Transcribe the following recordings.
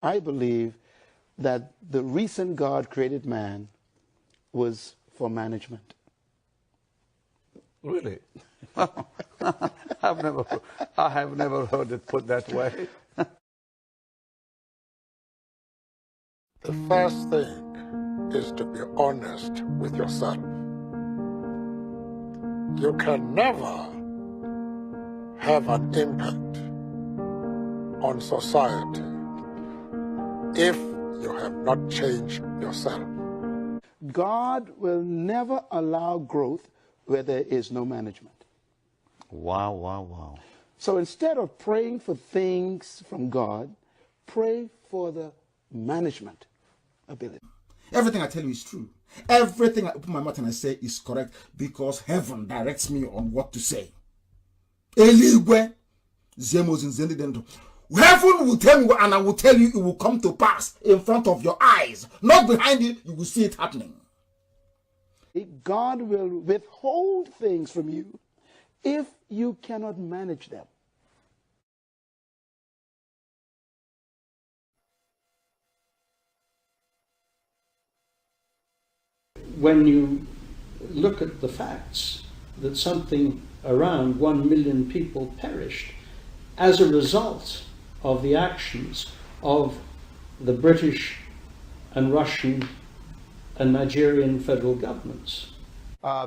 I believe that the reason God created man was for management. Really? I have never heard it put that way. The first thing is to be honest with yourself. You can never have an impact on society if you have not changed yourself. God will never allow growth where there is no management. Wow, wow, wow. So instead of praying for things from God, pray for the management ability. Everything I tell you is true. Everything I open my mouth and I say is correct because heaven directs me on what to say. Eligwe, heaven will tell me and I will tell you it will come to pass in front of your eyes. Not behind you, you will see it happening. God will withhold things from you if you cannot manage them. When you look at the facts that something around 1 million people perished as a result of the actions of the British and Russian and Nigerian federal governments.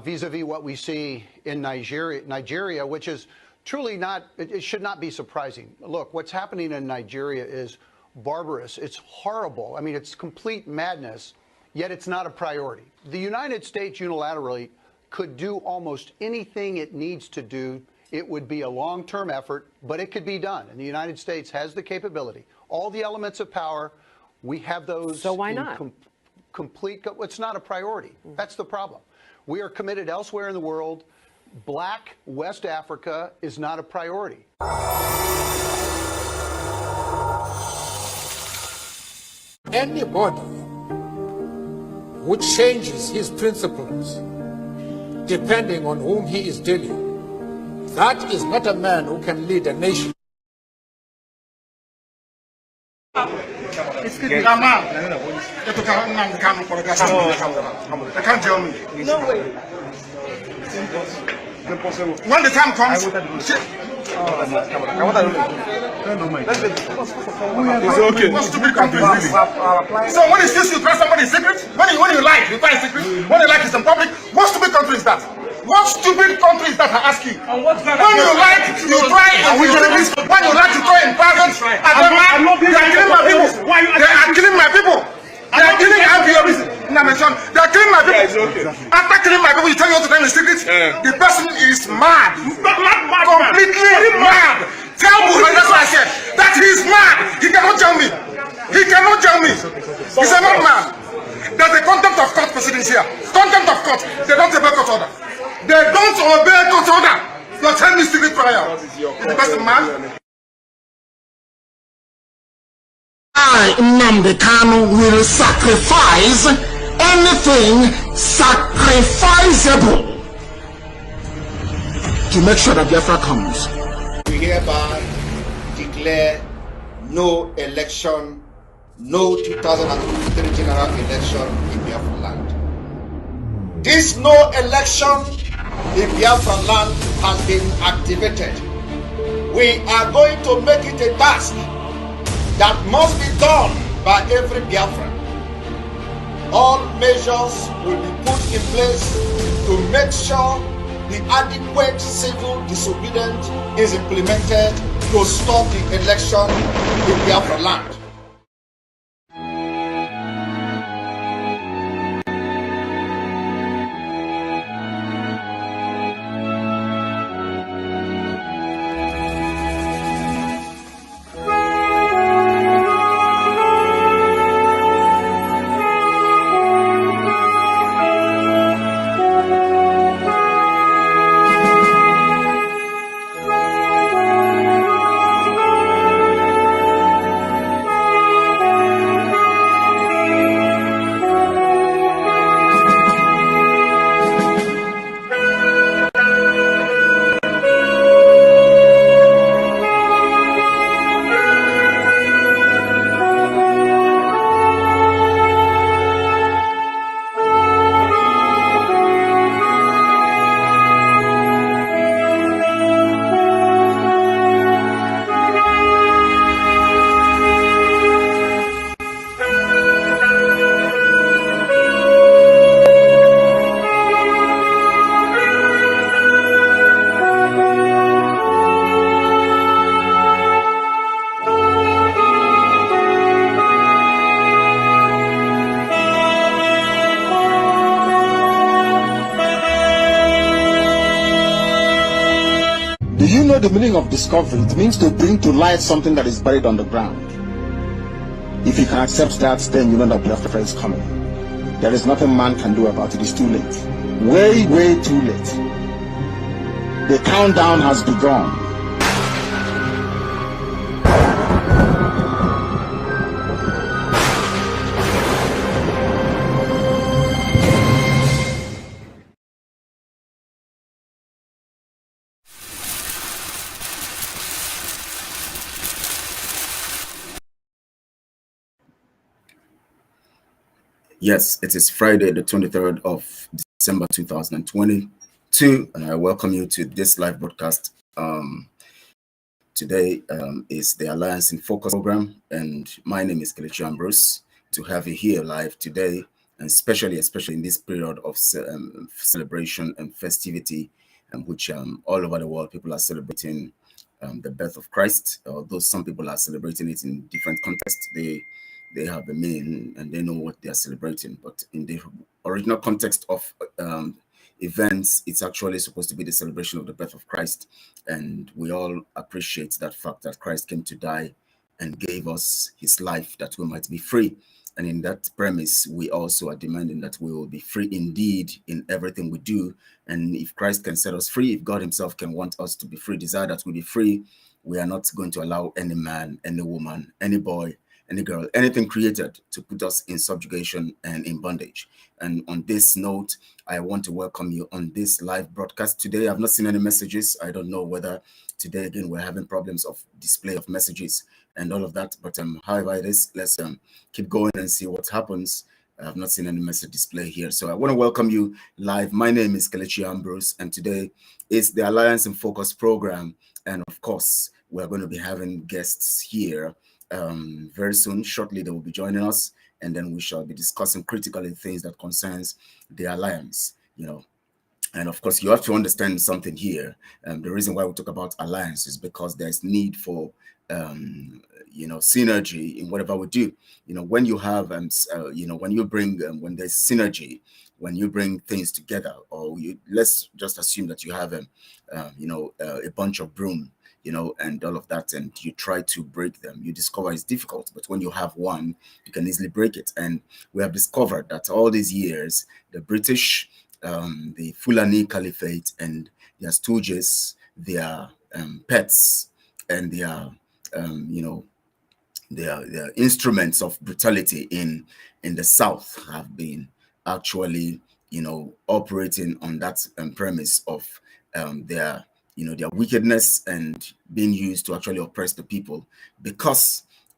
Vis-a-vis what we see in Nigeria, which is truly not, it should not be surprising. Look, what's happening in Nigeria is barbarous. It's horrible. I mean, it's complete madness, yet it's not a priority. The United States unilaterally could do almost anything it needs to do. It would be a long-term effort, but it could be done. And the United States has the capability. All the elements of power, we have those. So why not? It's not a priority. That's the problem. We are committed elsewhere in the world. Black West Africa is not a priority. Anybody who changes his principles depending on whom he is dealing, that is not a man who can lead a nation. No way. When the time comes, it's okay. What stupid country is this? So when you see you try somebody's secret, when you like, you try a secret. When you like, it's in public. What stupid country is that? What stupid country is that? I ask you. When you like, you try in secret. When you like, you try in private. They are killing my people. They are killing my people. They are killing IPOBs. They are killing my people. After killing my people, you tell me what to tell in secret. The person is mad. Completely mad. Tell Buhari, that's what I said. That he is mad. He cannot tell me. He cannot tell me. He's a madman. There's a contempt of court proceedings here. Contempt of court. They don't obey court order. They don't obey court order. You're telling me secret trial. Is the person mad? I, Nnamdi Kanu, will sacrifice anything sacrificable to make sure that Biafra comes. We hereby declare no election, no 2023 general election in Biafra land. This no election in Biafra land has been activated. We are going to make it a task that must be done by every Biafran. All measures will be put in place to make sure the adequate civil disobedience is implemented to stop the election in Biafra land. the meaning of discovery? It means to bring to light something that is buried on the ground. If you can accept that, then you know that Biafra is coming. There is nothing man can do about it. It's too late. Way, way too late. The countdown has begun. Yes, it is Friday, the 23rd of December 2022, and I welcome you to this live broadcast. Today is the Alliance in Focus program, and my name is Kelechi Ambrose. To have you here live today, and especially in this period of celebration and festivity, which all over the world people are celebrating the birth of Christ. Although some people are celebrating it in different contexts, they have a meaning and they know what they are celebrating. But in the original context of events, it's actually supposed to be the celebration of the birth of Christ. And we all appreciate that fact that Christ came to die and gave us his life that we might be free. And in that premise, we also are demanding that we will be free indeed in everything we do. And if Christ can set us free, if God himself can want us to be free, desire that we be free, we are not going to allow any man, any woman, any boy, any girl, anything created to put us in subjugation and in bondage. And on this note, I want to welcome you on this live broadcast today. I've not seen any messages. I don't know whether today, again, we're having problems of display of messages and all of that. But however it is, let's keep going and see what happens. I've not seen any message display here. So I want to welcome you live. My name is Kelechi Ambrose, and today is the Alliance in Focus program. And of course, we're going to be having guests here very soon. Shortly, they will be joining us, and then we shall be discussing critically things that concerns the alliance, And of course, you have to understand something here. The reason why we talk about alliance is because there's need for, synergy in whatever we do. When you have, when you bring, when there's synergy, when you bring things together, or let's just assume that you have, a bunch of broom, and all of that, and you try to break them, you discover it's difficult. But when you have one, you can easily break it. And we have discovered that all these years, the British, the Fulani Caliphate, and their stooges, their pets, and their instruments of brutality in the South have been actually, operating on that premise of their wickedness and being used to actually oppress the people,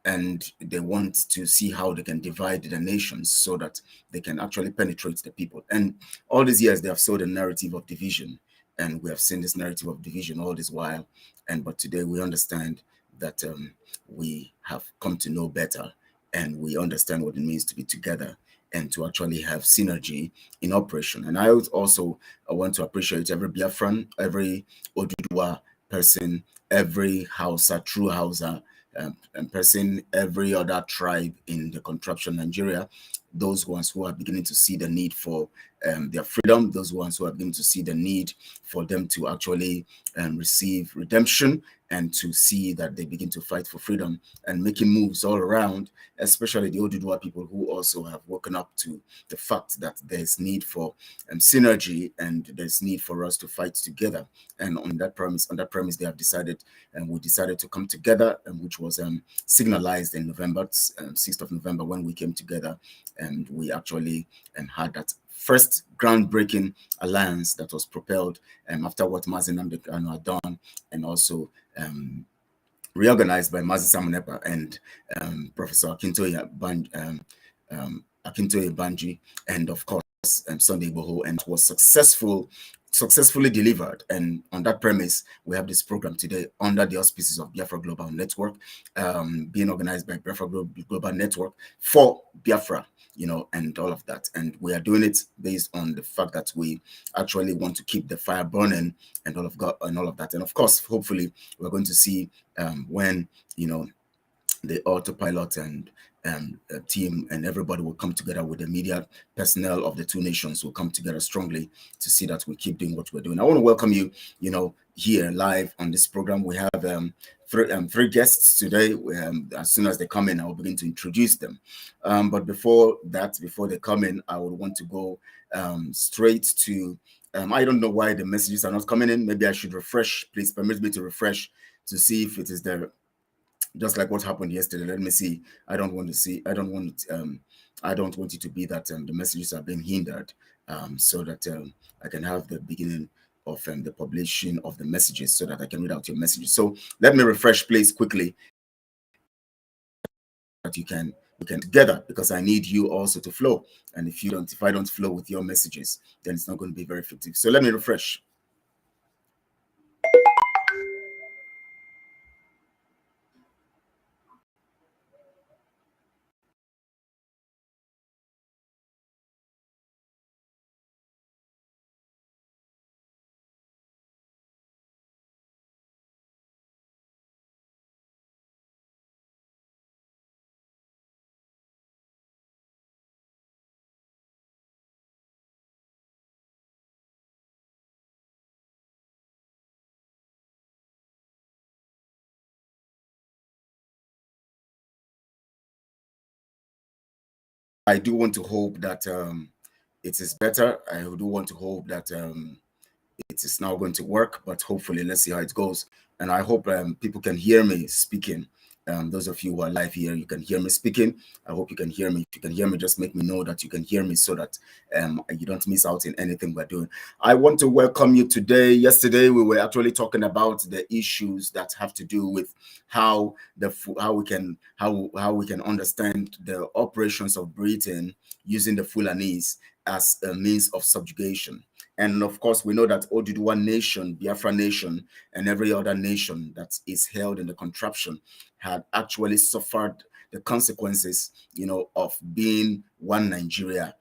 and they want to see how they can divide the nations so that they can actually penetrate the people. And all these years, they have sold a narrative of division, and we have seen this narrative of division all this while. But today we understand that we have come to know better, and we understand what it means to be together and to actually have synergy in operation. And I also want to appreciate every Biafran, every Oduduwa person, every Hausa, true Hausa person, every other tribe in the contraption Nigeria, those ones who are beginning to see the need for their freedom, those ones who are beginning to see the need for them to actually receive redemption and to see that they begin to fight for freedom and making moves all around, especially the Oduduwa people who also have woken up to the fact that there's need for synergy and there's need for us to fight together. And on that premise, they have decided, and we decided to come together, which was signalized in November, 6th of November, when we came together, and we actually had that first groundbreaking alliance that was propelled after what Mazi Nnamdi Kanu had done, and also reorganized by Mazi Samunepa and Professor Akintoye Banji, and of course Sunday Igboho, and was successfully delivered. And on that premise, we have this program today under the auspices of Biafra Global Network, being organized by Biafra Global Network for Biafra, and all of that. And we are doing it based on the fact that we actually want to keep the fire burning and all of that. And of course, hopefully, we're going to see when, the autopilot and team and everybody will come together with the media personnel of the two nations will come together strongly to see that we keep doing what we're doing. I want to welcome you, here live on this program. We have three guests today. As soon as they come in, I will begin to introduce them. But before they come in, I would want to go straight to, I don't know why the messages are not coming in. Maybe I should refresh. Please permit me to refresh to see if it is there. Just like what happened yesterday. Let me see. I don't want it to be that the messages are being hindered, so that I can have the beginning of the publishing of the messages, so that I can read out your messages. So let me refresh, please, quickly, that we can together, because I need you also to flow. And if I don't flow with your messages, then it's not going to be very effective. So let me refresh. I do want to hope that it is better. I do want to hope that it is now going to work, but hopefully, let's see how it goes. And I hope people can hear me speaking. Those of you who are live here, you can hear me speaking. I hope you can hear me. If you can hear me, just make me know that you can hear me, so that you don't miss out in anything we're doing. I want to welcome you today. Yesterday, we were actually talking about the issues that have to do with how we can understand the operations of Britain using the Fulanese as a means of subjugation. And of course, we know that Oduduwa nation, Biafra nation, and every other nation that is held in the contraption had actually suffered the consequences, of being one Nigeria,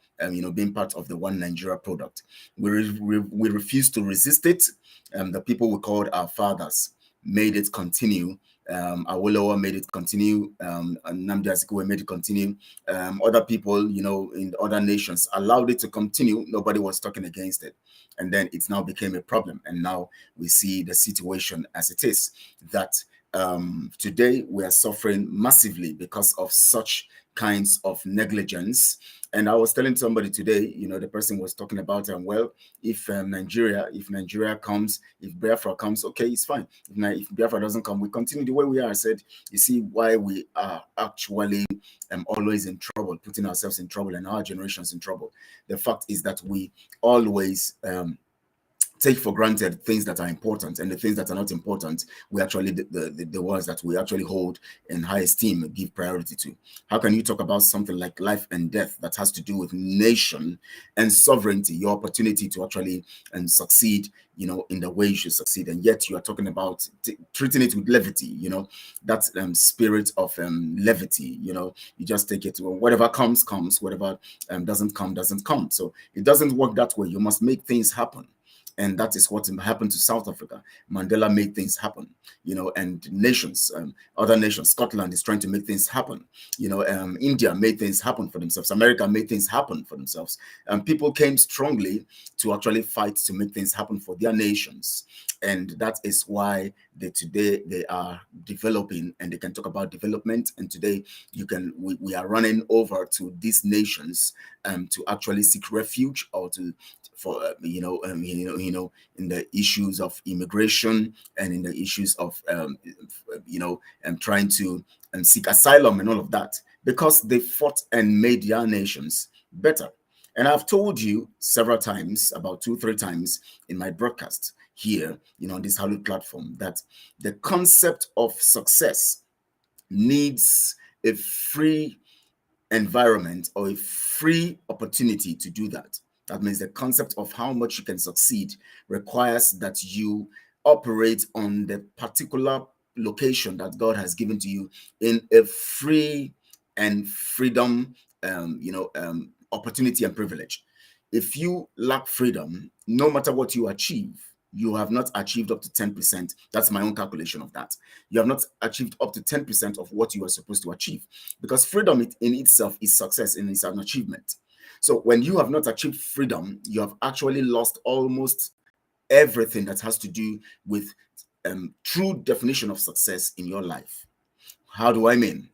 being part of the one Nigeria product. We refuse to resist it. The people we called our fathers made it continue. Awolowo made it continue. Nnamdi Azikiwe made it continue. Other people, in other nations allowed it to continue. Nobody was talking against it. And then it now became a problem. And now we see the situation as it is, that today we are suffering massively because of such kinds of negligence. And I was telling somebody today, the person was talking about, well, if Nigeria comes, if Biafra comes, okay, it's fine. If Biafra doesn't come, we continue the way we are. I said, you see why we are actually always in trouble, putting ourselves in trouble and our generations in trouble. The fact is that we always take for granted things that are important, and the things that are not important, we actually, the ones that we actually hold in high esteem and give priority to. How can you talk about something like life and death that has to do with nation and sovereignty, your opportunity to actually succeed, in the way you should succeed, and yet you are talking about treating it with levity, that spirit of levity, you just take it, whatever comes, whatever doesn't come. So it doesn't work that way. You must make things happen. And that is what happened to South Africa. Mandela made things happen, and nations, other nations, Scotland is trying to make things happen. India made things happen for themselves. America made things happen for themselves. And people came strongly to actually fight to make things happen for their nations. And that is why today they are developing, and they can talk about development. And today we are running over to these nations to actually seek refuge, or in the issues of immigration, and in the issues of trying to seek asylum and all of that, because they fought and made their nations better. And I've told you several times, about 2-3 times in my broadcast here, on this hallowed platform, that the concept of success needs a free environment, or a free opportunity to do that. That means the concept of how much you can succeed requires that you operate on the particular location that God has given to you in a free and freedom, opportunity and privilege. If you lack freedom, no matter what you achieve, you have not achieved up to 10%. That's my own calculation of that. You have not achieved up to 10% of what you are supposed to achieve, because freedom in itself is success, and it's an achievement. So when you have not achieved freedom, you have actually lost almost everything that has to do with true definition of success in your life. How do I mean?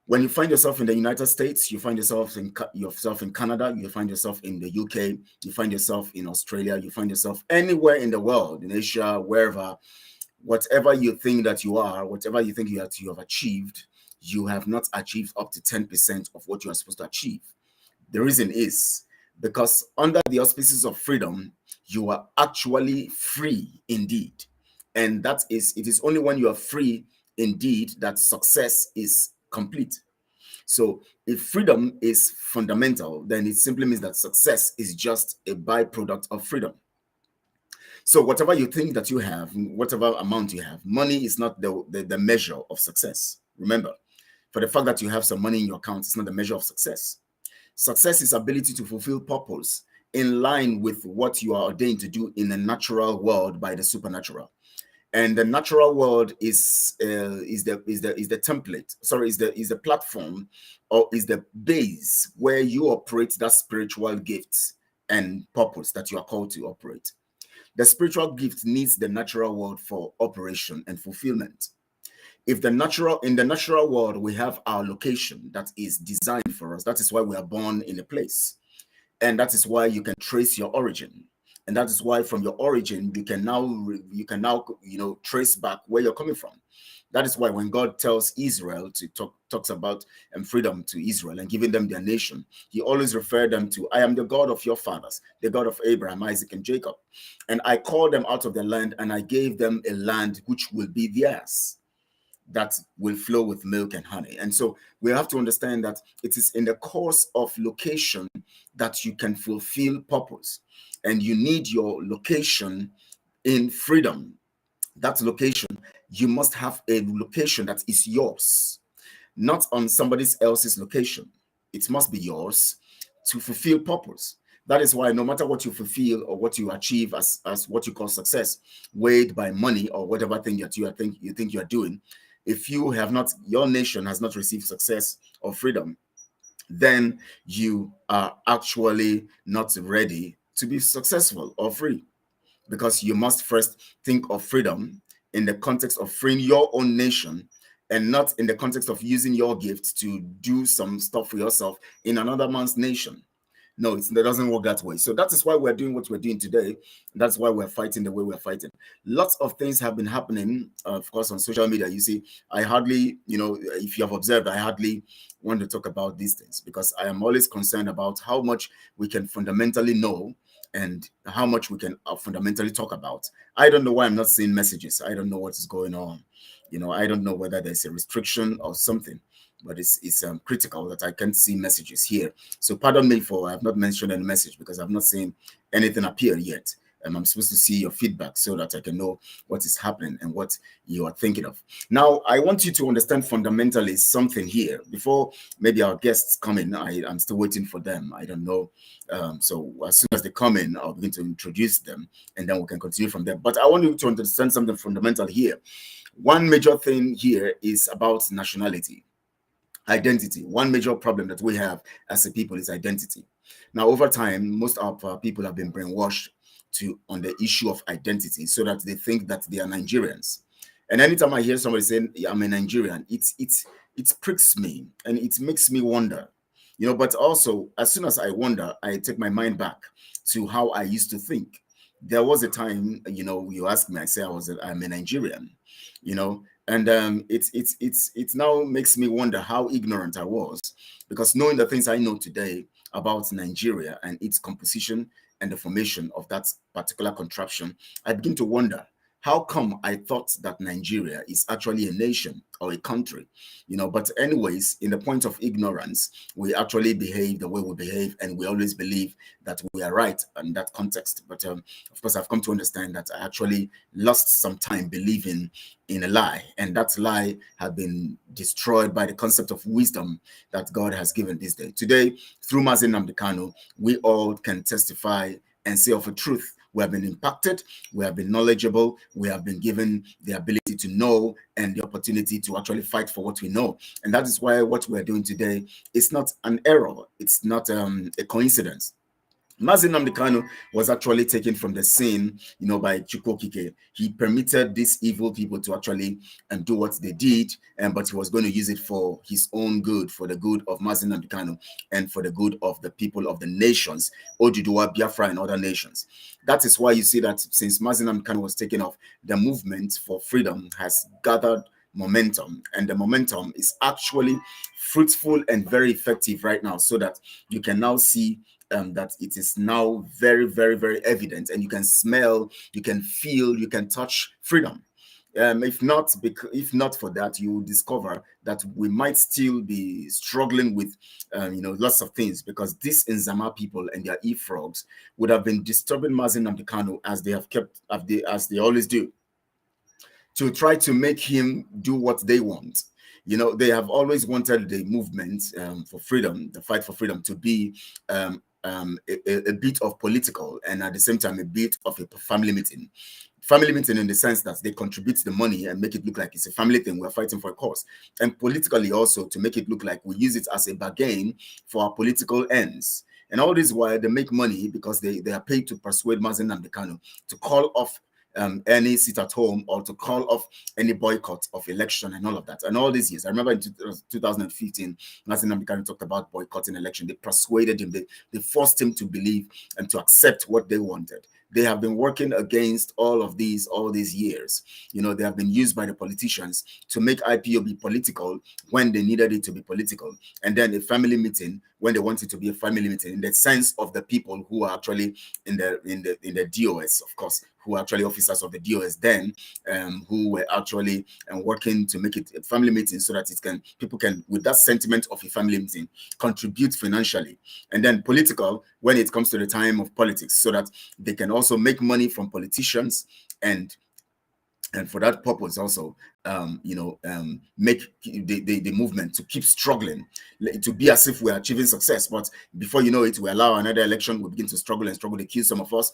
When you find yourself in the United States, you find yourself in Canada, you find yourself in the UK, you find yourself in Australia, you find yourself anywhere in the world, in Asia, wherever, whatever you think that you are, whatever you think you have achieved, you have not achieved up to 10% of what you are supposed to achieve. The reason is because under the auspices of freedom, you are actually free indeed. And it is only when you are free indeed that success is complete. So if freedom is fundamental, then it simply means that success is just a byproduct of freedom. So whatever you think that you have, whatever amount you have, money is not the measure of success. Remember, for the fact that you have some money in your account, it's not the measure of success. Success is ability to fulfill purpose in line with what you are ordained to do in the natural world by the supernatural. And the natural world is the template. Sorry, is the platform, or is the base where you operate that spiritual gift and purpose that you are called to operate. The spiritual gift needs the natural world for operation and fulfillment. In the natural world, we have our location that is designed for us. That is why we are born in a place, and that is why you can trace your origin. And that is why from your origin, you can now trace back where you're coming from. That is why when God tells Israel talks about freedom to Israel and giving them their nation, he always referred them to, I am the God of your fathers, the God of Abraham, Isaac, and Jacob. And I called them out of their land, and I gave them a land which will be theirs, that will flow with milk and honey. And so we have to understand that it is in the course of location that you can fulfill purpose. And you need your location in freedom. That location, you must have a location that is yours, not on somebody else's location. It must be yours to fulfill purpose. That is why no matter what you fulfill or what you achieve as what you call success, weighed by money or whatever thing that you think you are doing, if your nation has not received success or freedom, then you are actually not ready to be successful or free, because you must first think of freedom in the context of freeing your own nation, and not in the context of using your gift to do some stuff for yourself in another man's nation. No, it doesn't work that way. So that is why we're doing what we're doing today. That's why we're fighting the way we're fighting. Lots of things have been happening, of course, on social media. You see, I hardly, if you have observed, I hardly want to talk about these things, because I am always concerned about how much we can fundamentally know and how much we can fundamentally talk about. I don't know why I'm not seeing messages. I don't know what is going on. I don't know whether there's a restriction or something, but it's critical that I can't see messages here. So pardon me for I have not mentioned any message, because I've not seen anything appear yet. I'm supposed to see your feedback so that I can know what is happening and what you are thinking of. Now, I want you to understand fundamentally something here. Before maybe our guests come in, I'm still waiting for them. I don't know. So as soon as they come in, I'll begin to introduce them, and then we can continue from there. But I want you to understand something fundamental here. One major thing here is about nationality. Identity. One major problem that we have as a people is identity. Now, over time, most of our people have been brainwashed on the issue of identity, so that they think that they are Nigerians. And anytime I hear somebody saying I'm a Nigerian, it pricks me and it makes me wonder. But also, as soon as I wonder, I take my mind back to how I used to think. There was a time, you ask me, I say I'm a Nigerian, and it now makes me wonder how ignorant I was, because knowing the things I know today about Nigeria and its composition and the formation of that particular contraption, I begin to wonder, how come I thought that Nigeria is actually a nation or a country? But anyways, in the point of ignorance, we actually behave the way we behave, and we always believe that we are right in that context. But of course, I've come to understand that I actually lost some time believing in a lie, and that lie had been destroyed by the concept of wisdom that God has given this day. Today, through Mazi Nnamdi Kanu, we all can testify and say of a truth. We have been impacted, we have been knowledgeable, we have been given the ability to know and the opportunity to actually fight for what we know. And that is why what we're doing today is not an error. It's not a coincidence. Mazi Nnamdi Kanu was actually taken from the scene, by Chukwokike. He permitted these evil people to actually do what they did, but he was going to use it for his own good, for the good of Mazi Nnamdi Kanu, and for the good of the people of the nations, Oduduwa, Biafra, and other nations. That is why you see that since Mazi Nnamdi Kanu was taken off, the movement for freedom has gathered momentum, and the momentum is actually fruitful and very effective right now, so that you can now see that it is now very, very, very evident, and you can smell, you can feel, you can touch freedom. If not for that, you will discover that we might still be struggling with, lots of things, because these Nzama people and their e-frogs would have been disturbing Mazi Nnamdi Kanu as they always do, to try to make him do what they want. They have always wanted the movement for freedom, the fight for freedom, to be a bit of political, and at the same time a bit of a family meeting. Family meeting in the sense that they contribute the money and make it look like it's a family thing, we're fighting for a cause. And politically also to make it look like we use it as a bargain for our political ends. And all this while they make money because they are paid to persuade Mazi Nnamdi Kanu to call off any sit at home, or to call off any boycott of election and all of that. And all these years, I remember in 2015, Mazi Nnamdi Kanu talked about boycotting election. They persuaded him, they forced him to believe and to accept what they wanted. They have been working against all these years. They have been used by the politicians to make IPOB political when they needed it to be political, and then a family meeting when they wanted to be a family meeting, in the sense of the people who are actually in the DOS, of course, who are actually officers of the DOS then, who were actually working to make it a family meeting, so that people can, with that sentiment of a family meeting, contribute financially, and then political when it comes to the time of politics, so that they can also make money from politicians, and for that purpose also make the movement to keep struggling, to be as if we're achieving success. But before you know it, we allow another election, we begin to struggle and struggle. They kill some of us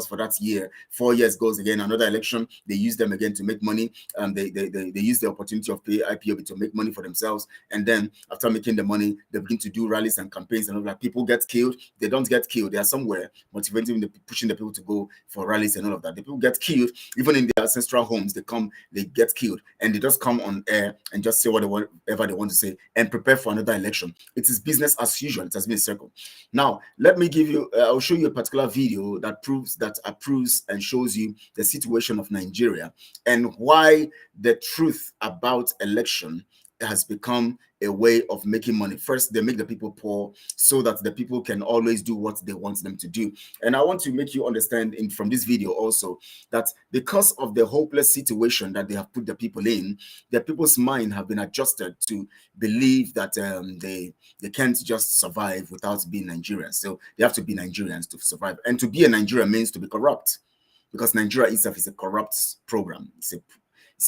for that year. 4 years goes again, another election, they use them again to make money. They use the opportunity of IPOB to make money for themselves, and then after making the money, they begin to do rallies and campaigns, and all that. People get killed. They don't get killed, they are somewhere motivating, pushing the people to go for rallies and all of that. The people get killed even in their ancestral homes. They get killed, and they just come on air and just say whatever they want to say and prepare for another election. It is business as usual. It has been a circle. Now, let me give you, I'll show you a particular video that approves and shows you the situation of Nigeria and why the truth about election has become a way of making money. First, they make the people poor so that the people can always do what they want them to do. And I want to make you understand from this video also that because of the hopeless situation that they have put the people in, the people's mind have been adjusted to believe that they can't just survive without being Nigerians. So they have to be Nigerians to survive. And to be a Nigerian means to be corrupt, because Nigeria itself is a corrupt program. It's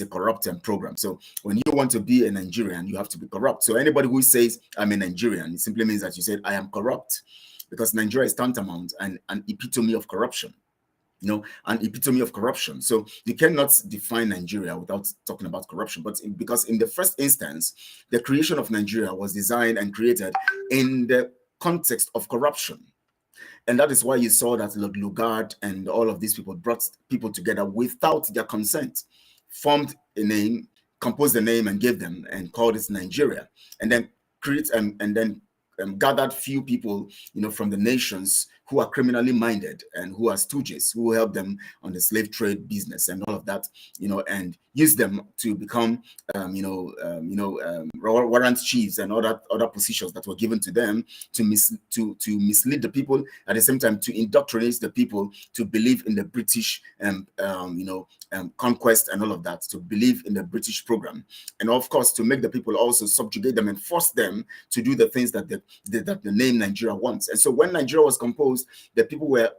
a corrupt program. So when you want to be a Nigerian, you have to be corrupt. So anybody who says I'm a Nigerian, it simply means that you said I am corrupt, because Nigeria is tantamount and an epitome of corruption. An epitome of corruption. So you cannot define Nigeria without talking about corruption. But because in the first instance, the creation of Nigeria was designed and created in the context of corruption. And that is why you saw that Lord Lugard and all of these people brought people together without their consent, formed a name, composed the name, and gave them, and called it Nigeria, and then gathered few people, from the nations who are criminally minded and who are stooges, who help them on the slave trade business and all of that, and use them to become, warrant chiefs and other positions that were given to them to mislead the people, at the same time to indoctrinate the people to believe in the British, conquest and all of that, to believe in the British program, and of course to make the people also subjugate them and force them to do the things that the name Nigeria wants. And so when Nigeria was composed, the people were,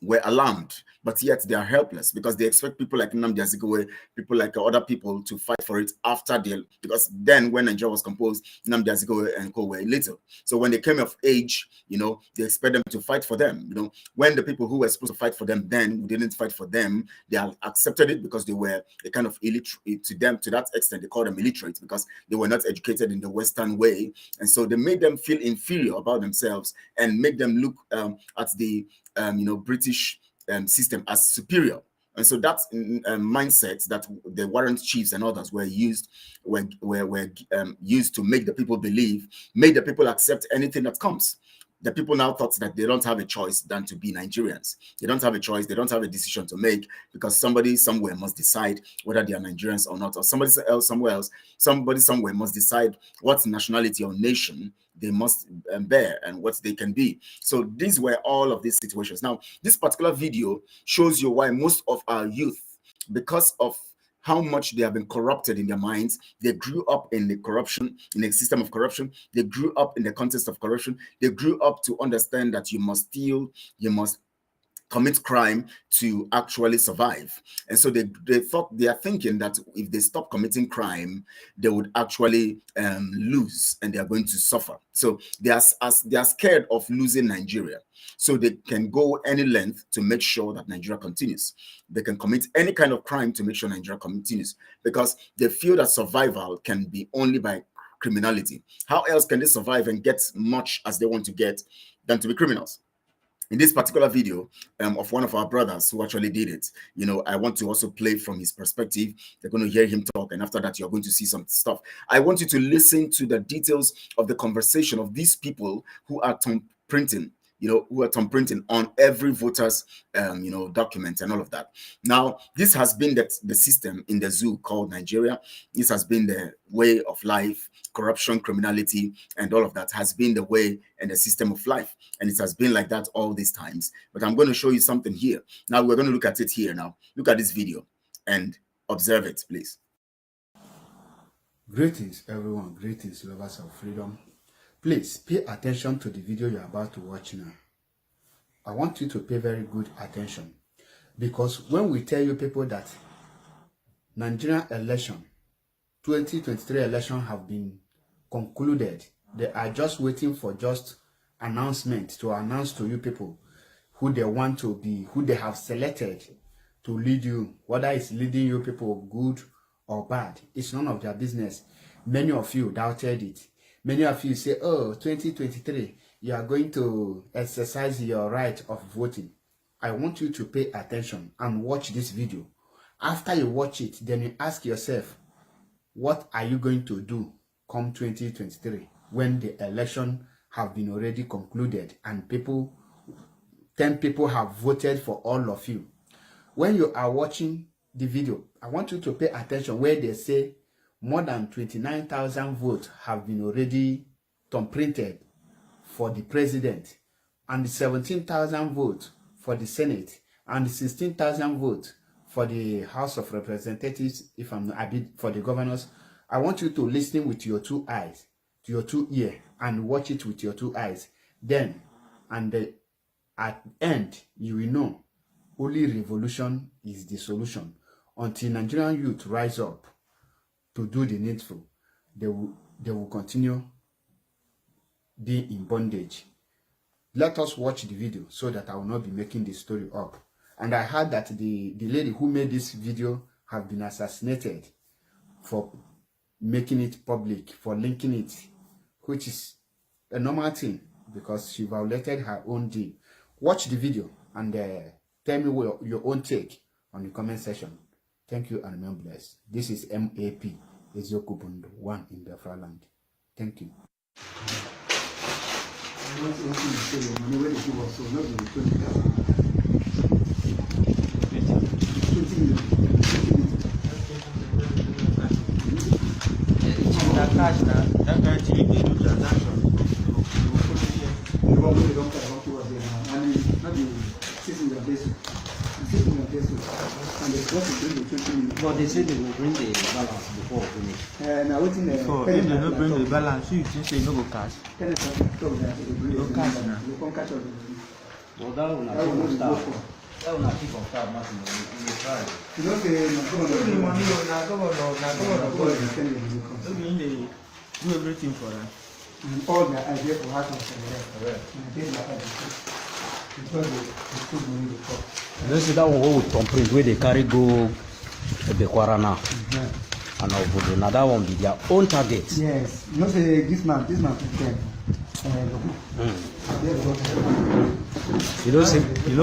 were alarmed, but yet they are helpless because they expect people like Nnamdi Azikiwe, people like other people to fight for it after because then when Nigeria was composed, Nnamdi Azikiwe and co were little. So when they came of age, you know, they expect them to fight for them. You know, when the people who were supposed to fight for them then who didn't fight for them, they accepted it because they were a kind of illiterate to them. To that extent, they called them illiterate because they were not educated in the Western way, and so they made them feel inferior about themselves and make them look at the British system as superior. And so that mindset that the warrant chiefs and others were used to make the people believe, made the people accept anything that comes. The people now thought that they don't have a choice than to be Nigerians. They don't have a choice. They don't have a decision to make because somebody somewhere must decide whether they are Nigerians or not, or somebody somewhere must decide what nationality or nation they must bear and what they can be. So these were all of these situations. Now, this particular video shows you why most of our youth, because of how much they have been corrupted in their minds, they grew up in the corruption, in a system of corruption. They grew up in the context of corruption. They grew up to understand that you must steal, you must commit crime to actually survive. And so they are thinking that if they stop committing crime, they would actually lose and they are going to suffer. So they are scared of losing Nigeria. So they can go any length to make sure that Nigeria continues. They can commit any kind of crime to make sure Nigeria continues because they feel that survival can be only by criminality. How else can they survive and get much as they want to get than to be criminals? In this particular video of one of our brothers who actually did it, you know, I want to also play from his perspective. They're going to hear him talk, and after that, you're going to see some stuff. I want you to listen to the details of the conversation of these people who are printing, on every voter's, document and all of that. Now, this has been the system in the zoo called Nigeria. This has been the way of life. Corruption, criminality, and all of that has been the way and the system of life. And it has been like that all these times. But I'm going to show you something here. Now, we're going to look at it here now. Look at this video and observe it, please. Greetings, everyone. Greetings, lovers of freedom. Please pay attention to the video you're about to watch now. I want you to pay very good attention because when we tell you people that Nigerian election, 2023 election have been concluded, they are just waiting for just announcement to announce to you people who they want to be, who they have selected to lead you, whether it's leading you people good or bad. It's none of their business. Many of you doubted it. Many of you say, oh, 2023, you are going to exercise your right of voting. I want you to pay attention and watch this video. After you watch it, then you ask yourself, what are you going to do come 2023 when the election have been already concluded and 10 people have voted for all of you? When you are watching the video, I want you to pay attention where they say more than 29,000 votes have been already printed for the president, and 17,000 votes for the Senate, and 16,000 votes for the House of Representatives, for the governors. I want you to listen with your two eyes, to your two ears, and watch it with your two eyes. Then, at the end, you will know only revolution is the solution. Until Nigerian youth rise up to do the needful, they will continue being in bondage. Let us watch the video so that I will not be making the story up. And I heard that the lady who made this video have been assassinated for making it public, for linking it, which is a normal thing because she violated her own deal. Watch the video and tell me your own take on the comment section. Thank you and remain blessed. This is MAP, Eziokubundo, one in Biafra land. Thank you. But they said they will bring the balance before we finish. So if they don't bring the balance, you just say no go cash. No cash now. Well, that one I don't start. That one I keep on start matching. We try. You know the money na governor go do everything for them. And all the idea for how to correct. And they like because they put money before. You see that one we complain where they carry go the Kwara now. And Obudu. Now that one be their own target. Yes. You know say this man put them. You know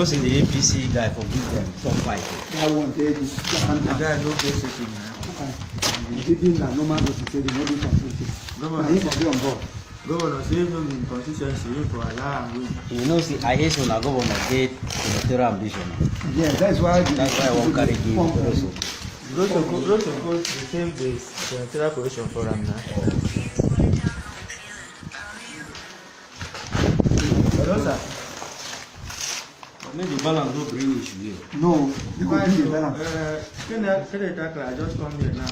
see the APC guy forgive them some fight. That one they this guy no place it now. He didn't na normal go to say the no do something. Governor he be on board. Governor say no be consistency for allow and win. You know see I hate when a governor get senatorial ambition. Yeah, that's why I won't carry give also. Those of course the same base senatorial position for him now. Hello, sir. Maybe the balance no bring issue here. No, you can bring the balance. Can I just come here now?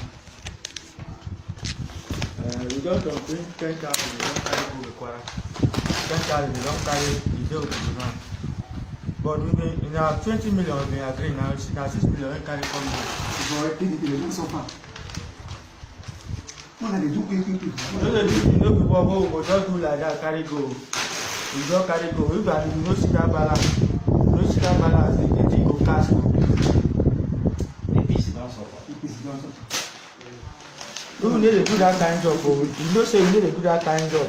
We don't bring 10,000, we don't carry to the Kwara. 10,000, we don't carry the deal to the ground. But we been, in our 20 million, we agree now, 6 million, we carry from here. But PDP, they don't suffer. No, they do quick. You know, people go just do like that, carry go. We don't carry go. If you no see that balance, the thing go cast. The peace don't suffer. You need to do that kind of job. You don't say you need to do that kind of job.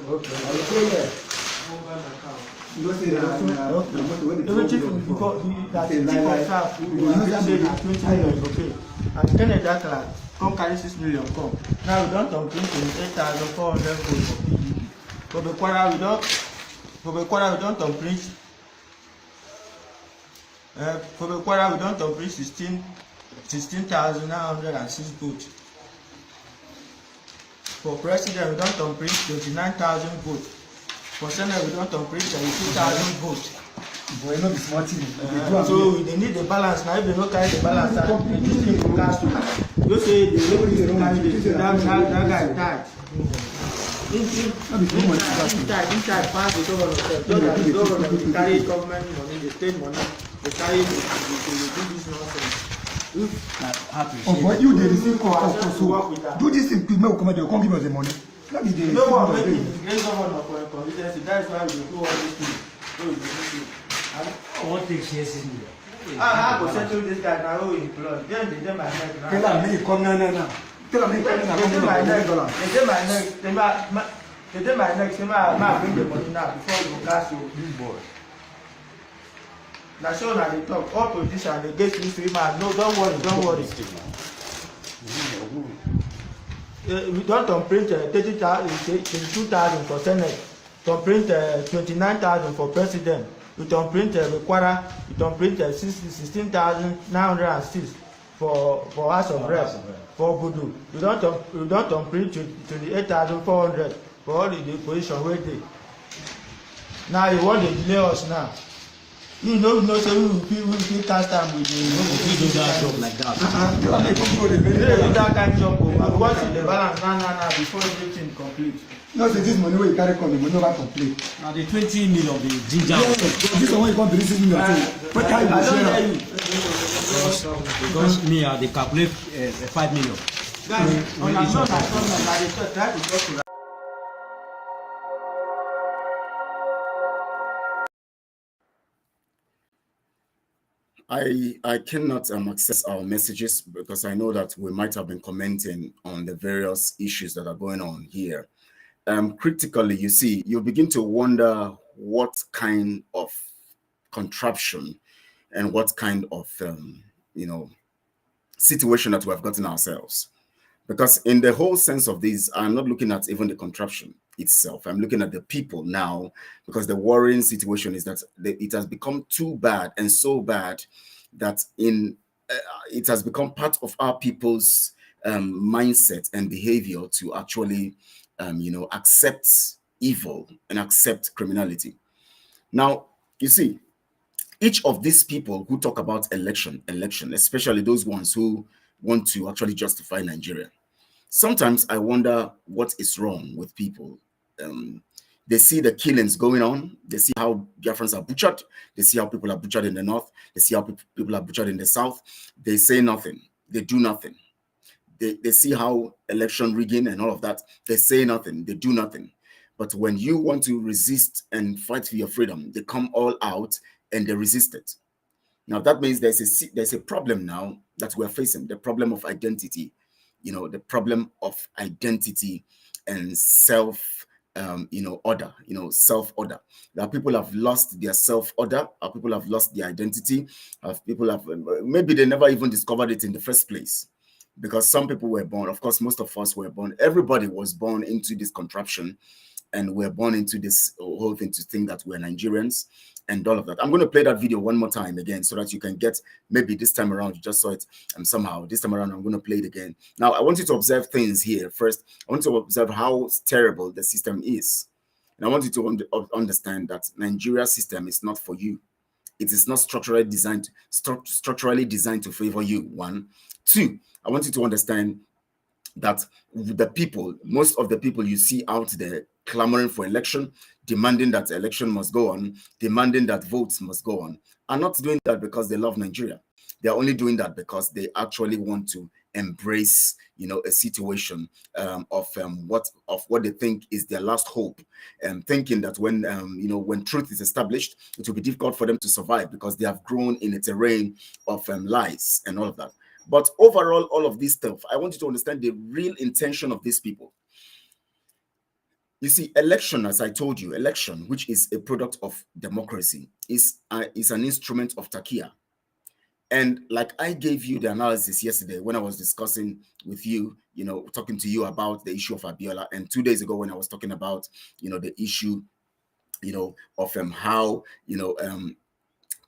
Okay. You don't say that. Because that's a lie. You say that 20 million is okay. And then that like, come carry 6 million, come. Now we don't complete 8,400 votes for PDP. For the Kwara, we don't complete. For the Kwara, we don't complete 16,906 votes. For president, we don't complete 29,000 votes. For senate, we don't complete 32,000 votes. But you know the smart thing. So they need the balance. Now if they don't carry the balance, this thing will cast you. You say the don't carry that guy died. Inside pass the government. The government will carry government money, the state money, they carry they do this nonsense. But you they receive call so do this thing people come they come give us the money. That is the no one making the great governor for consistency. That's why we do all these things. What takes years in I go settle this guy now who employed. Then they my neck now. Tell me come now. Tell me come now. They my neck. They my neck. Say my bring the money now before you gas you big boy. Now show now they talk all position they get this man. No, don't worry. We don't print 32,000 for senate. Don't print 29,000 for president. We don't print Kwara. We don't print 16,906 for House of Reps. For Budu. We don't print 28,400 for all the position where they. Now you want to delay us now. You know, so we will cast time with you. We do that job like that. That kind of job. I'm watching the balance now before everything complete. No, say this money where you carry come, you will never complete. Now the 20 million of the ginger. This one you come to receive me. What time you share? Because me, they calculate 5 million. Guys, on a short I try to talk to that. I cannot access our messages because I know that we might have been commenting on the various issues that are going on here. Critically, you see, you begin to wonder what kind of contraption and what kind of, situation that we have gotten ourselves. Because in the whole sense of this, I'm not looking at even the contraption itself. I'm looking at the people now, because the worrying situation is that it has become too bad and so bad that it has become part of our people's mindset and behavior to actually, accept evil and accept criminality. Now, you see, each of these people who talk about election, especially those ones who want to actually justify Nigeria, sometimes I wonder what is wrong with people. They see the killings going on. They see how Biafrans are butchered. They see how people are butchered in the north. They see how people are butchered in the south. They say nothing. They do nothing. They see how election rigging and all of that. They say nothing. They do nothing. But when you want to resist and fight for your freedom, they come all out and they resist it. Now, that means there's a problem now that we're facing, the problem of identity, the problem of identity and order, self-order. That people have lost their self-order, people have lost their identity, people have, maybe they never even discovered it in the first place. Because some people were born, of course, most of us were born, everybody was born into this contraption, and we're born into this whole thing to think that we're Nigerians and all of that. I'm going to play that video one more time again so that you can get, maybe this time around, you just saw it, and somehow this time around, I'm going to play it again. Now, I want you to observe things here. First, I want you to observe how terrible the system is. And I want you to understand that Nigeria's system is not for you. It is not structurally designed to favor you, one. Two, I want you to understand that the people, most of the people you see out there clamoring for election, demanding that election must go on, demanding that votes must go on, are not doing that because they love Nigeria. They are only doing that because they actually want to embrace, a situation of what they think is their last hope, and thinking that when truth is established, it will be difficult for them to survive because they have grown in a terrain of lies and all of that. But overall, all of this stuff, I want you to understand the real intention of these people. You see, election, as I told you, election, which is a product of democracy, is an instrument of takia. And like I gave you the analysis yesterday when I was discussing with you, talking to you about the issue of Abiola, and 2 days ago when I was talking about, the issue, of how,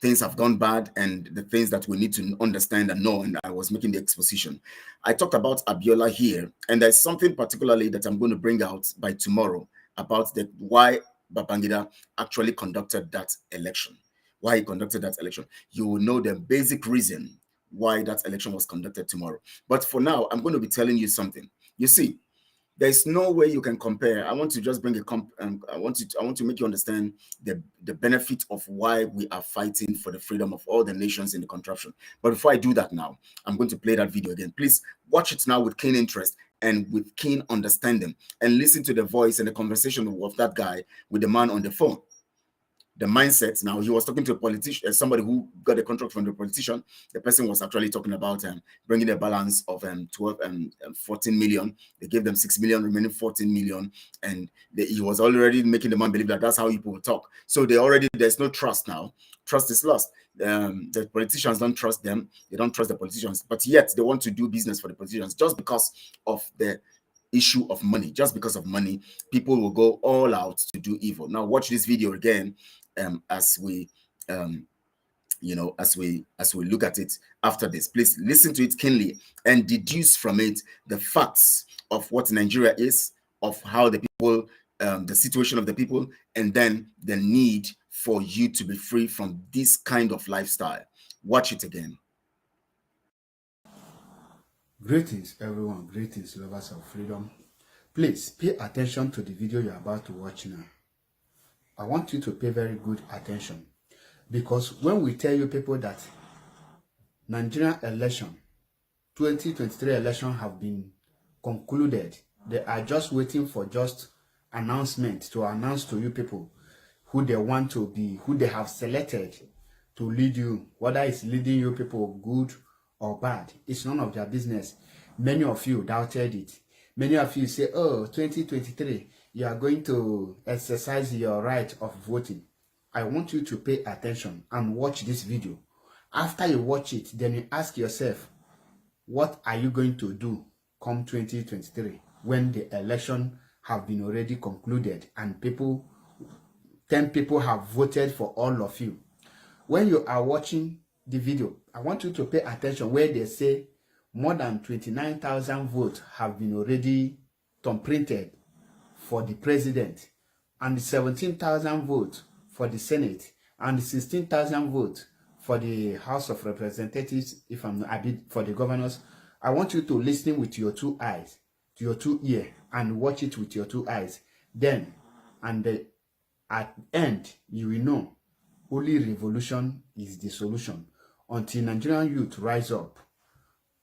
things have gone bad and the things that we need to understand and know, and I was making the exposition. I talked about Abiola here, and there's something particularly that I'm going to bring out by tomorrow about why Babangida actually conducted that election. Why he conducted that election. You will know the basic reason why that election was conducted tomorrow. But for now, I'm going to be telling you something. You see, there's no way you can compare. I want to just bring I want to make you understand the benefit of why we are fighting for the freedom of all the nations in the contraption. But before I do that now, I'm going to play that video again. Please watch it now with keen interest and with keen understanding, and listen to the voice and the conversation of that guy with the man on the phone. The mindset. Now, he was talking to a politician, somebody who got a contract from the politician. The person was actually talking about bringing a balance of 12 and 14 million. They gave them 6 million, remaining 14 million. And he was already making the man believe that that's how people will talk. So there's no trust now. Trust is lost. The politicians don't trust them. They don't trust the politicians. But yet they want to do business for the politicians just because of the issue of money. Just because of money, people will go all out to do evil. Now, watch this video again. As we look at it after this. Please listen to it keenly and deduce from it the facts of what Nigeria is, of how the people, the situation of the people, and then the need for you to be free from this kind of lifestyle. Watch it again. Greetings, everyone. Greetings, lovers of freedom. Please pay attention to the video you're about to watch now. I want you to pay very good attention, because when we tell you people that Nigerian election, 2023 election have been concluded, they are just waiting for just announcement to announce to you people who they want to be, who they have selected to lead you, whether it's leading you people good or bad. It's none of their business. Many of you doubted it. Many of you say, oh, 2023, you are going to exercise your right of voting. I want you to pay attention and watch this video. After you watch it, then you ask yourself, what are you going to do come 2023 when the election have been already concluded and 10 people have voted for all of you? When you are watching the video, I want you to pay attention where they say more than 29,000 votes have been already printed for the president, and 17,000 votes for the Senate, and 16,000 votes for the House of Representatives, for the governors. I want you to listen with your two eyes, to your two ears, and watch it with your two eyes. Then And at the end, you will know only revolution is the solution. Until Nigerian youth rise up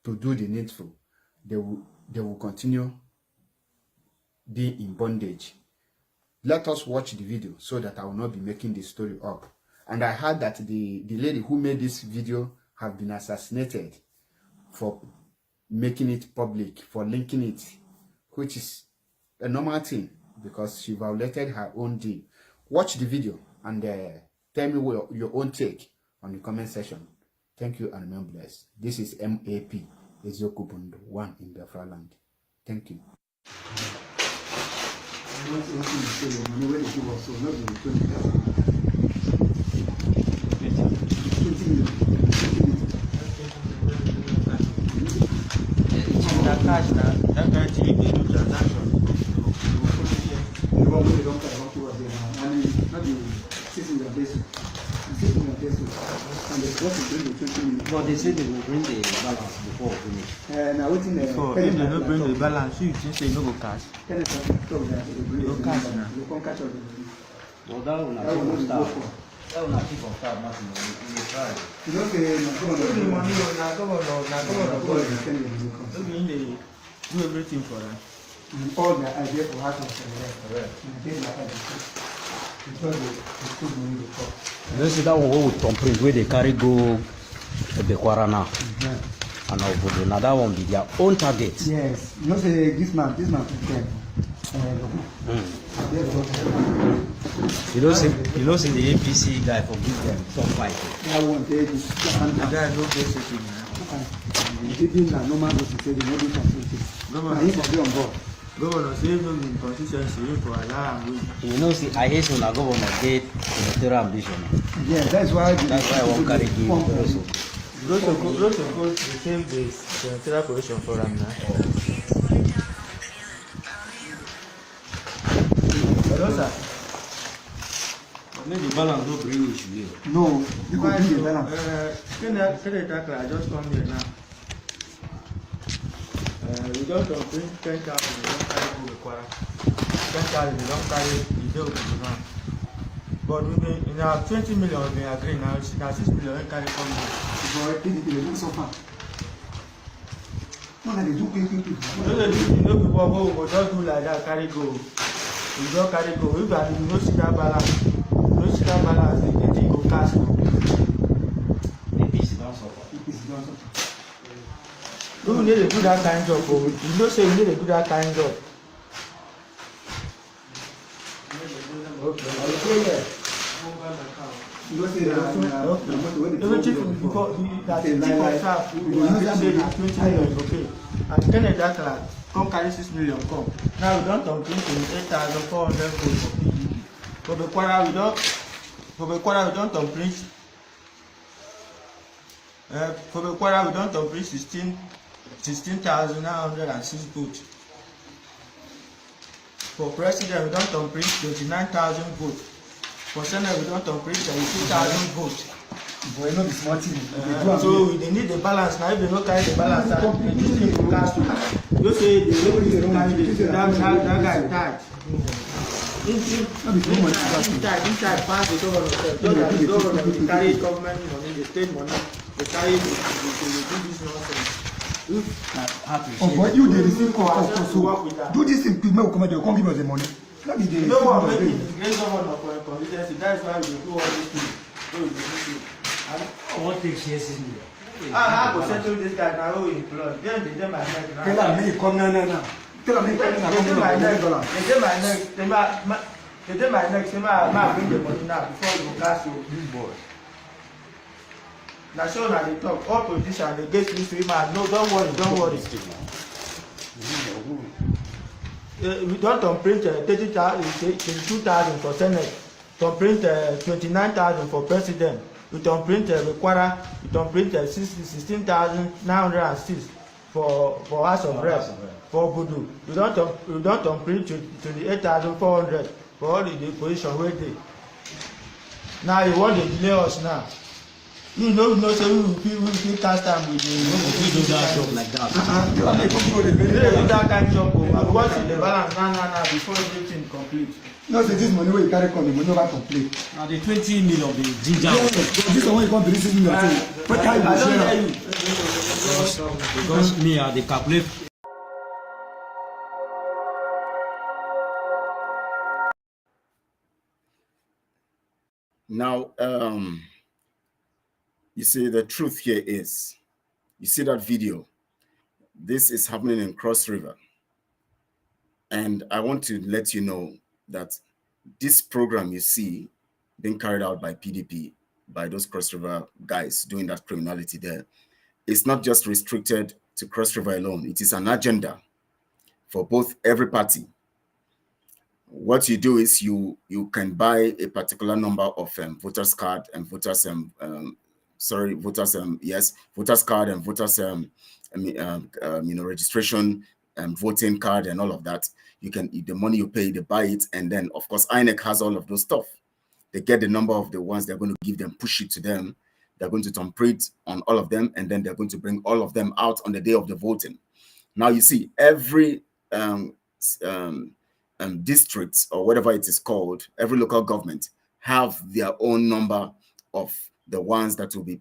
to do the needful, they will continue being in bondage. Let us watch the video so that I will not be making the story up. And I heard that the lady who made this video have been assassinated for making it public, for linking it, which is a normal thing because she violated her own deal. Watch the video and tell me your own take on the comment section. Thank you and remain blessed. This is MAP, Eziokubundo, 1 in Biafra land. Thank you. Cash now, that guy to do transaction. But they say they will bring the balance before finish. Before, if they don't bring the balance, you just say no go cash. No cash now. Well, that will not start. That will not keep on start, nothing. We try. You know, the money, they do everything for them. All the idea for how to correct. You see that one with complaint where they carry go Bekwara now. And Obudu. Now that one be their own target. Yes. You know, say this man prepared. You don't see the APC guy forgive them. Stop fighting. I want the guy no basic now. Even na normal go say the no do something. Governor he for be on board. Governor say no inconsistency for allow am. You know, see, I hate when a governor get senatorial ambition. Yeah, that's why I won't carry give also. Protocol the same day senatorial position for him now. Hello, sir. Maybe the balance don't bring issue here. No, you can bring the balance. Can I just come here now? We just don't bring 10,000, we don't carry the Kwara. 10,000, we don't carry the deal now. But we been in our 20 million, we agree now. Now 6 million, we carry from here. But they do so far. No, they do quick. You know, people go just do like that, carry go. We don't carry go. If you no see that balance, the thing go cash. The peace don't suffer. You need to do that kind of job. You know, say you need to do that kind of job. Okay. You know, say that chief of staff, you say that 20 million is okay. And Canada come carry 6 million come. Now we don't complain to 8,400 for PDP. For the Kwara we don't complain. For the Kwara we don't complain 16,906 votes. For president we don't complain 29,000 votes. For Senate we don't complain 32,000 votes. Boy, no be smart thing. So they need the balance now. If they don't carry the balance, this thing will cast. You say they don't carry that guy tight. Inside pass the government. The government they carry government money, the state money, they carry they do this nonsense. But you they receive call so do this thing quick, make come give us the money. That is the no one making the great governor for a consistency. That's why we do all these things. I want to share this. I go settle this guy now. Who employ? Then they my neck now. Tell me come now. Tell me come now. They my neck. They my neck. Say my bring the money now before you cash your big boy. Now so now they talk. All politicians they get this to man. No, don't worry. We don't print 30,000, 22,000 for Senate. Don't print 29,000 for president. We don't print Kwara. We don't print 16,906 for House of Reps. For Budu. We don't print 28,400 for all the position where they. Now you want to delay us now. You know, so we cast them with We do that job like that. That kind of job. What's in the balance now before everything complete? No, so this money where you carry come, the money over complete. Now the 20 million the ginger. This one you come to receive million too. What time you share? Because me I dey calculate. Now, you see, the truth here is, you see that video, this is happening in Cross River. And I want to let you know that this program you see being carried out by PDP, by those Cross River guys doing that criminality there, it's not just restricted to Cross River alone. It is an agenda for both every party. What you do is you can buy a particular number of voters card and voters voters card and voters registration and voting card and all of that. You can, the money you pay, they buy it, and then of course INEC has all of those stuff. They get the number of the ones they're going to give them, push it to them. They're going to thumbprint on all of them, and then they're going to bring all of them out on the day of the voting. Now you see every districts or whatever it is called, every local government have their own number of the ones that will be,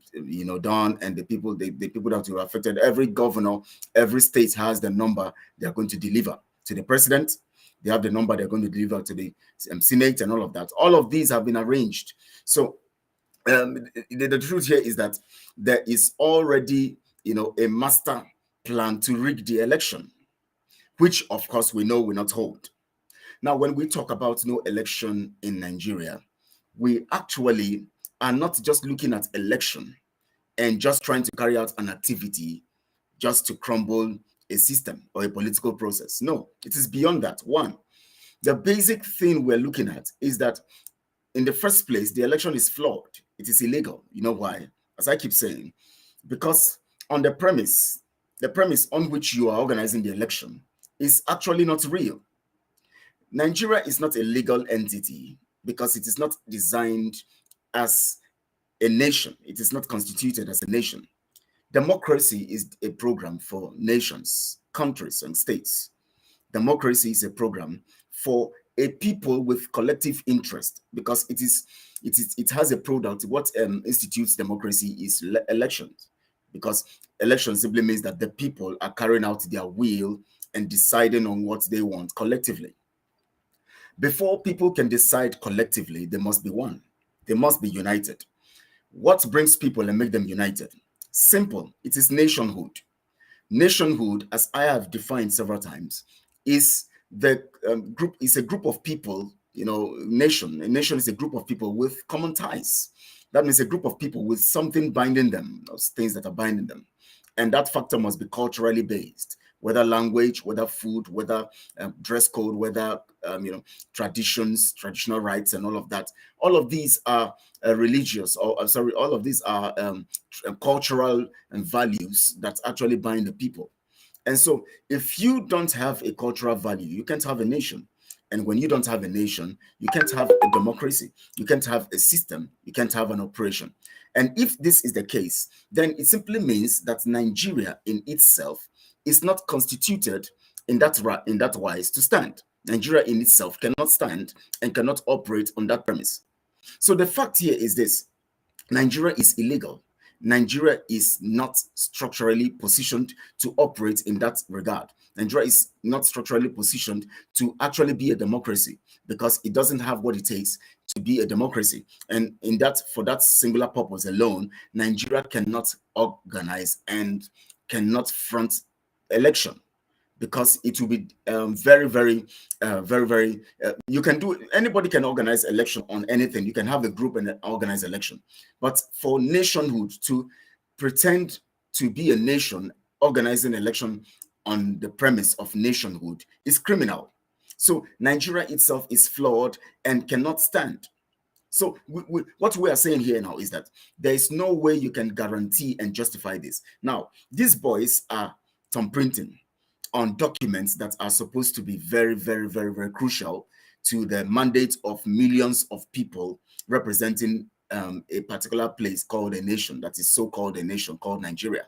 done, and the people that will be affected. Every governor, every state has the number they are going to deliver to the president. They have the number they're going to deliver to the Senate and all of that. All of these have been arranged. So the truth here is that there is already, a master plan to rig the election, which of course we know will not hold. Now, when we talk about no election in Nigeria, we actually are not just looking at election and just trying to carry out an activity just to crumble a system or a political process. No, it is beyond that. One, the basic thing we're looking at is that in the first place, the election is flawed. It is illegal. You know why? As I keep saying, because on the premise on which you are organizing the election is actually not real. Nigeria is not a legal entity because it is not designed as a nation. It is not constituted as a nation. Democracy is a program for nations, countries, and states. Democracy is a program for a people with collective interest, because it has a product. What institutes democracy is elections, because election simply means that the people are carrying out their will and deciding on what they want collectively. Before people can decide collectively, they must be one. They must be united. What brings people and make them united? Simple. It is nationhood. Nationhood, as I have defined several times, is the group. Is a group of people. Nation. A nation is a group of people with common ties. That means a group of people with something binding them, those things that are binding them, and that factor must be culturally based. Whether language, whether food, whether dress code, whether traditions, traditional rights, and all of that. All of these are religious, or all of these are cultural and values that actually bind the people. And so, if you don't have a cultural value, you can't have a nation. And when you don't have a nation, you can't have a democracy. You can't have a system. You can't have an operation. And if this is the case, then it simply means that Nigeria in itself is not constituted in that wise to stand. Nigeria in itself cannot stand and cannot operate on that premise. So the fact here is this: Nigeria is illegal. Nigeria is not structurally positioned to operate in that regard. Nigeria is not structurally positioned to actually be a democracy, because it doesn't have what it takes to be a democracy. And for that singular purpose alone, Nigeria cannot organize and cannot front election, because it will be anybody can organize election on anything. You can have a group and organize election, but for nationhood to pretend to be a nation organizing election on the premise of nationhood is criminal. So Nigeria itself is flawed and cannot stand. So what we are saying here now is that there is no way you can guarantee and justify this. Now, these boys are thumbprinting on documents that are supposed to be very, very, very, very crucial to the mandate of millions of people representing a particular place called a nation, that is so-called a nation called Nigeria.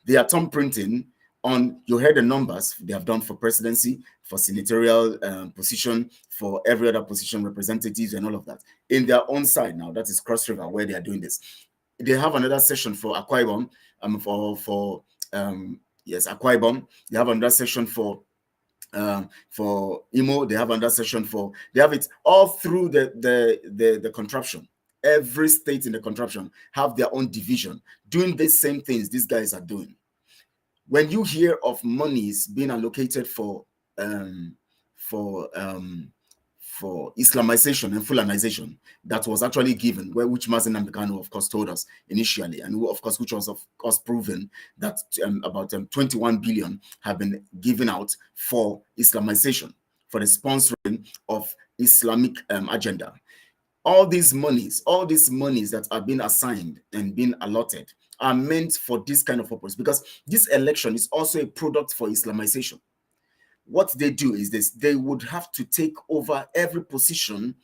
They are thumb printing on, you heard the numbers they have done for presidency, for senatorial position, for every other position, representatives and all of that. In their own side now, that is Cross River, where they are doing this. They have another session for Akwa Ibom, yes, Akwa Ibom. They have another session for Imo. They have another session for, they have it all through the contraption. Every state in the contraption have their own division, doing the same things these guys are doing. When you hear of monies being allocated for Islamization and Fulanization, that was actually given, which Mazen Namdekano of course told us initially, and of course which was of course proven that about 21 billion have been given out for Islamization, for the sponsoring of Islamic agenda. All these monies that are being assigned and being allotted are meant for this kind of purpose, because this election is also a product for Islamization. What they do is this: they would have to take over every position,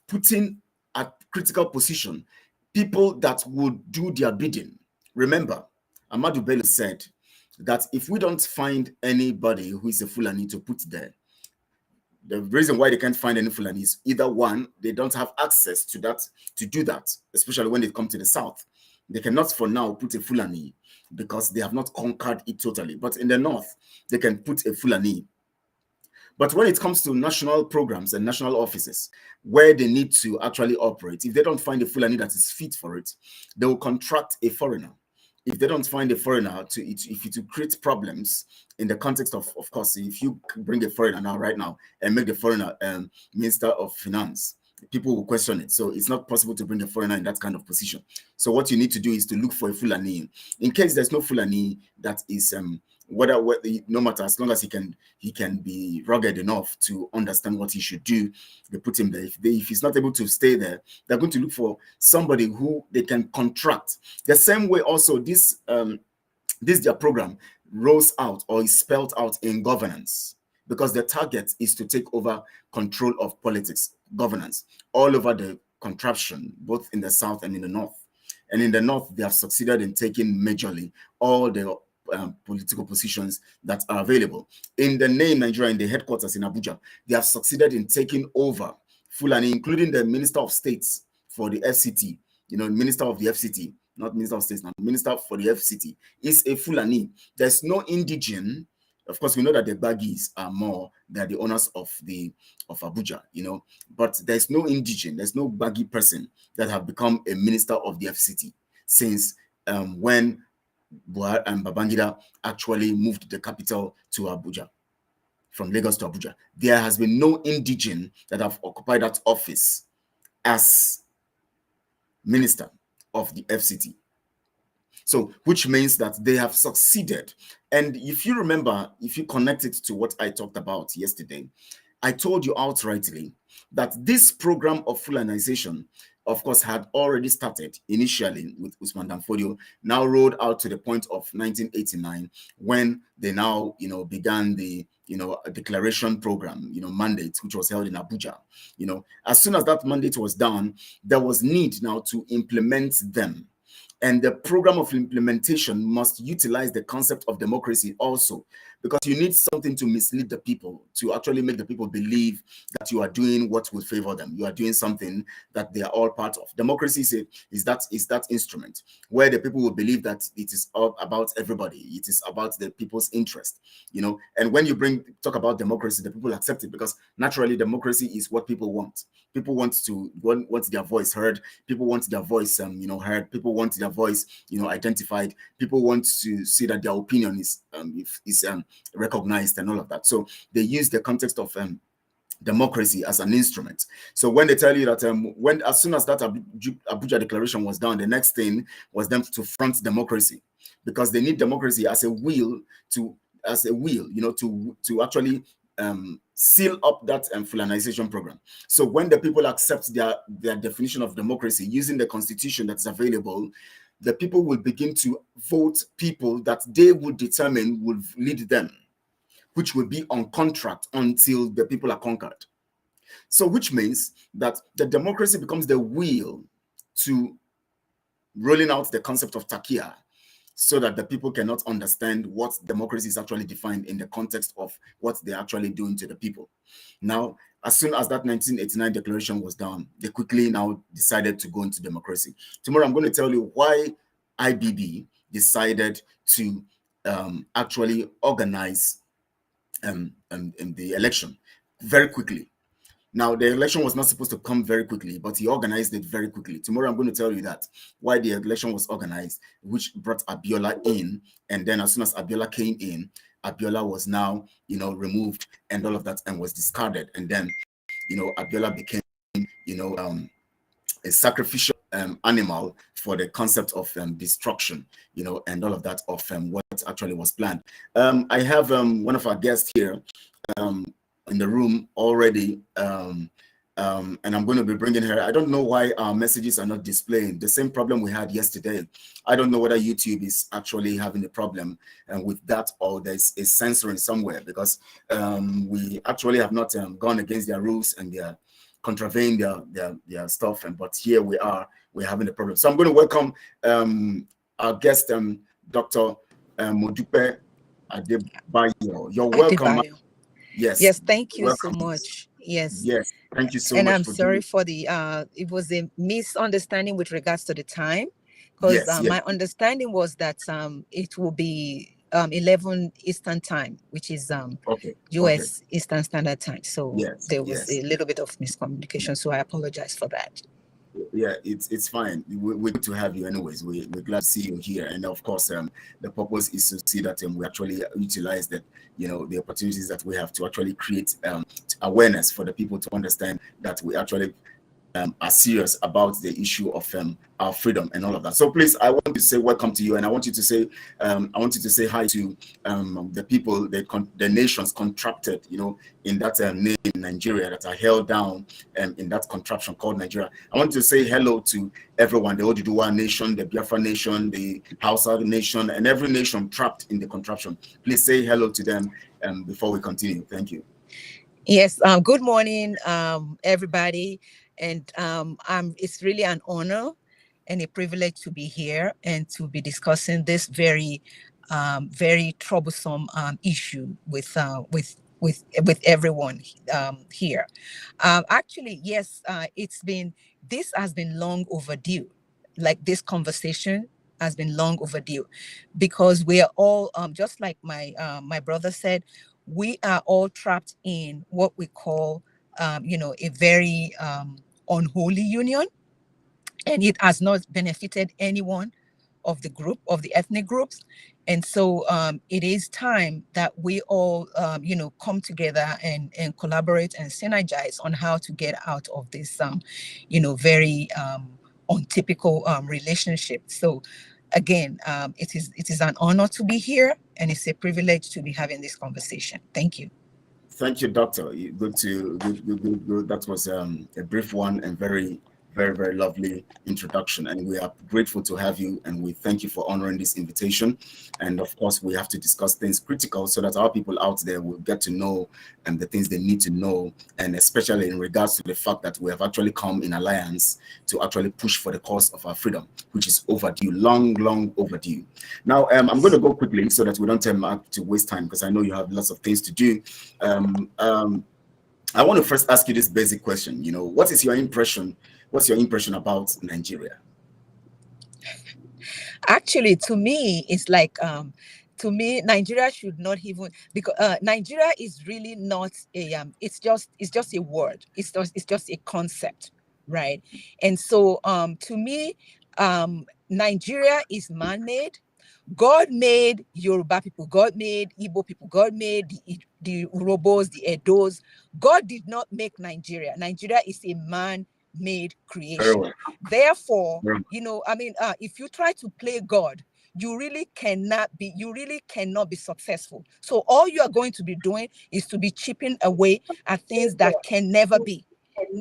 putting at critical position people that would do their bidding. Remember, Modupeola said that if we don't find anybody who is a Fulani to put there, the reason why they can't find any Fulani is either one, they don't have access to that, to do that, especially when they come to the south. They cannot for now put a Fulani because they have not conquered it totally. But in the north, they can put a Fulani. But when it comes to national programs and national offices where they need to actually operate, if they don't find a Fulani that is fit for it, they will contract a foreigner. If they don't find a foreigner to create problems in the context of course, if you bring a foreigner now, right now, and make the foreigner Minister of Finance, people will question it. So it's not possible to bring a foreigner in that kind of position. So what you need to do is to look for a Fulani. In case there's no Fulani that is no matter, as long as he can be rugged enough to understand what he should do, they put him there. If he's not able to stay there, they're going to look for somebody who they can contract. The same way also this their program rolls out or is spelled out in governance, because the target is to take over control of politics, governance, all over the contraption, both in the south and in the north. And in the north, they have succeeded in taking majorly all the political positions that are available. In the name Nigeria, in the headquarters in Abuja, they have succeeded in taking over Fulani, including the Minister of States for the FCT, Minister of the FCT, not Minister of States, now Minister for the FCT, is a Fulani. There's no indigene. Of course, we know that the Baggies are more than the owners of Abuja, but there's no indigene, there's no Baggy person that have become a minister of the FCT since when Buhari and Babangida actually moved the capital to Abuja, from Lagos to Abuja. There has been no indigene that have occupied that office as minister of the FCT. So, which means that they have succeeded. And if you remember, if you connect it to what I talked about yesterday, I told you outrightly that this program of Fulanization, of course, had already started initially with Usman Danfodio, now rolled out to the point of 1989, when they now, began the, declaration program, mandate, which was held in Abuja. As soon as that mandate was done, there was need now to implement them. And the program of implementation must utilize the concept of democracy also, because you need something to mislead the people, to actually make the people believe that you are doing what will favor them. You are doing something that they are all part of. Democracy is that instrument where the people will believe that it is all about everybody. It is about the people's interest, And when you talk about democracy, the people accept it, because naturally democracy is what people want. People want their voice heard. People want their voice, heard. People want their voice, identified. People want to see that their opinion is recognized and all of that. So they use the context of democracy as an instrument. So when they tell you that as soon as that Abuja declaration was done, the next thing was them to front democracy, because they need democracy as a wheel to actually seal up that Fulanization program. So when the people accept their definition of democracy using the constitution that's available, the people will begin to vote people that they would determine will lead them, which will be on contract until the people are conquered. So which means that the democracy becomes the wheel to rolling out the concept of takia, so that the people cannot understand what democracy is actually defined in the context of what they're actually doing to the people. Now, as soon as that 1989 declaration was done, they quickly now decided to go into democracy. Tomorrow, I'm going to tell you why IBB decided to actually organize the election very quickly. Now, the election was not supposed to come very quickly, but he organized it very quickly. Tomorrow, I'm going to tell you that why the election was organized, which brought Abiola in. And then as soon as Abiola came in, Abiola was now, removed and all of that and was discarded. And then, Abiola became, a sacrificial animal for the concept of destruction, and all of that of what actually was planned. I have one of our guests here in the room already, and I'm going to be bringing her. I don't know why our messages are not displaying. The same problem we had yesterday. I don't know whether YouTube is actually having a problem with that, or there's a censoring somewhere, because we actually have not gone against their rules and their contravene their stuff, but here we're having a problem. So I'm going to welcome our guest, Dr. Modupeola Adebayo. You're welcome. Adebayo. Yes, thank you welcome. So much. Yes, thank you so much. And I'm sorry for the it was a misunderstanding with regards to the time, because my understanding was that it will be 11 Eastern time, which is US Eastern Standard Time. So there was a little bit of miscommunication. So I apologize for that. Yeah, it's fine. We're good to have you anyways. We're glad to see you here. And of course, the purpose is to see that we actually utilize the opportunities that we have to actually create awareness for the people to understand that we actually are serious about the issue of our freedom and all of that. So please, I want to say welcome to you, and I want you to say hi to the people, the nations contracted, in that name Nigeria, that are held down in that contraption called Nigeria. I want to say hello to everyone, the Oduduwa nation, the Biafra nation, the Hausa nation, and every nation trapped in the contraption. Please say hello to them before we continue. Thank you. Yes. Good morning, everybody. And it's really an honor and a privilege to be here and to be discussing this very, very troublesome issue with everyone here. Actually, yes, this has been long overdue. Like, this conversation has been long overdue, because we are all just like my brother said, we are all trapped in what we call a very unholy union, and it has not benefited anyone of the ethnic groups. And so it is time that we all come together and collaborate and synergize on how to get out of this very untypical relationship. So again, it is an honor to be here, and it's a privilege to be having this conversation. Thank you. Thank you, Doctor. Good. That was a brief one and very, very, very lovely introduction. And we are grateful to have you, and we thank you for honoring this invitation. And of course, we have to discuss things critical so that our people out there will get to know the things they need to know, and especially in regards to the fact that we have actually come in alliance to actually push for the cause of our freedom, which is overdue, long, long overdue. Now, I'm going to go quickly so that we don't have to waste time, because I know you have lots of things to do. I want to first ask you this basic question. What is your impression? What's your impression about Nigeria? Actually, to me, it's like, Nigeria should not even, because Nigeria is really not it's just a word. It's just a concept, right? And so, to me, Nigeria is man-made. God made Yoruba people, God made Igbo people, God made the Urobos, the Edos. God did not make Nigeria. Nigeria is a man-made creation. Therefore, if you try to play God, you really cannot be successful. So all you are going to be doing is to be chipping away at things that can never be.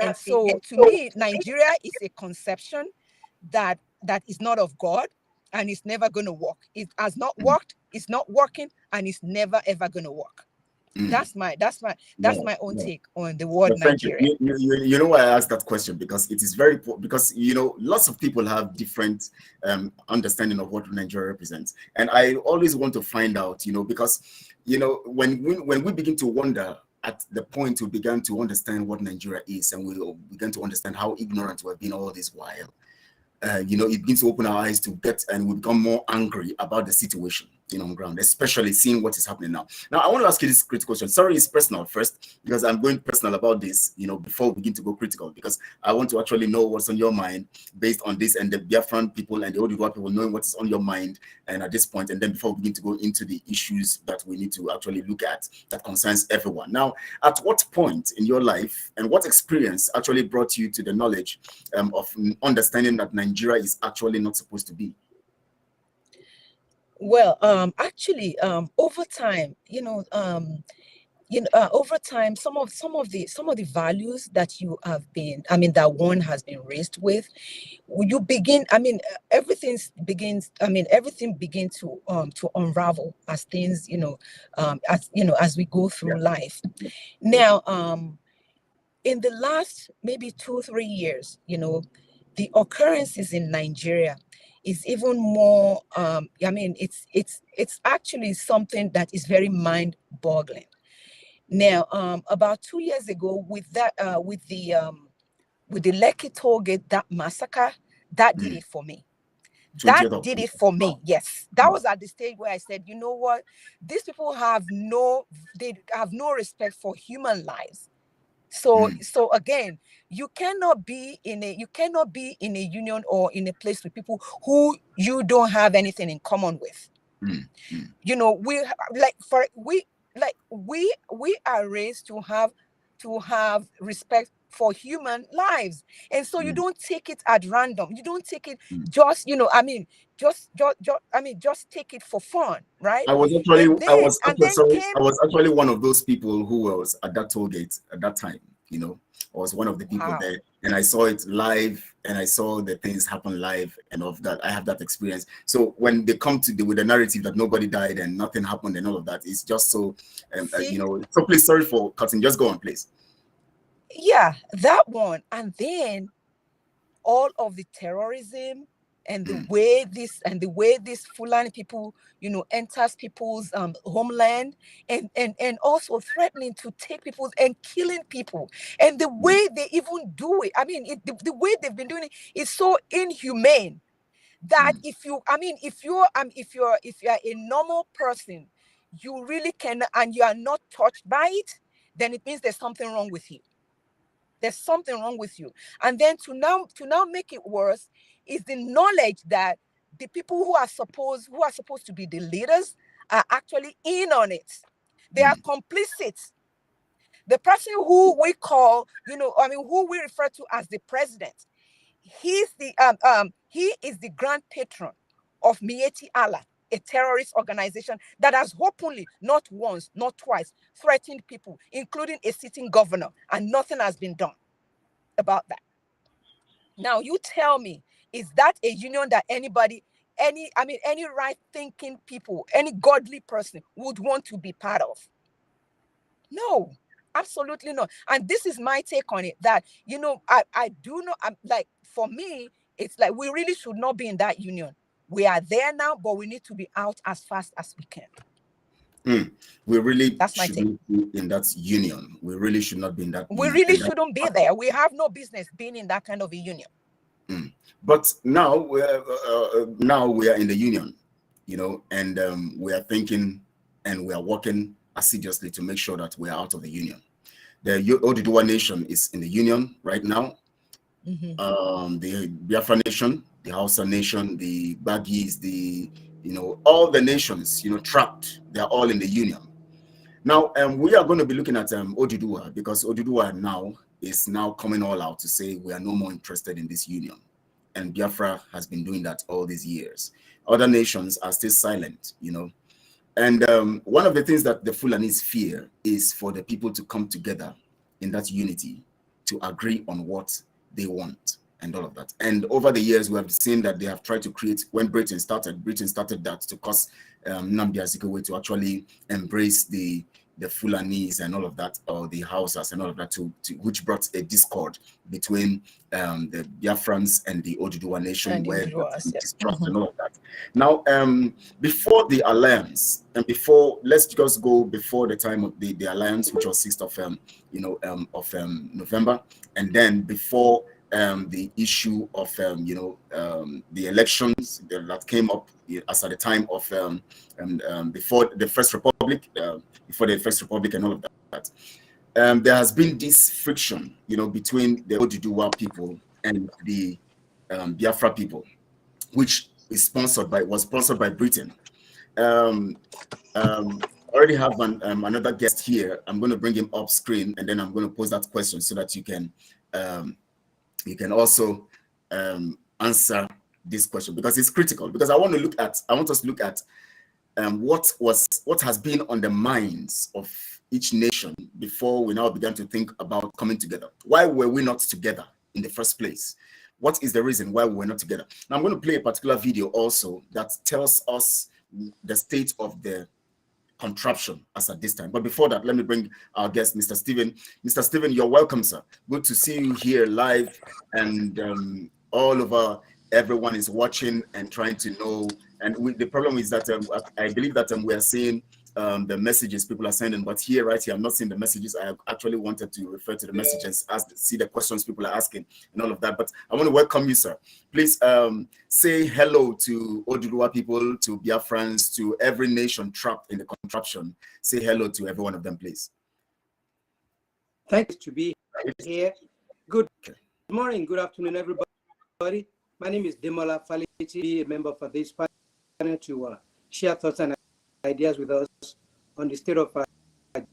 And so, to me, Nigeria is a conception that is not of God, and it's never going to work. It has not worked, it's not working, and it's never, ever going to work. That's my own take on the word Well, thank you. Nigeria. You know why I asked that question? Because it is very, because, you know, lots of people have different understanding of what Nigeria represents. And I always want to find out, you know, because, you know, when we begin to wonder at the point we began to understand what Nigeria is, and we began to understand how ignorant we have been all this while, you know, it begins to open our eyes to get, and we become more angry about the situation, you know, on ground, especially seeing what is happening now. Now, I want to ask you this critical question. Sorry, it's personal first, because I'm going personal about this, you know, before we begin to go critical, because I want to actually know what's on your mind based on this, and the Biafran people and the Oduduwa people knowing what is on your mind, and at this point, and then before we begin to go into the issues that we need to actually look at that concerns everyone. Now, at what point in your life and what experience actually brought you to the knowledge of understanding that Nigeria is actually not supposed to be? Well, actually, over time, over time, some of the values that you have been, that one has been raised with, you begin, everything begins to unravel as things, as we go through life. Now, in the last maybe 2-3 years, the occurrences in Nigeria is even more, it's actually something that is very mind-boggling. Now, about 2 years ago, with the Lekki toll gate, that massacre, that did it for me. That did it for me. Yes, that was at the stage where I said, you know what, these people have no respect for human lives. So again, you cannot be in a union or in a place with people who you don't have anything in common with. We are raised to have respect for human lives, and so you don't take it at random. You don't take it just just take it for fun, right? I was actually one of those people who was at that toll gate at that time. You know, I was one of the people there, and I saw it live, and I saw the things happen live, and of that I have that experience. So when they come to with the narrative that nobody died and nothing happened and all of that, it's just so So please, sorry for cutting. Just go on, please. Yeah, that one, and then all of the terrorism and the way this Fulani people, enters people's homeland and also threatening to take people and killing people, and the way they even do it. The way they've been doing it is so inhumane that if you're a normal person, you really can, and you are not touched by it, then it means there's something wrong with you. There's something wrong with you. And then to now make it worse is the knowledge that the people who are supposed to be the leaders are actually in on it. They are complicit. The person who we call, who we refer to as the president, he is the grand patron of Miyetti Allah, a terrorist organization that has openly, not once, not twice, threatened people, including a sitting governor, and nothing has been done about that. Now, you tell me, is that a union that any right-thinking people, any godly person would want to be part of? No, absolutely not. And this is my take on it, that, I do know, for me, it's like we really should not be in that union. We are there now, but we need to be out as fast as we can. We really shouldn't be in that union. We really should not be in that. We really shouldn't be there. We have no business being in that kind of a union. But now we are in the union, and we are thinking and we are working assiduously to make sure that we are out of the union. The Oduduwa nation is in the union right now. The Biafra nation, the Hausa nation, the Bagis, all the nations, trapped, they're all in the union. Now, we are going to be looking at Oduduwa, because Oduduwa is now coming all out to say we are no more interested in this union. And Biafra has been doing that all these years. Other nations are still silent, And one of the things that the Fulanis fear is for the people to come together in that unity to agree on what they want and all of that. And over the years, we have seen that they have tried to create, when Britain started that to cause Nnamdi Azikiwe to actually embrace the Fulanese and all of that, or the Hausas and all of that, which brought a discord between the Biafrans and the Oduduwa nation, and where distrust and all of that. Now, before the alliance, and let's just go before the time of the alliance, which was 6th of November, and then before the issue of the elections that came up as at the time of before the First Republic, and all of that. There has been this friction, between the Oduduwa people and the Biafra people, which was sponsored by Britain. I already have another guest here. I'm going to bring him up screen, and then I'm going to pose that question so that you can also answer this question, because it's critical. Because I want us to look at what has been on the minds of each nation before we now began to think about coming together. Why were we not together in the first place? What is the reason why we were not together? Now I'm going to play a particular video also that tells us the state of the contraption as at this time. But before that, let me bring our guest, Mr. Stephen. Mr. Stephen, you're welcome, sir. Good to see you here live, and all over. Everyone is watching and trying to know. And the problem is that I believe that we are seeing the messages people are sending, but right here, I'm not seeing the messages. I actually wanted to refer to the messages, see the questions people are asking and all of that. But I want to welcome you, sir. Please say hello to Oduduwa people, to Biafrans, to every nation trapped in the contraption. Say hello to every one of them, please. Thanks to be here. Good morning, good afternoon, everybody. My name is Demola Faleti, a member for this panel to share thoughts and ideas with us on the state of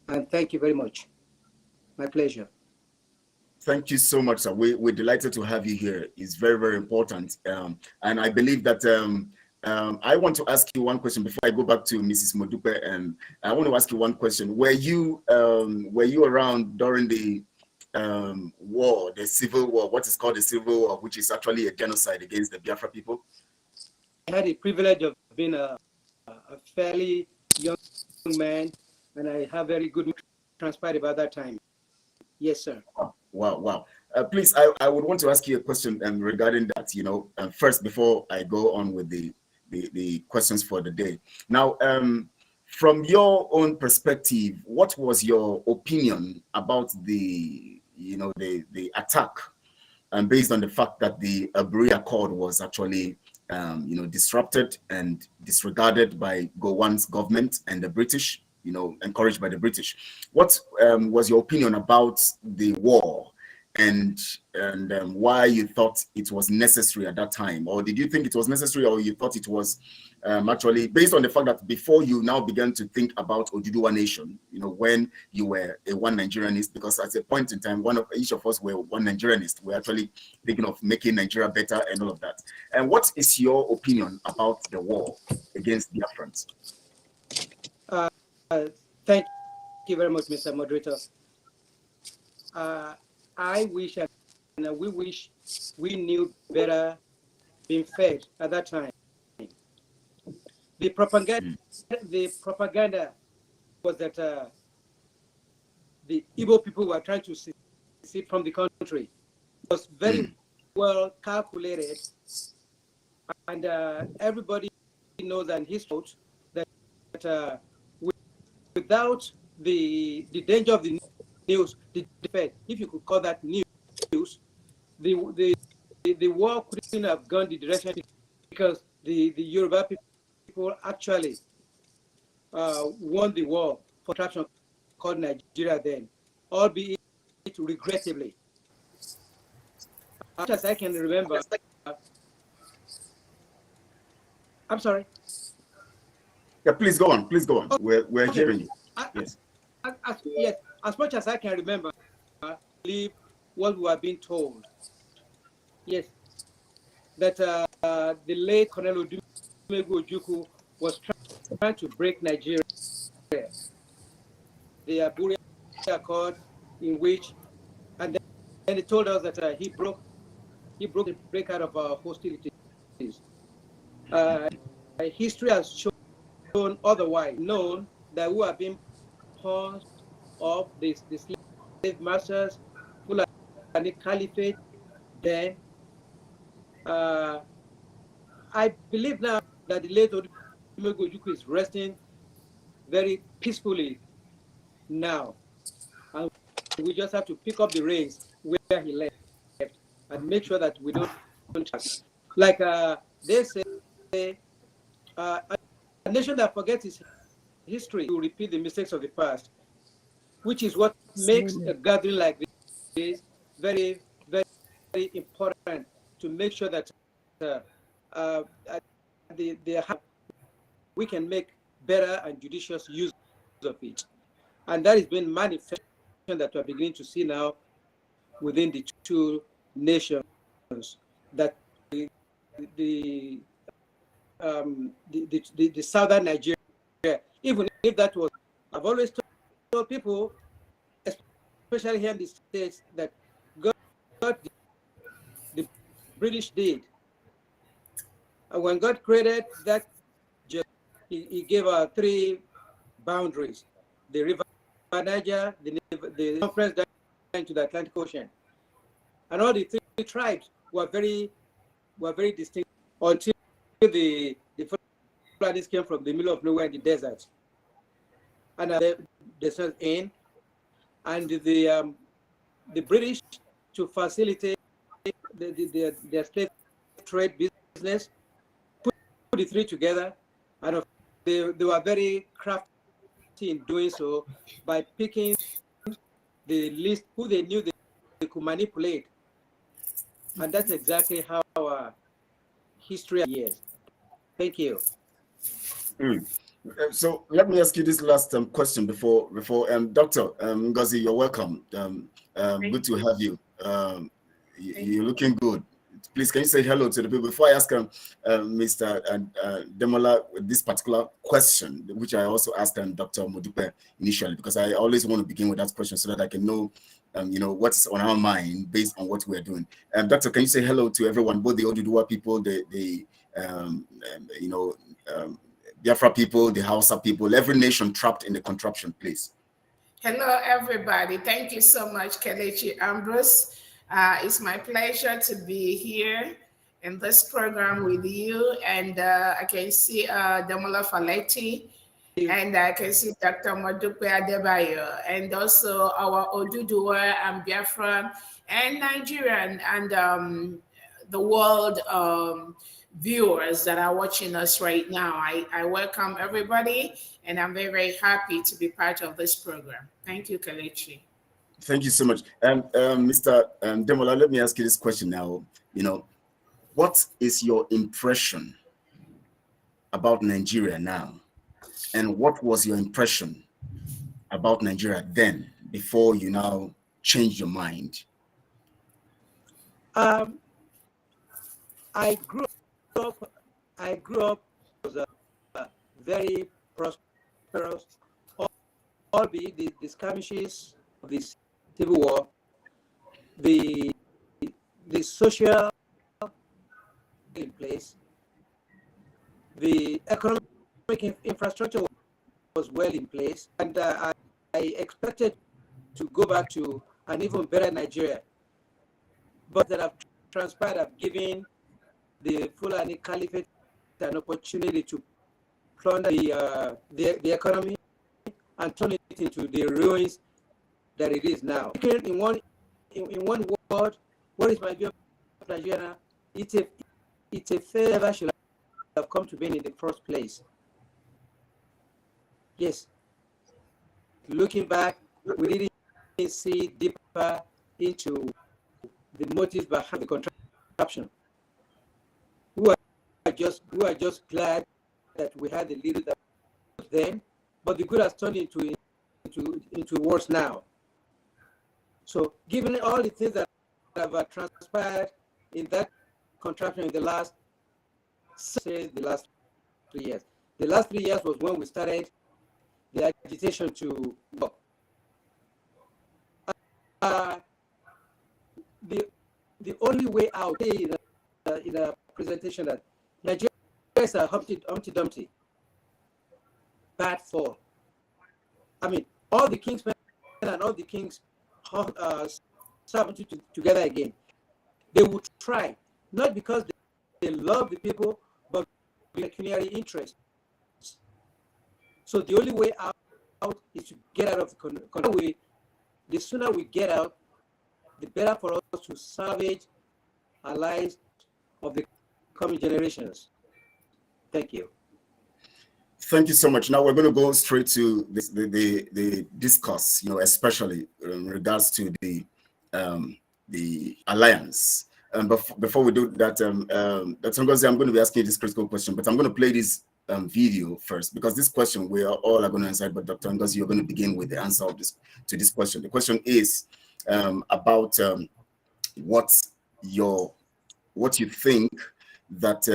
and thank you very much. My pleasure. Thank you so much, sir. We're delighted to have you here. It's very, very important. And I believe that I want to ask you one question before I go back to Mrs. Modupe. And I want to ask you one question. Were you around during the war, the civil war, what is called the civil war, which is actually a genocide against the Biafra people? I had the privilege of being a fairly young man, and I have very good transpired about that time. Yes, sir. Wow. Please, I would want to ask you a question regarding that, first, before I go on with the questions for the day. Now, from your own perspective, what was your opinion about the attack, based on the fact that the Aburi Accord was actually disrupted and disregarded by Gowon's government and the British, encouraged by the British? What was your opinion about the war, and why you thought it was necessary at that time? Or did you think it was necessary, or you thought it was actually based on the fact that before you now began to think about Oduduwa nation, when you were a one Nigerianist, because at a point in time, each of us were one Nigerianist. We're actually thinking of making Nigeria better and all of that. And what is your opinion about the war against Biafrans? Thank you very much, Mr. Moderator. I wish, and we wish, we knew better being fed at that time. The propaganda was that the Igbo people were trying to secede from the country. It was very well calculated, and everybody knows and his thought that without the danger of the news, the Fed, if you could call that news, the war couldn't have gone the direction, because the Yoruba people actually won the war for contraption called Nigeria then, albeit regrettably. As much as I can remember, I'm sorry. Yeah, please go on. Please go on. We're hearing you. Yes. Yes. As much as I can remember, I believe what we were being told. Yes, that the late Colonel Ojukwu was trying to break Nigeria. The Aburi Accord, in which, and then he told us that he broke he broke the break out of our hostilities. History has shown otherwise, known that we have been pawns of the slave masters, Fulani Caliphate. Then I believe now that the late Oduduwa is resting very peacefully now, and we just have to pick up the reins where he left and make sure that we don't like they say a nation that forgets its history will repeat the mistakes of the past, which is what makes a gathering like this very, very, very important, to make sure that we can make better and judicious use of it. And that has been manifestation that we're beginning to see now within the two nations, that the southern Nigeria, even if that was, I've always told people, especially here in the States, that God the British did. And when God created that, he gave three boundaries: the river Niger, the conference down into the Atlantic Ocean, and all the three tribes were very distinct until the Fulanis came from the middle of nowhere in the desert, and they settled in, and the British, to facilitate their slave trade business, put the three together, and they were very crafty in doing so by picking the least who they knew they could manipulate, and that's exactly how our history is. Thank you. So let me ask you this last question before Dr. Ngozi, you're welcome. Good to have you. You're looking good. Please, can you say hello to the people before I ask Mr. Demola this particular question, which I also asked Dr. Modupeola initially, because I always want to begin with that question so that I can know, what's on our mind based on what we're doing. Doctor, can you say hello to everyone, both the Oduduwa people, the Biafra people, the Hausa people, every nation trapped in the contraption, please. Hello, everybody. Thank you so much, Kelechi Ambrose. It's my pleasure to be here in this program with you. And I can see Demola Faleti, and I can see Dr. Modupeola Adebayo, and also our Oduduwa and Biafra and Nigerian and the world viewers that are watching us right now. I welcome everybody, and I'm very, very happy to be part of this program. Thank you, Kelechi. Thank you so much. Mr. Demola, let me ask you this question now. What is your impression about Nigeria now? And what was your impression about Nigeria then, before you now change your mind? I grew up as a very prosperous, albeit the skirmishes of this Civil War, the social in place, the economic infrastructure was well in place, and I expected to go back to an even better Nigeria. But that have transpired have given the Fulani Caliphate an opportunity to plunder the economy and turn it into the ruins that it is now. In one word, what is my view of Nigeria? It's a failure that should have come to be in the first place. Yes. Looking back, we didn't see deeper into the motives behind the contraption. We are just glad that we had the leader that was then, but the good has turned into worse now. So, given all the things that have transpired in that contraption in the last 3 years. The last 3 years was when we started the agitation to the only way out in a presentation that Nigeria is a Humpty Dumpty, bad fall. I mean, all the kings and all the kings served together again. They would try, not because they love the people, but pecuniary interests. So the only way out is to get out of the country. The sooner we get out, the better for us to salvage our lives of the coming generations. Thank you. Thank you so much. Now we're going to go straight to the discourse, especially in regards to the alliance. Before we do that, Dr. Ngozi, I'm going to be asking you this critical question, but I'm going to play this video first, because this question we are all going to answer, but Dr. Ngozi, you're going to begin with the answer of to this question. The question is about what you think that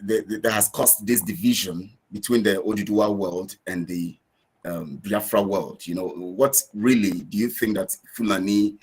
that has caused this division between the Oduduwa world and the Biafra world. What really do you think that Fulani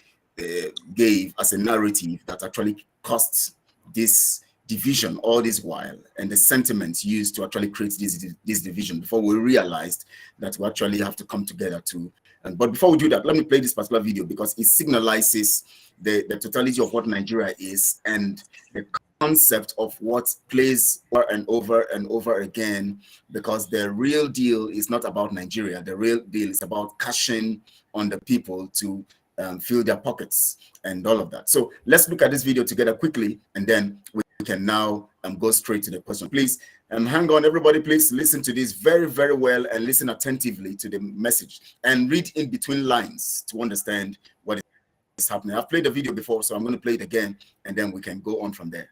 gave as a narrative that actually caused this division all this while, and the sentiments used to actually create this division, before we realized that we actually have to come together to. But before we do that, let me play this particular video, because it signalizes the totality of what Nigeria is and the concept of what plays over and over again, because the real deal is not about Nigeria. The real deal is about cashing on the people to fill their pockets and all of that. So let's look at this video together quickly, and then we can now go straight to the question. Please hang on, everybody. Please listen to this very, very well, and listen attentively to the message, and read in between lines to understand what is happening. I've played the video before, so I'm going to play it again, and then we can go on from there.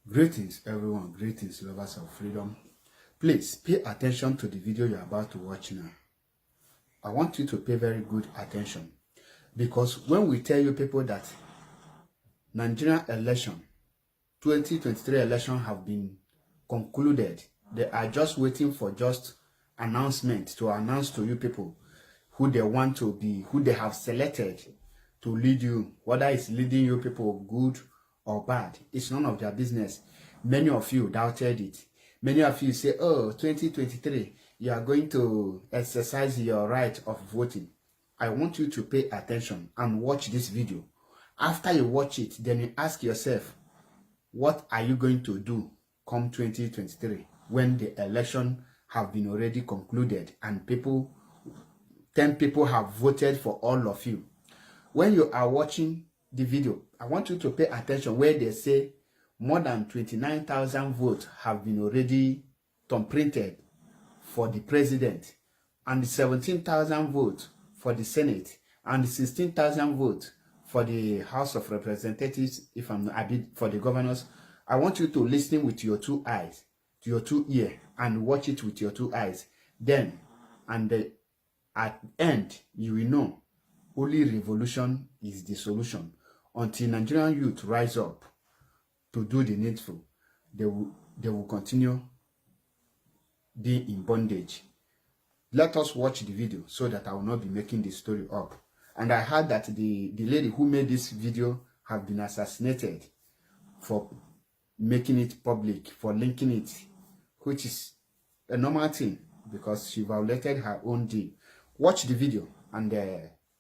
Greetings, everyone. Greetings, lovers of freedom. Please pay attention to the video you're about to watch now. I want you to pay very good attention, because when we tell you people that Nigerian election, 2023 election have been concluded, they are just waiting for just announcement to announce to you people who they want to be, who they have selected to lead you, whether it's leading you people good or bad. It's none of their business. Many of you doubted it. Many of you say, oh, 2023, you are going to exercise your right of voting. I want you to pay attention and watch this video. After you watch it, then you ask yourself, what are you going to do come 2023 when the election have been already concluded and 10 people have voted for all of you? When you are watching the video, I want you to pay attention where they say more than 29,000 votes have been already printed for the president, and 17,000 votes for the Senate, and 16,000 votes for the House of Representatives, if I'm not for the governors. I want you to listen with your two eyes, to your two ears, and watch it with your two eyes. Then, at the end, you will know only revolution is the solution. Until Nigerian youth rise up to do the needful, they will continue being in bondage. Let us watch the video so that I will not be making the story up. And I heard that the lady who made this video have been assassinated for making it public, for linking it, which is a normal thing because she violated her own deal. Watch the video and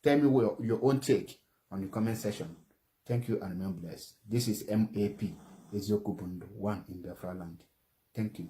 tell me your own take on the comment section. Thank you and remain blessed. This is MAP, Eziokupundu, one in Biafra land. Thank you.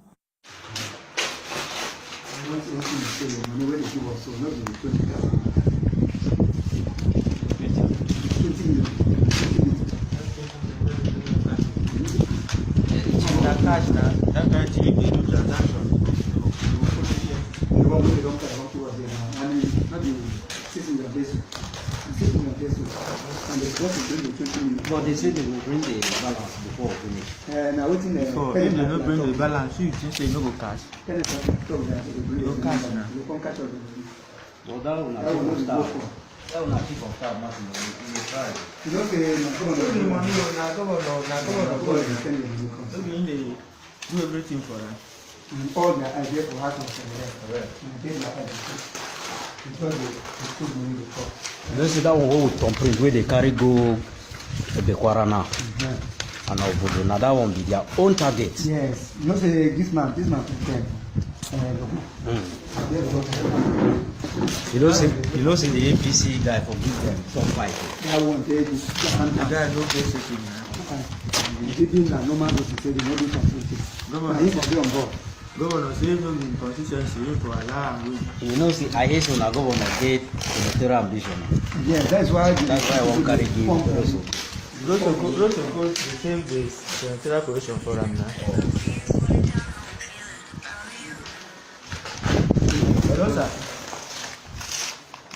But they say they will bring the balance before finish. Now waiting there. So if they don't bring the balance, you just say no go cash. No cash now. Well, that will not start. That will not keep on start nothing. We will try. You know, they do everything for us. All the idea for how to You see that one with Tom Prince where they carry go Bekwara now. And Oduduwa. Now that one be their own target. Yes. You know, say this man can. You know, see the APC guy for give them some fight. That one, the guy no get setting now. He didn't know man go to say the no do something. Governor, he can be on board. Governor say no be constituency for allow. You know, see, I hate when a governor get senatorial ambition. Yeah, that's why I won't carry give also. Those of course the same base senatorial position for them now. Hello, sir.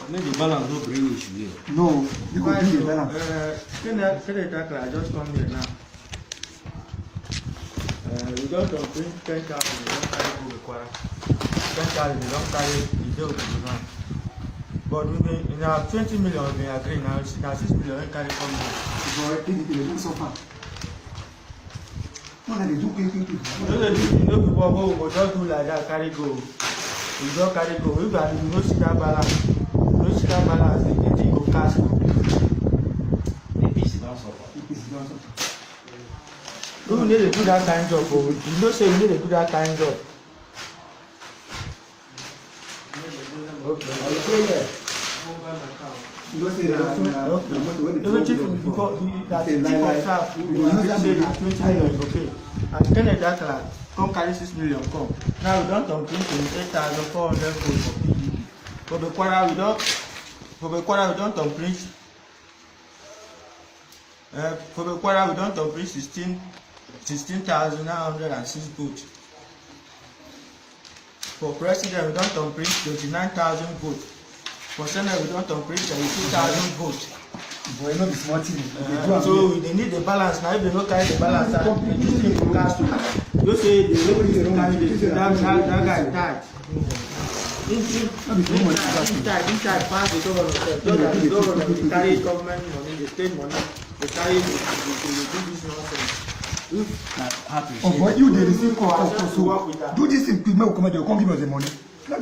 Maybe the balance no bring issue here. No, you go bring the balance. I just come here now. We don't bring 10,000, we don't carry to the Kwara. 10,000, we don't carry the deal to the land. But we been, in our 20 million, we agree now, 6 million, we carry from here. But they don't suffer. No, they do quick. You know, people go just do like that, carry go. We don't carry go. We got no see that balance. No see that balance, the thing go cast. The peace don't suffer. We need to do that kind of job. You know, say we need to do that kind of job. Okay. You say that because that the chief of staff say na 20 million okay. And Canada clerk come carry 6 million come. Now we don't complete 8,400 votes for PDP. For Bekwara we don't complete. For Bekwara we don't complete 16,906 votes. For president we don't complete 29,000 votes. For Senate we don't complete 32,000 votes. But not be small thing. So they need the balance. Now if they don't carry the balance, this thing will cast to. You say the that guy died. He died pass the government. The government they carry government money, the state money, they carry they do this nonsense. But you they receive call so do this thing quick, make come they come give us the money. No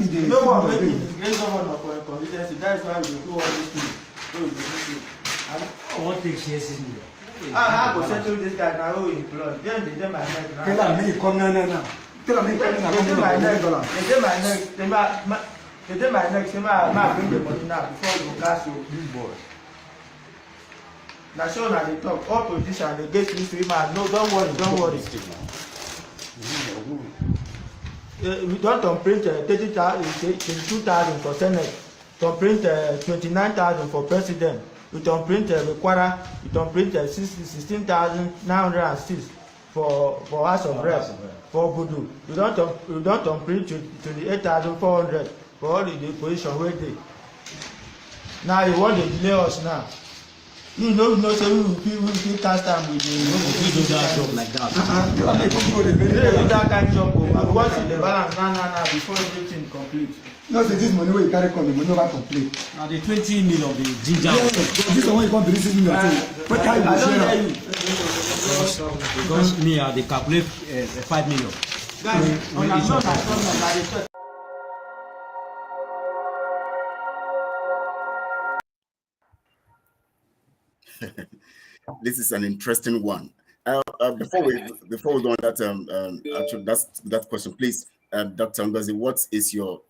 one making the great governor for a consistency. That's why we do all these things. What takes years in I go settle this guy now who employed. Then they my neck now. Tell me come now. Tell me come now. They my neck. They my neck. Say my bring the money now before you cast your big boy. Now show now they talk. All politicians they get this to man. No, don't worry. We don't print 22,000 for Senate. Don't print 29,000 for President. We don't print Bekwara. We don't print 16,906 for House of Reps. For Budu. We don't print 28,400 for all the position where they. Now you want to delay us now. You know, say we will cast time with you. We do that job like that. Do that kind of job. What's the balance now before everything complete? No, say this money where you carry come, the money never complete. Now the 20 million of the ginger. This one you come to receive million. What time you share? Because me, they calculate 5 million. Guys, on that This is an interesting one. Before we go on that actually that question, please, Dr. Ngozi, what is your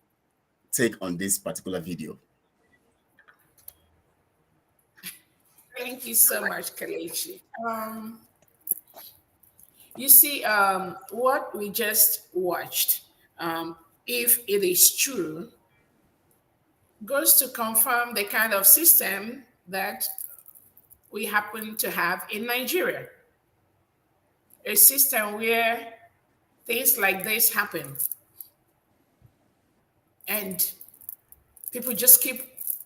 take on this particular video? Thank you so much, Kelechi. You see, what we just watched, if it is true, goes to confirm the kind of system that we happen to have in Nigeria. A system where things like this happen. And people just keep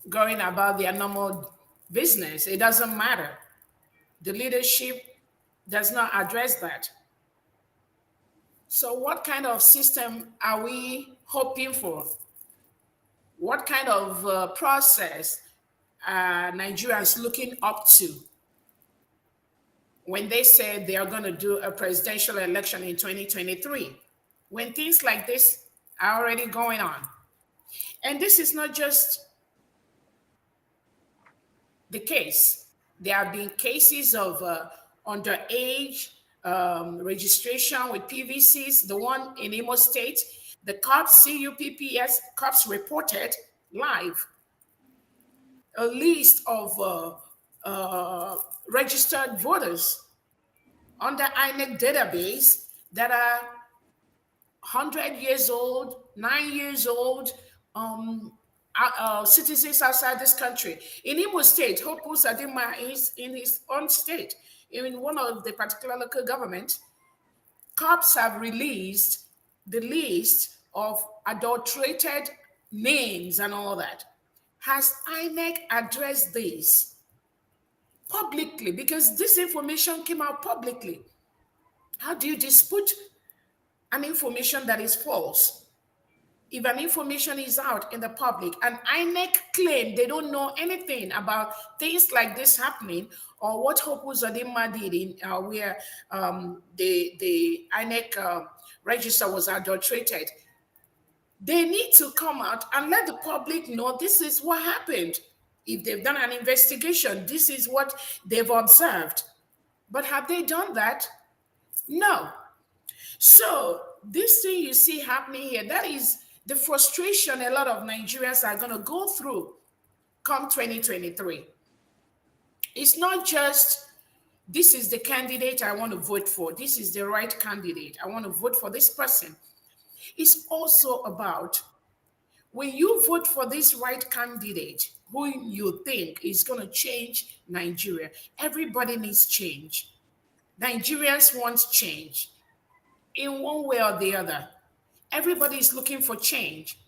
going about their normal business. It doesn't matter. The leadership does not address that. So what kind of system are we hoping for? What kind of process are Nigerians looking up to when they said they are going to do a presidential election in 2023? When things like this are already going on. And this is not just the case. There have been cases of underage registration with PVCs. The one in Imo State, the cops, CUPPS cops reported live a list of registered voters on the INEC database that are 100 years old, 9 years old, citizens outside this country. In Imo State, Hope Uzodinma is in his own state, in one of the particular local government, cops have released the list of adulterated names and all that. Has INEC addressed this publicly? Because this information came out publicly. How do you dispute an information that is false? If an information is out in the public and INEC claim they don't know anything about things like this happening, or what Hope Uzodinma did in where the INEC register was adulterated, they need to come out and let the public know this is what happened. If they've done an investigation, this is what they've observed. But have they done that? No. So this thing you see happening here, that is the frustration a lot of Nigerians are going to go through come 2023. It's not just, this is the candidate I want to vote for. This is the right candidate. I want to vote for this person. It's also about, when you vote for this right candidate, who you think is going to change Nigeria, everybody needs change. Nigerians want change in one way or the other. Everybody is looking for change.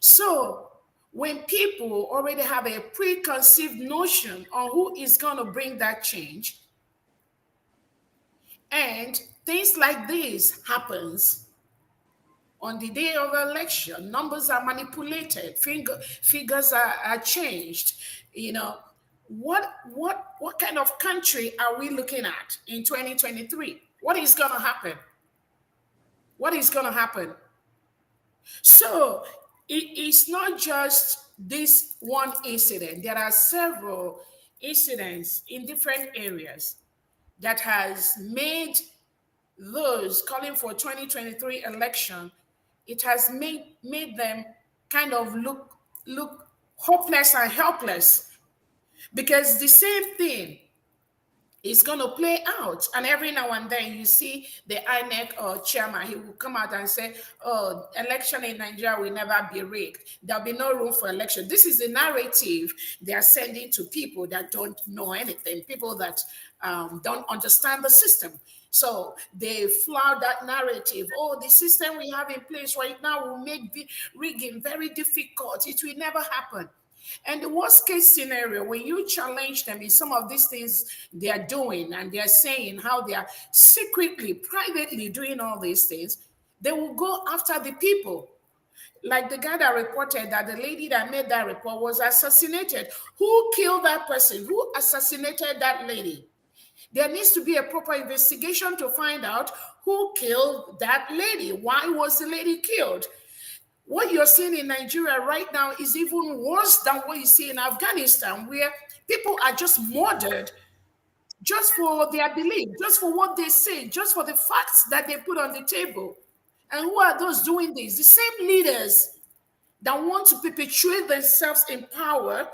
So when people already have a preconceived notion on who is going to bring that change, and things like this happens on the day of election, numbers are manipulated, figures are changed. You know, what kind of country are we looking at in 2023? What is going to happen? What is going to happen? So it's not just this one incident. There are several incidents in different areas that has made those calling for 2023 election, it has made them kind of look hopeless and helpless, because the same thing is going to play out. And every now and then you see the INEC chairman, he will come out and say, oh, election in Nigeria will never be rigged. There'll be no room for election. This is the narrative they are sending to people that don't know anything, people that don't understand the system. So they flout that narrative. Oh, the system we have in place right now will make rigging very difficult. It will never happen. And the worst case scenario, when you challenge them in some of these things they are doing, and they are saying how they are secretly, privately doing all these things, they will go after the people. Like the guy that reported that the lady that made that report was assassinated. Who killed that person? Who assassinated that lady? There needs to be a proper investigation to find out who killed that lady. Why was the lady killed? What you're seeing in Nigeria right now is even worse than what you see in Afghanistan, where people are just murdered just for their belief, just for what they say, just for the facts that they put on the table. And who are those doing this? The same leaders that want to perpetuate themselves in power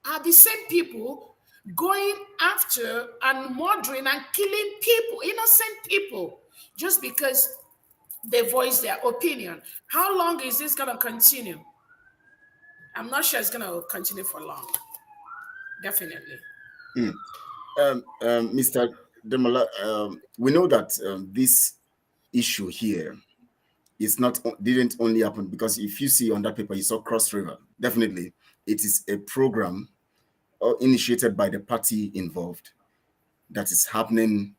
are the same people going after and murdering and killing people, innocent people, just because they voice their opinion. How long is this going to continue? I'm not sure it's going to continue for long. Definitely. Mr. Demola, we know that this issue here didn't only happen because if you see on that paper, you saw Cross River. Definitely, it is a program initiated by the party involved that is happening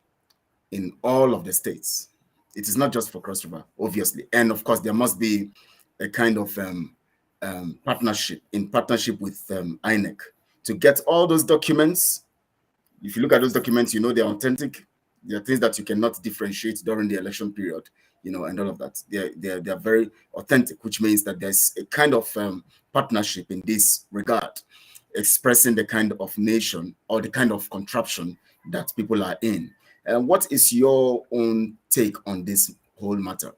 in all of the states. It is not just for Cross River, obviously. And of course, there must be a kind of partnership with INEC to get all those documents. If you look at those documents, you know they're authentic. There are things that you cannot differentiate during the election period. you know, and all of that. They're very authentic, which means that there's a kind of partnership in this regard, expressing the kind of nation or the kind of contraption that people are in. And what is your own take on this whole matter?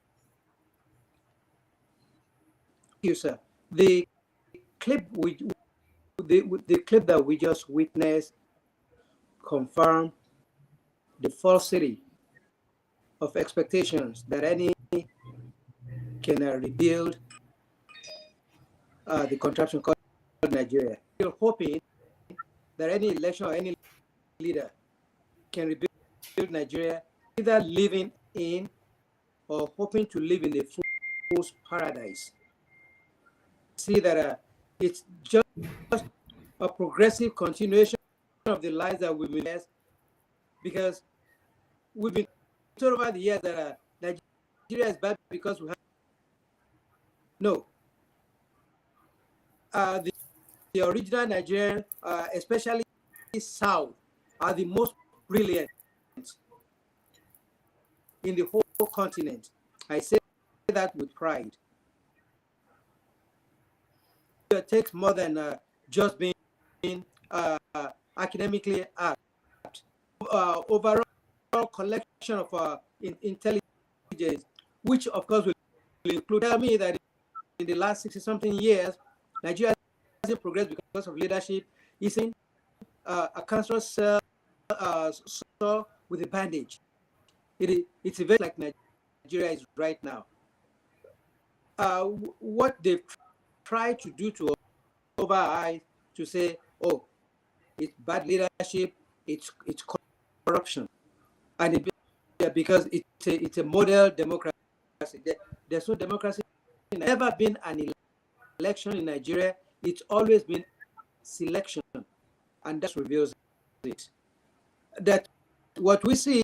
Thank you, sir. The clip the clip that we just witnessed confirmed the falsity of expectations that any can rebuild the contraption called Nigeria. We're hoping that any election or any leader can rebuild Nigeria, either living in or hoping to live in the fool's paradise. See that it's just a progressive continuation of the lies that we've been, because we've been told over the years that Nigeria is bad because we have no. The original Nigerian, especially South, are the most brilliant in the whole continent. I say that with pride. It takes more than just being academically apt. Overall collection of intelligence, which of course will include. Tell me that in the last 60-something years, Nigeria hasn't progressed because of leadership. Isn't a cancerous cell with a bandage. It's very like Nigeria is right now. What they've tried to do to over our eyes to say, oh, it's bad leadership, it's corruption, and because it's a model democracy. There's no democracy. Never been an election in Nigeria. It's always been selection, and that reveals it. That what we see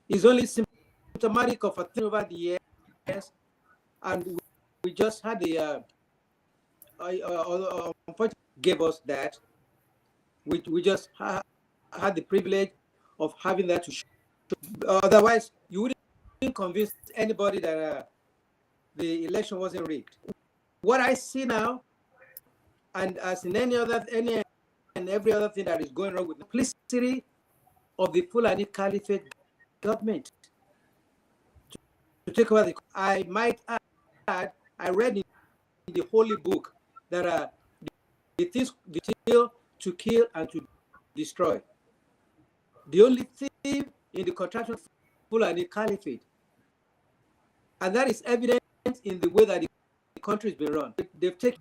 is only symptomatic of a thing over the years, and we just had the unfortunately gave us that. We just had the privilege of having that to show. Otherwise, you wouldn't convince anybody that the election wasn't rigged. What I see now, and as in any and every other thing that is going wrong with the complicity of the Fulani Caliphate government to take over the. I might add, I read in the Holy Book that the things to kill and to destroy. The only thing in the contraction of Fulani Caliphate, and that is evident in the way that the country has been run. They've taken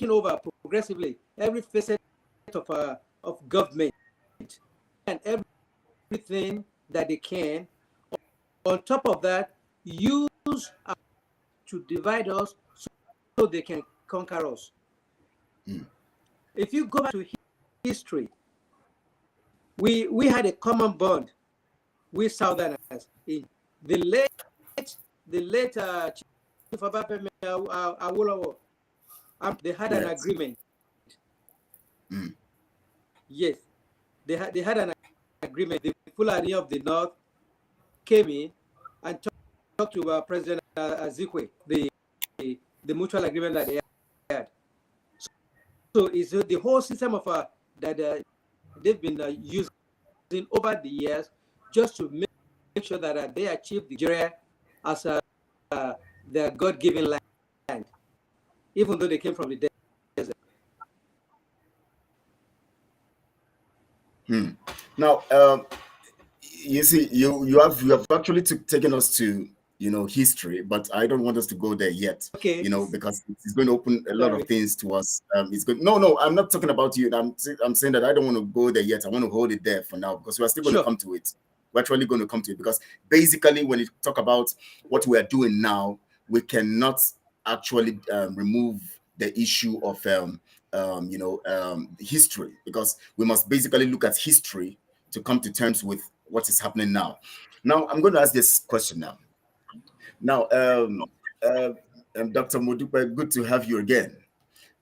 over progressively every facet of government and everything that they can. On top of that, use to divide us so they can conquer us. If you go back to history, we had a common bond with Southerners. In the late Chief Obafemi Awolowo, they had an agreement. Yes, they had an agreement. The Fulani of the North came in and talked to President Azikwe, the mutual agreement that they had. So it's the whole system of that they've been using over the years just to make sure that they achieve the Nigeria as their God-given land, even though they came from the desert. Now, you see, you have actually taken us to history, but I don't want us to go there yet. Okay. Because it's going to open a lot of things to us. It's good. No, I'm not talking about you. I'm saying that I don't want to go there yet. I want to hold it there for now because we're still going to come to it. We're actually going to come to it because basically, when you talk about what we are doing now, we cannot actually remove the issue of history, because we must basically look at history to come to terms with what is happening now. Now, I'm going to ask this question now. Now, Dr. Modupeola, good to have you again.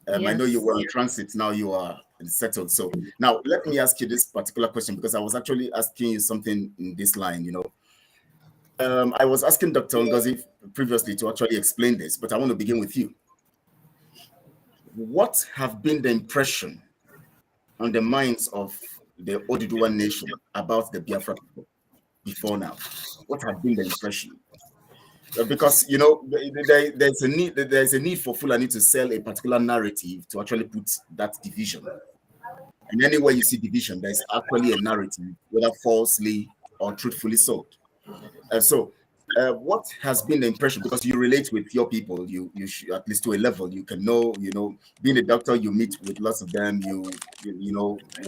Yes. I know you were in transit, now you are settled. So now let me ask you this particular question, because I was actually asking you something in this line, I was asking Dr. Ngozi previously to actually explain this, but I want to begin with you. What have been the impression on the minds of the Oduduwa nation about the Biafra people before now? What have been the impression? Because there's a need for Fulani to sell a particular narrative to actually put that division. And anywhere you see division, there's actually a narrative, whether falsely or truthfully sold. What has been the impression? Because you relate with your people, you should, at least to a level, you can know. Being a doctor, you meet with lots of them. You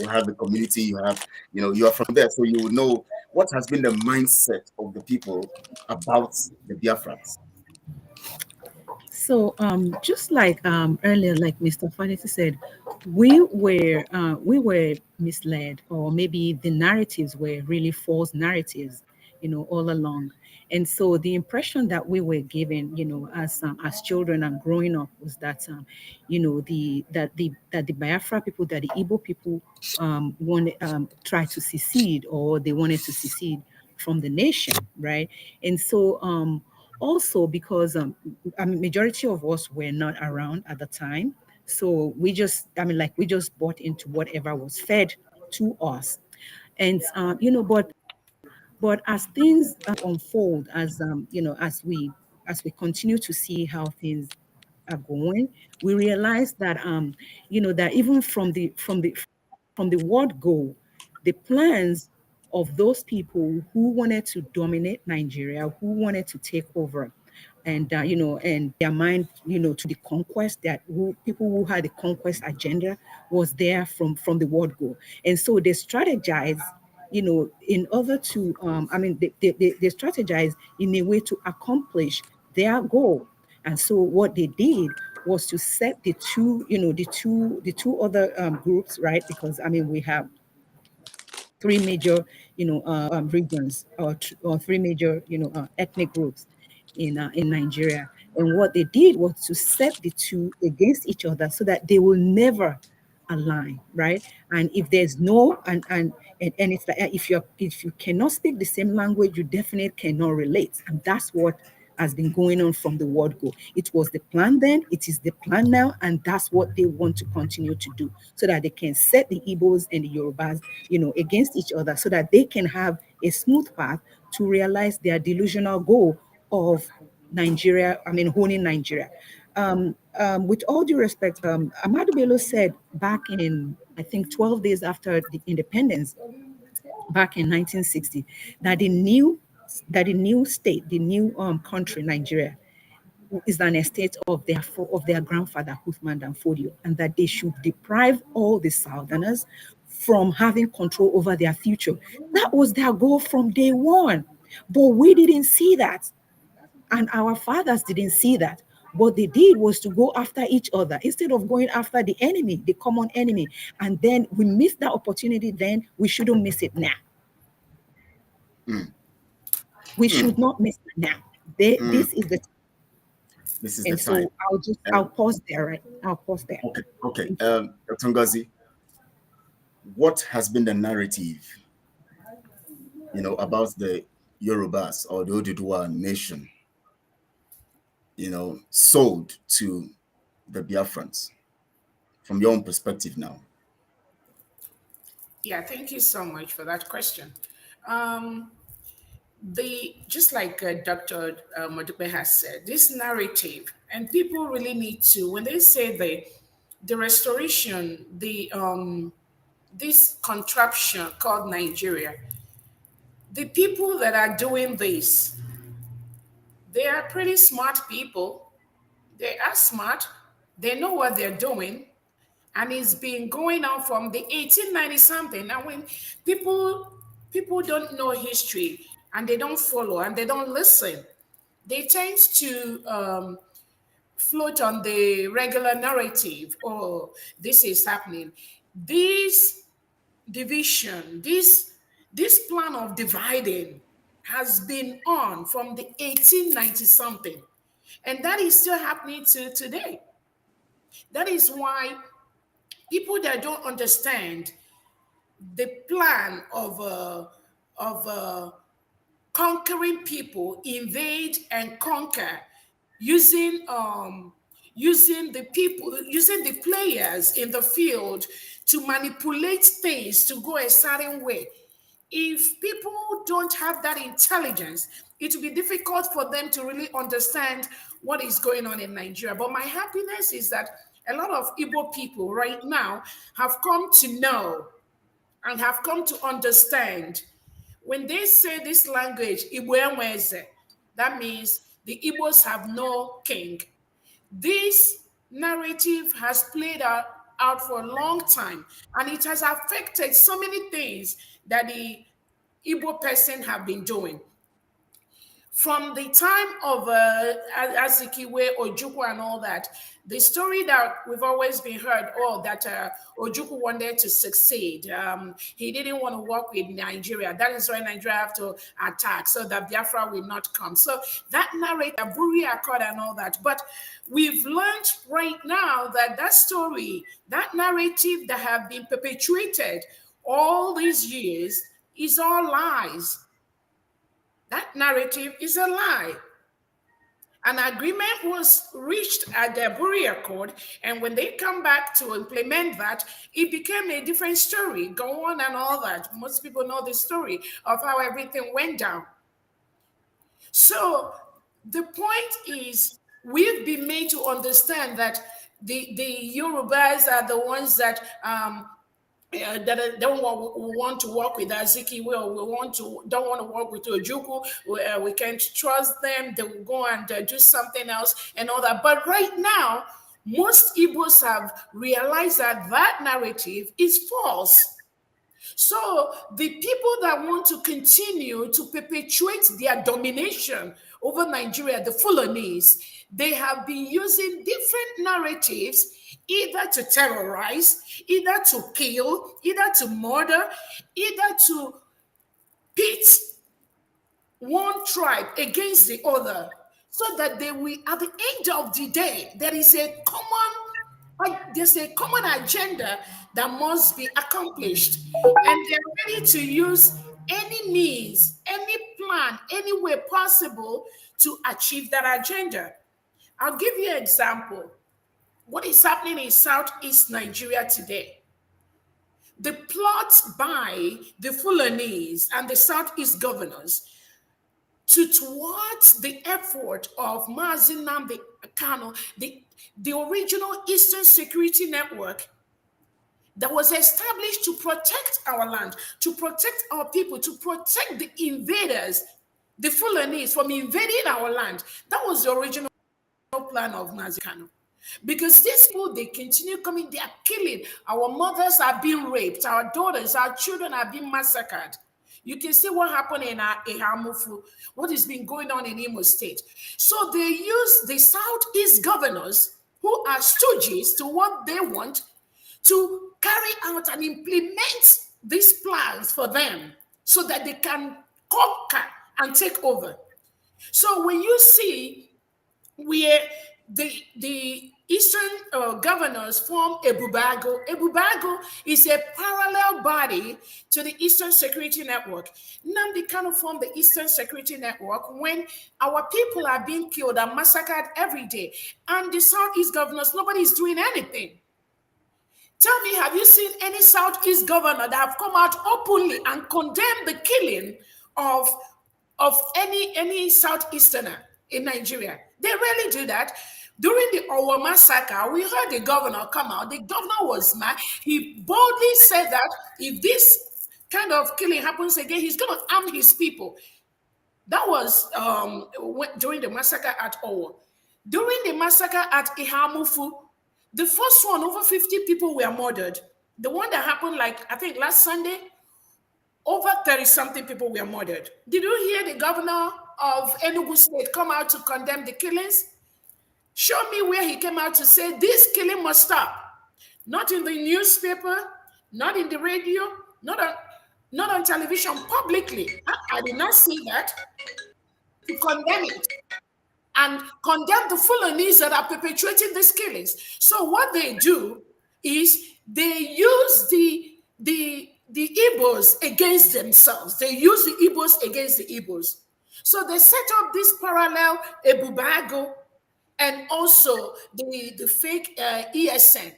have a community. You are from there, so you know what has been the mindset of the people about the Biafrans. So just like earlier, like Mr. Faleti said, we were misled, or maybe the narratives were really false narratives, all along. And so the impression that we were given, as children and growing up, was that that the Biafra people, that the Igbo people wanted try to secede, or they wanted to secede from the nation, right? And so also because majority of us were not around at the time, so we just bought into whatever was fed to us. And but as things unfold, as we continue to see how things are going, we realize that that even from the word go, the plans of those people who wanted to dominate Nigeria, who wanted to take over, and and their mind, to the conquest, people who had the conquest agenda was there from the word go. And so they strategize, in order to they strategize in a way to accomplish their goal. And so what they did was to set the two other groups, right? Because we have three major regions, or three major ethnic groups in Nigeria. And what they did was to set the two against each other so that they will never align, right? And if there's no and it's like, if you cannot speak the same language, you definitely cannot relate. And that's what has been going on from the word go. It was the plan then, it is the plan now, and that's what they want to continue to do, so that they can set the Igbos and the Yorubas, against each other, so that they can have a smooth path to realize their delusional goal of Nigeria, owning Nigeria. With all due respect, Ahmadu Bello said back in, I think, 12 days after the independence, back in 1960, that the new state, the new country, Nigeria, is an estate of their grandfather, Uthman Dan Fodio, and that they should deprive all the Southerners from having control over their future. That was their goal from day one. But we didn't see that. And our fathers didn't see that. What they did was to go after each other instead of going after the enemy, the common enemy. And then we missed that opportunity then. We shouldn't miss it now. We should not miss it now. This is the time. I'll pause there, right? I'll pause there. Okay. Dr. Ngozi, what has been the narrative, about the Yorubas or the Oduduwa nation, sold to the Biafrans from your own perspective now? Yeah, thank you so much for that question. Just like Dr. Modupeola has said, this narrative, and people really need to, when they say the restoration, this contraption called Nigeria, the people that are doing this, they are pretty smart people. They are smart. They know what they're doing. And it's been going on from the 1890 something. Now, when people don't know history and they don't follow and they don't listen, they tend to float on the regular narrative. Oh, this is happening. This division, this plan of dividing has been on from the 1890 something. And that is still happening to today. That is why people that don't understand the plan of conquering people invade and conquer using the people, using the players in the field to manipulate things to go a certain way. If people don't have that intelligence, it will be difficult for them to really understand what is going on in Nigeria. But my happiness is that a lot of Igbo people right now have come to know and have come to understand. When they say this language, Igbo, that means the Igbos have no king. This narrative has played out for a long time, and it has affected so many things that the Igbo person have been doing. From the time of Azikiwe, Ojukwu, and all that, the story that we've always been heard, that Ojukwu wanted to succeed. He didn't want to work with Nigeria. That is why Nigeria have to attack, so that Biafra will not come. So that narrative, Buri Accord and all that. But we've learned right now that that story, that narrative that have been perpetuated all these years is all lies. That narrative is a lie. An agreement was reached at the Buri Accord, and when they come back to implement that, it became a different story. Go on and all that. Most people know the story of how everything went down. So the point is, we've been made to understand that the Yorubas are the ones that that don't want to work with Azikiwe, or don't want to work with Ojukwu. We can't trust them. They will go and do something else and all that. But right now, most Igbos have realized that that narrative is false. So the people that want to continue to perpetuate their domination over Nigeria, the Fulanese, they have been using different narratives, either to terrorize, either to kill, either to murder, either to pit one tribe against the other, so that they will, at the end of the day, there's a common agenda that must be accomplished, and they're ready to use any means, any plan, any way possible to achieve that agenda. I'll give you an example. What is happening in Southeast Nigeria today? The plot by the Fulanese and the Southeast governors to thwart the effort of Mazi Nnamdi Kanu, the original Eastern Security Network that was established to protect our land, to protect our people, to protect the invaders, the Fulanese, from invading our land. That was the original plan of Mazi Kanu. Because these people, they continue coming, they are killing. Our mothers are being raped, our daughters, our children are being massacred. You can see what happened in Ehamufu, what has been going on in Imo State. So they use the Southeast governors, who are stooges to what they want, to carry out and implement these plans for them so that they can conquer and take over. So when you see where the Eastern governors form Ebubago. Ebubago is a parallel body to the Eastern Security Network. Nnamdi Kanu formed the Eastern Security Network when our people are being killed and massacred every day. And the Southeast governors, nobody is doing anything. Tell me, have you seen any Southeast governor that have come out openly and condemned the killing of any Southeasterner in Nigeria? They rarely do that. During the Owa massacre, we heard the governor come out. The governor was mad. He boldly said that if this kind of killing happens again, he's going to arm his people. That was during the massacre at Owa. During the massacre at Ihamufu, the first one, over 50 people were murdered. The one that happened, I think last Sunday, over 30-something people were murdered. Did you hear the governor of Enugu State come out to condemn the killings? Show me where he came out to say this killing must stop. Not in the newspaper, not in the radio, not on television, publicly. I did not see that. To condemn it and condemn the Fulanese that are perpetuating these killings. So what they do is they use the Igbos against themselves. They use the Igbos against the Igbos. So they set up this parallel Ebubago and also the fake ESN.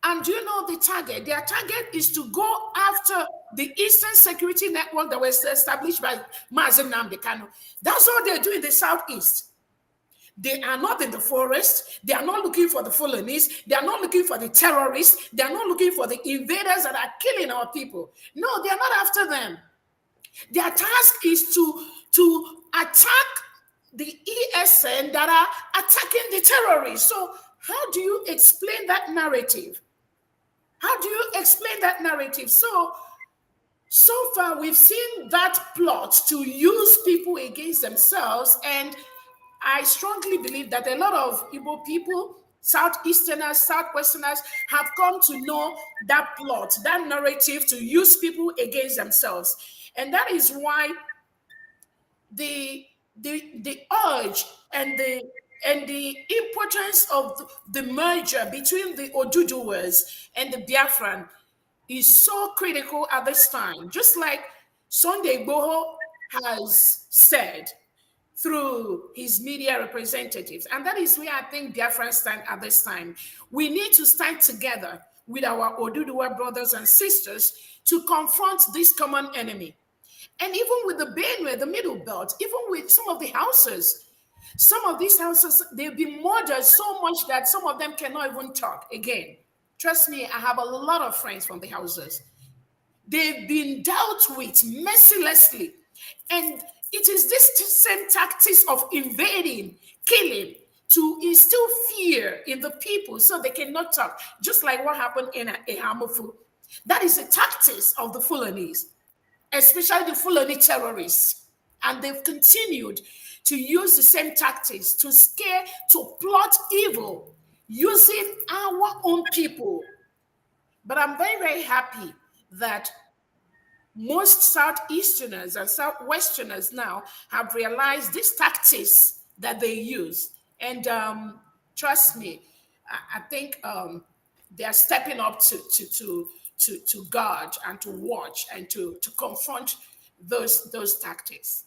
And do you know the target? Their target is to go after the Eastern Security Network that was established by Mazen Nnamdi Kanu. That's all they do in the Southeast. They are not in the forest. They are not looking for the Fulanese. They are not looking for the terrorists. They are not looking for the invaders that are killing our people. No, they are not after them. Their task is to attack the ESN that are attacking the terrorists. So how do you explain that narrative? How do you explain that narrative? So far, we've seen that plot to use people against themselves, and I strongly believe that a lot of Igbo people, Southeasterners, Southwesterners, have come to know that plot, that narrative to use people against themselves. And that is why the urge and the importance of the merger between the Oduduwas and the Biafran is so critical at this time. Just like Sunday Igboho has said through his media representatives. And that is where I think Biafrans stand at this time. We need to stand together with our Oduduwa brothers and sisters to confront this common enemy. And even with the Benue, the Middle Belt, even with some of the houses, some of these houses, they've been murdered so much that some of them cannot even talk again. Trust me, I have a lot of friends from the houses. They've been dealt with mercilessly. And it is this same tactics of invading, killing, to instill fear in the people so they cannot talk, just like what happened in Ehamufu. That is the tactics of the Fulanese, especially the Fulani terrorists. And they've continued to use the same tactics to scare, to plot evil, using our own people. But I'm very, very happy that most Southeasterners and Southwesterners now have realized these tactics that they use. And trust me, I think they are stepping up to guard and to watch and to confront those tactics.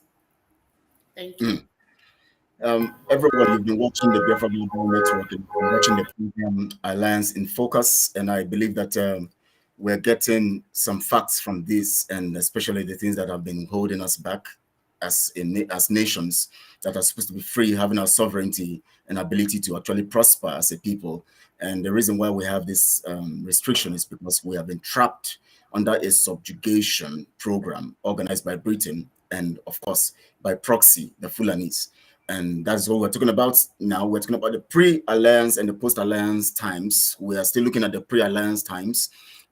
Thank you. Everyone, you've been watching the Biafra Global Network and watching the program Alliance in Focus, and I believe that we're getting some facts from this, and especially the things that have been holding us back as nations that are supposed to be free, having our sovereignty and ability to actually prosper as a people. And the reason why we have this restriction is because we have been trapped under a subjugation program organized by Britain and, of course, by proxy, the Fulanese. And that's what we're talking about now. We're talking about the pre-alliance and the post-alliance times. We are still looking at the pre-alliance times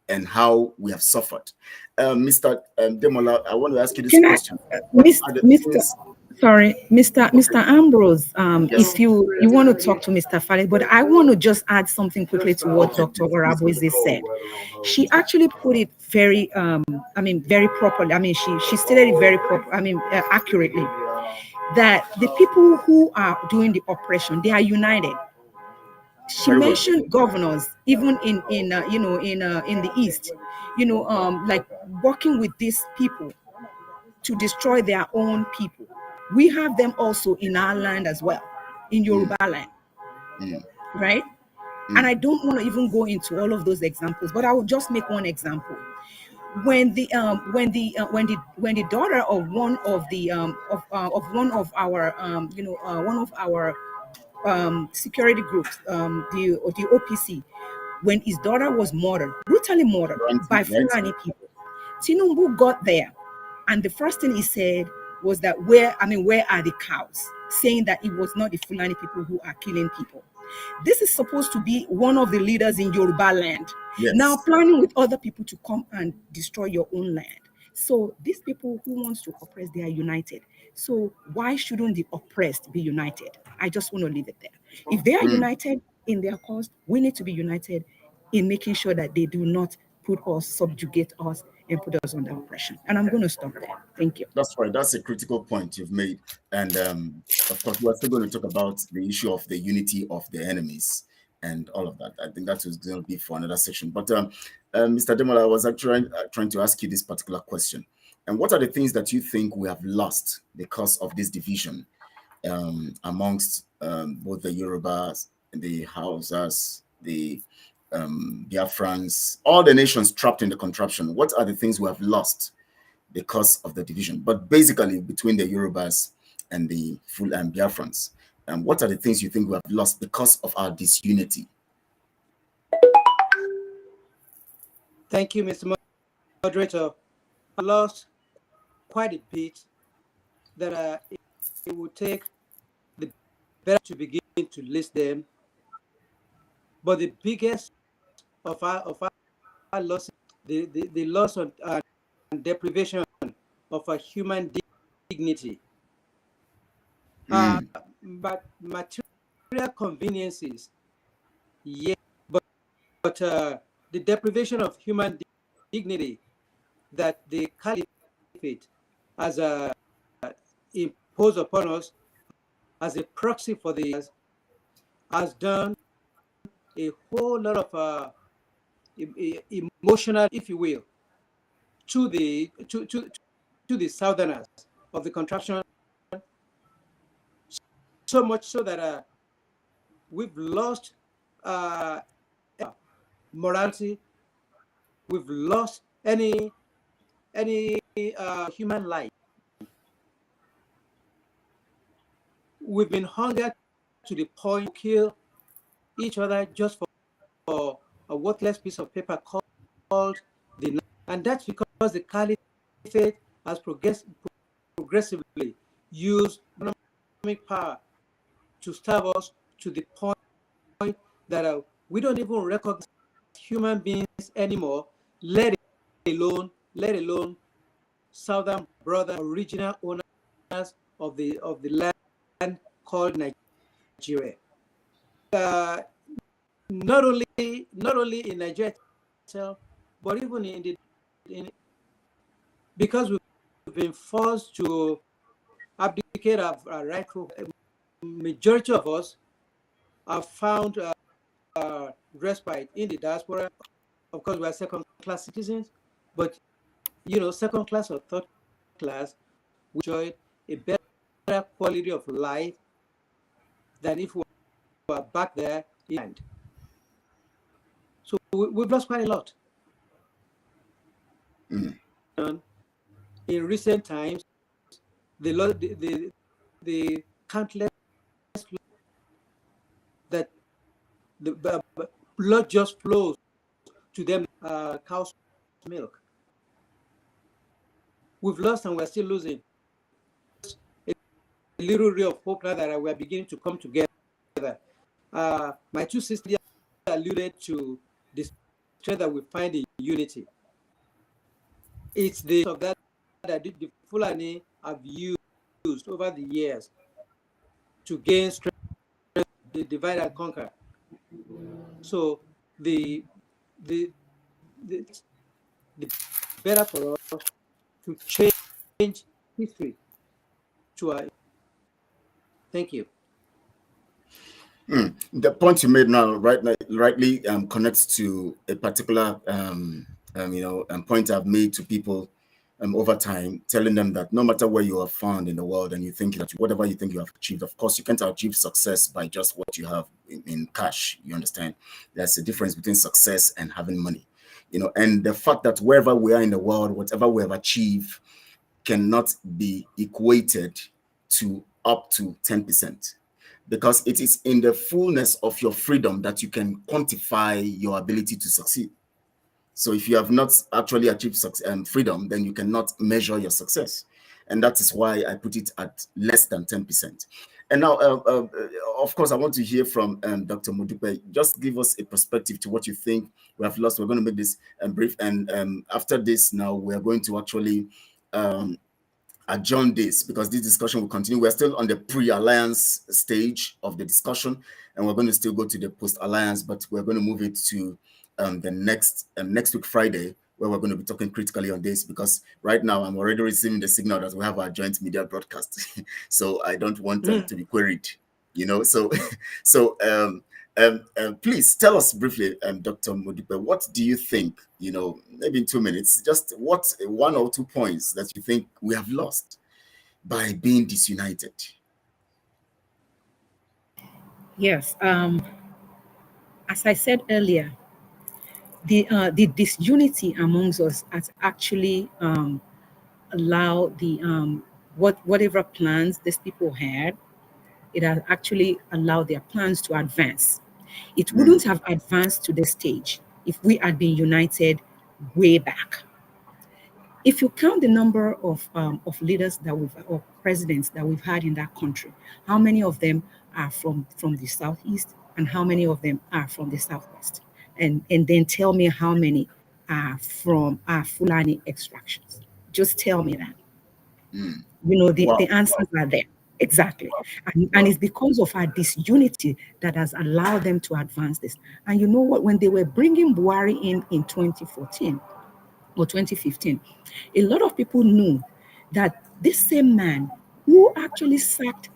and how we have suffered. Mr. Demola, I want to ask you this question. Mr. Ambrose, yes. If you want to talk to Mr. Faleti, but I want to just add something quickly to what Dr. Orabueze said. She actually put it very, very properly. She stated it very accurately, that the people who are doing the oppression, they are united. She mentioned governors, even in the East, like working with these people to destroy their own people. We have them also in our land as well, in Yoruba land, right? And I don't want to even go into all of those examples, but I will just make one example. When the daughter of one of our security groups, the OPC, when his daughter was brutally murdered by Fulani people, Tinubu got there, and the first thing he said was that where are the cows? Saying that it was not the Fulani people who are killing people. This is supposed to be one of the leaders in Yoruba land. Yes. Now planning with other people to come and destroy your own land. So these people who wants to oppress, they are united. So why shouldn't the oppressed be united? I just want to leave it there. If they are united in their cause, we need to be united in making sure that they do not put us, subjugate us, and put us under oppression. And I'm going to stop there. Thank you. That's right. That's a critical point you've made. And of course, we're still going to talk about the issue of the unity of the enemies and all of that. I think that was going to be for another section. But Mr. Demola, I was actually trying to ask you this particular question. And what are the things that you think we have lost because of this division amongst both the Yorubas, the Hausas, the Biafrans, all the nations trapped in the contraption? What are the things we have lost because of the division? But basically between the Yorubas and the full Biafrans, what are the things you think we have lost because of our disunity? Thank you, Mr. Moderator. I lost quite a bit that it would take the better to begin to list them. But the biggest of our losses, the loss of and deprivation of a human dignity. But material conveniences, yes, but the deprivation of human dignity that the caliphate has imposed upon us as a proxy for the has done a whole lot of emotional, if you will, to the southerners of the contraption, so much so that we've lost morality, we've lost any human life. We've been hungered to the point to kill each other just for a worthless piece of paper called the, and that's because the caliphate has progressively used economic power to starve us to the point that we don't even recognize human beings anymore, let alone southern brother, original owners of the land called Nigeria. Not only in Nigeria itself, but even because we've been forced to abdicate our rightful. Majority of us have found respite in the diaspora. Of course, we are second-class citizens, but second class or third class, we enjoy a better quality of life than if we were back there in land. So we've lost quite a lot. In recent times, the countless that the blood just flows to them, cow's milk. We've lost and we're still losing. A little ray of hope now that we're beginning to come together. My two sisters alluded to the strength that we find in unity. It's the of that the Fulani have used over the years to gain strength, the divide and conquer. So the better for us to change history to our. Thank you. The point you made now, rightly connects to a particular point I've made to people over time, telling them that no matter where you are found in the world and you think that whatever you think you have achieved, of course, you can't achieve success by just what you have in cash. You understand? There's a difference between success and having money, and the fact that wherever we are in the world, whatever we have achieved cannot be equated to up to 10%. Because it is in the fullness of your freedom that you can quantify your ability to succeed. So if you have not actually achieved freedom, then you cannot measure your success. And that is why I put it at less than 10%. And now, of course, I want to hear from Dr. Modupeola. Just give us a perspective to what you think we have lost. We're going to make this brief. And after this, now we're going to actually adjourn this because this discussion will continue. We're still on the pre-alliance stage of the discussion, and we're going to still go to the post-alliance, but we're going to move it to the next week, Friday, where we're going to be talking critically on this, because right now I'm already receiving the signal that we have our joint media broadcast. So I don't want to be queried, So Please tell us briefly, Dr. Modupeola, what do you think, maybe in 2 minutes, just what 1 or 2 points that you think we have lost by being disunited? Yes. As I said earlier, the disunity amongst us has actually allowed the whatever plans these people had, it has actually allowed their plans to advance. It wouldn't have advanced to the stage if we had been united way back. If you count the number of leaders that or presidents that we've had in that country, how many of them are from the southeast and how many of them are from the southwest? And then tell me how many are from Fulani extractions. Just tell me that. The answers are there. Exactly. And it's because of our disunity that has allowed them to advance this. And you know what? When they were bringing Buhari in 2014 or 2015, a lot of people knew that this same man who actually sacked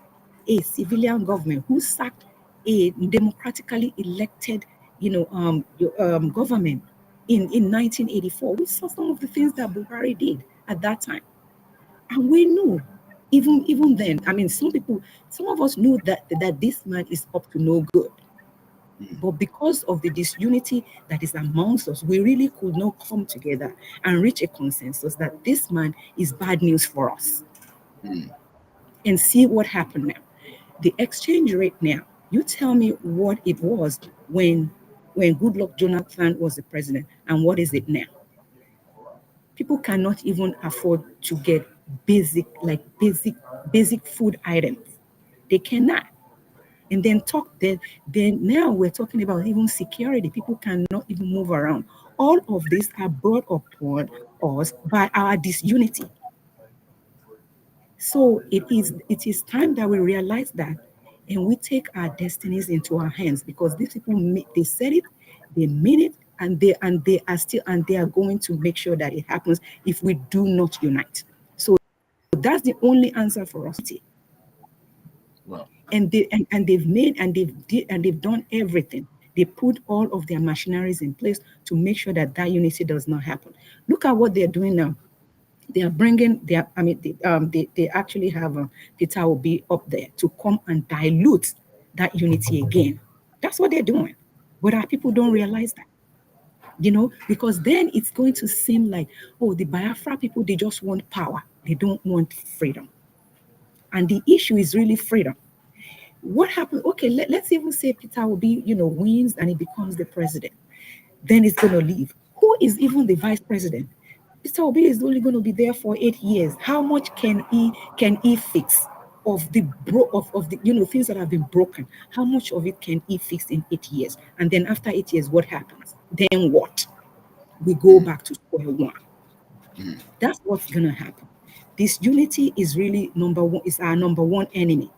a civilian government, who sacked a democratically elected, government in 1984, we saw some of the things that Buhari did at that time. And we knew, even then, I mean, some of us knew that this man is up to no good. But because of the disunity that is amongst us, we really could not come together and reach a consensus that this man is bad news for us. And see what happened now. The exchange rate now, you tell me what it was when Goodluck Jonathan was the president, and what is it now? People cannot even afford to get basic food items. They cannot. And then now we're talking about even security. People cannot even move around. All of these are brought upon us by our disunity. So it is time that we realize that, and we take our destinies into our hands, because these people, they said it, they mean it, and they are going to make sure that it happens if we do not unite. So that's the only answer for us. Wow. And they've done everything. They put all of their machineries in place to make sure that unity does not happen. Look at what they're doing now. They are bringing they actually have Peter Obi up there to come and dilute that unity again. That's what they're doing. But our people don't realize that. Because then it's going to seem like, oh, the Biafra people, they just want power. They don't want freedom. And the issue is really freedom. What happened? Okay, let's even say Peter Obi, wins and he becomes the president. Then he's going to leave. Who is even the vice president? Peter Obi is only going to be there for 8 years. How much can he fix of the things that have been broken? How much of it can he fix in 8 years? And then after 8 years, what happens? Then what? We go back to square one. That's what's going to happen. This unity is really is our number one enemy.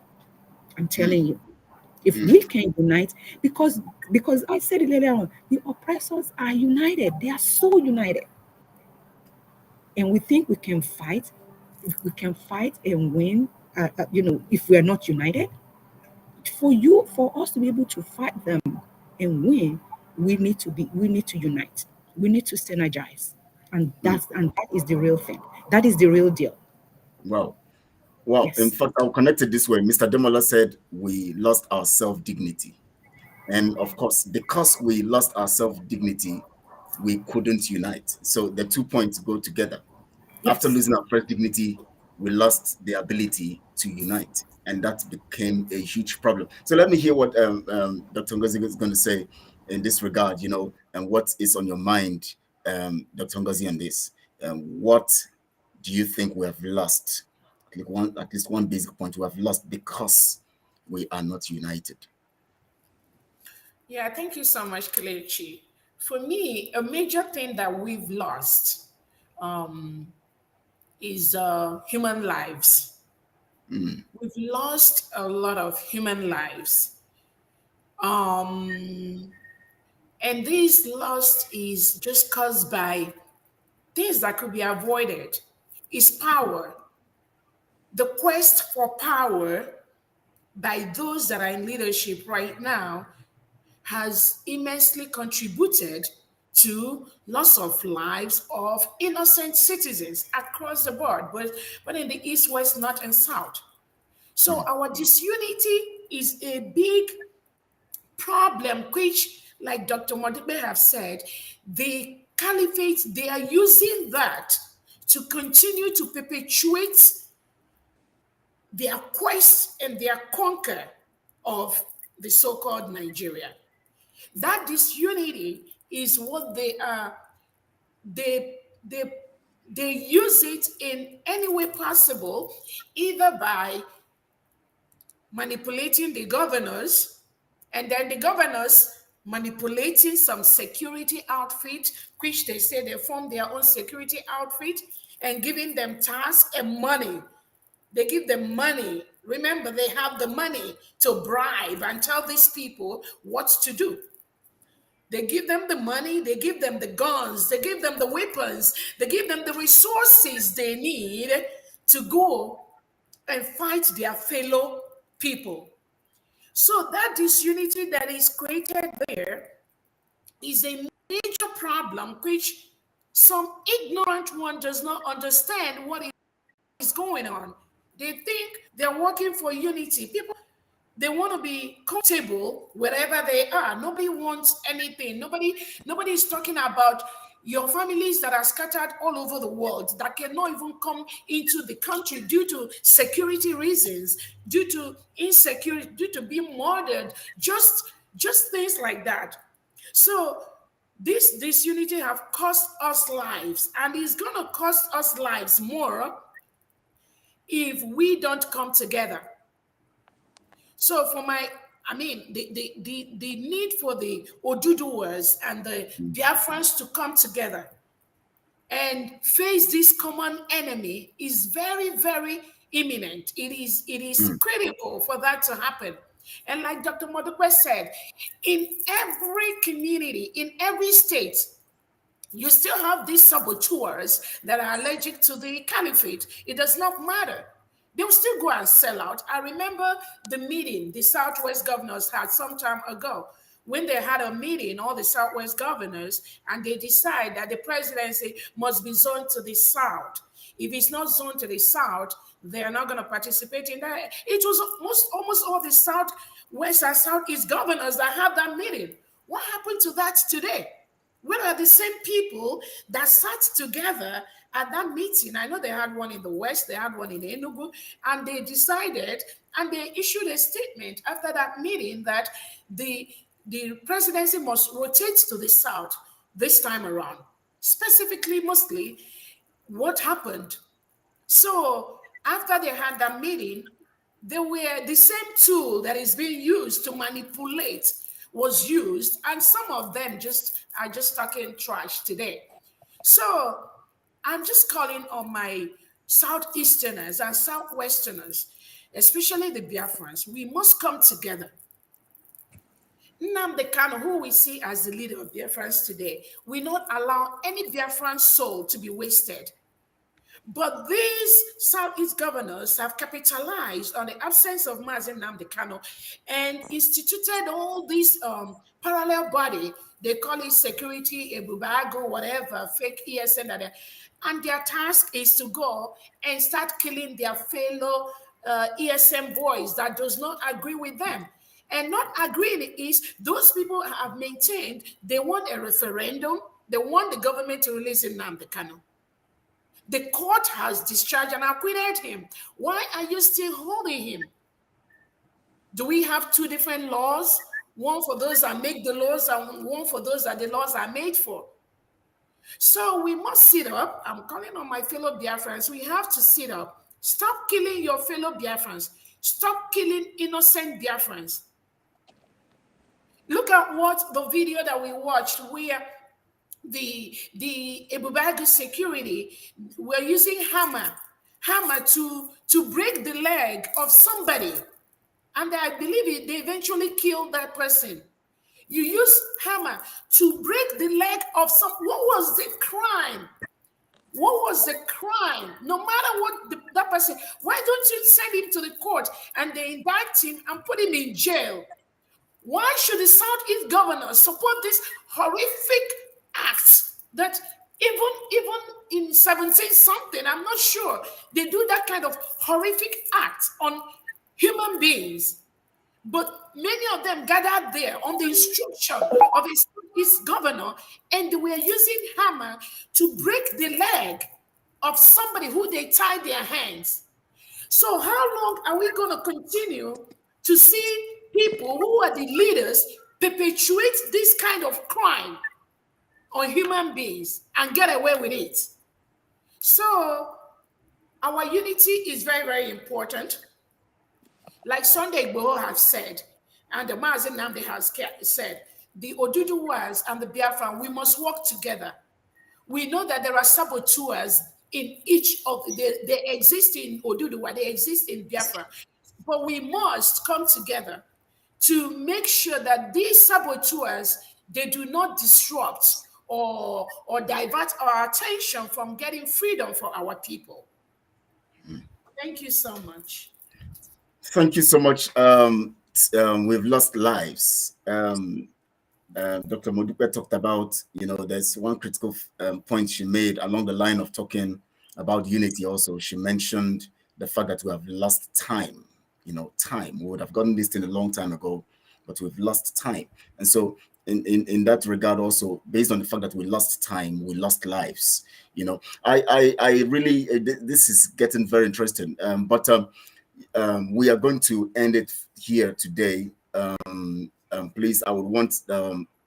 I'm telling you. If we can unite, because I said it earlier on, the oppressors are united. They are so united. And we think we can fight. If we can fight and win, if we are not united, for us to be able to fight them and win, we need to unite. We need to synergize. And that is the real thing. That is the real deal. Wow. Well, yes. In fact, I'll connect it this way. Mr. Demola said we lost our self-dignity. And of course, because we lost our self-dignity, we couldn't unite. So the 2 points go together. Yes. After losing our first dignity, we lost the ability to unite. And that became a huge problem. So let me hear what Dr. Ngozi is going to say in this regard, and what is on your mind, Dr. Ngozi, on this. What do you think we have lost? At least one basic point we have lost because we are not united. Yeah, thank you so much, Kelechi. For me, a major thing that we've lost is human lives. We've lost a lot of human lives. And this loss is just caused by things that could be avoided. Is power. The quest for power by those that are in leadership right now has immensely contributed to loss of lives of innocent citizens across the board, but in the East, West, North, and South. So our disunity is a big problem, which, like Dr. Modupeola have said, the caliphate, they are using that to continue to perpetuate their quest and their conquer of the so-called Nigeria. That disunity is what they are. They use it in any way possible, either by manipulating the governors, and then the governors manipulating some security outfit, which they say they form their own security outfit, and giving them tasks and money. They give them money. Remember, they have the money to bribe and tell these people what to do. They give them the money, they give them the guns, they give them the weapons, they give them the resources they need to go and fight their fellow people. So that disunity that is created there is a major problem which some ignorant one does not understand what is going on. They think they're working for unity. People, they want to be comfortable wherever they are. Nobody wants anything. Nobody is talking about your families that are scattered all over the world, that cannot even come into the country due to security reasons, due to insecurity, due to being murdered, just things like that. So this disunity have cost us lives, and it's going to cost us lives more if we don't come together. So for the need for the Oduduwas and the Biafrans to come together and face this common enemy is very, very imminent. It is critical for that to happen. And like Dr. Modupeola said, in every community, in every state, you still have these saboteurs that are allergic to the caliphate. It does not matter. They will still go and sell out. I remember the meeting the Southwest governors had some time ago, when they had a meeting, all the Southwest governors, and they decide that the presidency must be zoned to the South. If it's not zoned to the South, they are not going to participate in that. It was almost all the Southwest and Southeast governors that had that meeting. What happened to that today? Where are the same people that sat together at that meeting? I know they had one in the West, they had one in Enugu, and they decided, and they issued a statement after that meeting that the presidency must rotate to the South this time around. Specifically, mostly, what happened? So after they had that meeting, they were the same tool that is being used to manipulate was used, and some of them are just talking trash today. So I'm just calling on my Southeasterners and Southwesterners, especially the Biafrans. We must come together. Nnamdi Kanu, who we see as the leader of Biafrans today, will not allow any Biafran soul to be wasted. But these Southeast governors have capitalized on the absence of Mazi Nnamdi Kanu and instituted all these parallel body. They call it security, Ebubago, whatever, fake ESN. And their task is to go and start killing their fellow ESM boys that does not agree with them. And not agreeing is those people have maintained they want a referendum. They want the government to release Nnamdi Kanu. The court has discharged and acquitted him. Why are you still holding him? Do we have two different laws? One for those that make the laws and one for those that the laws are made for. So we must sit up. I'm calling on my fellow Biafrans. We have to sit up. Stop killing your fellow Biafrans. Stop killing innocent Biafrans. Look at what the video that we watched where the Ebubago security were using hammer to break the leg of somebody, and I believe they eventually killed that person. You use hammer to break the leg of some. What was the crime? What was the crime? No matter what that person, why don't you send him to the court and they indict him and put him in jail? Why should the Southeast governors support this horrific acts that even in 17 something, I'm not sure, they do that kind of horrific act on human beings? But many of them gathered there on the instruction of a Southeast governor, and they were using hammer to break the leg of somebody who they tied their hands. So how long are we going to continue to see people who are the leaders perpetuate this kind of crime on human beings and get away with it? So our unity is very, very important. Like Sunday Igboho has said, and the Mazi Nnamdi has said, the Oduduwas and the Biafra, we must work together. We know that there are saboteurs in each of they exist in Oduduwa, they exist in Biafra, but we must come together to make sure that these saboteurs, they do not disrupt or divert our attention from getting freedom for our people. Thank you so much. Thank you so much. We've lost lives. Dr. Modupeola talked about, there's one critical point she made along the line of talking about unity also. She mentioned the fact that we have lost time. Time. We would have gotten this thing a long time ago, but we've lost time. And so in that regard also, based on the fact that we lost time, we lost lives. I really, this is getting very interesting. But we are going to end it here today. Please, I would want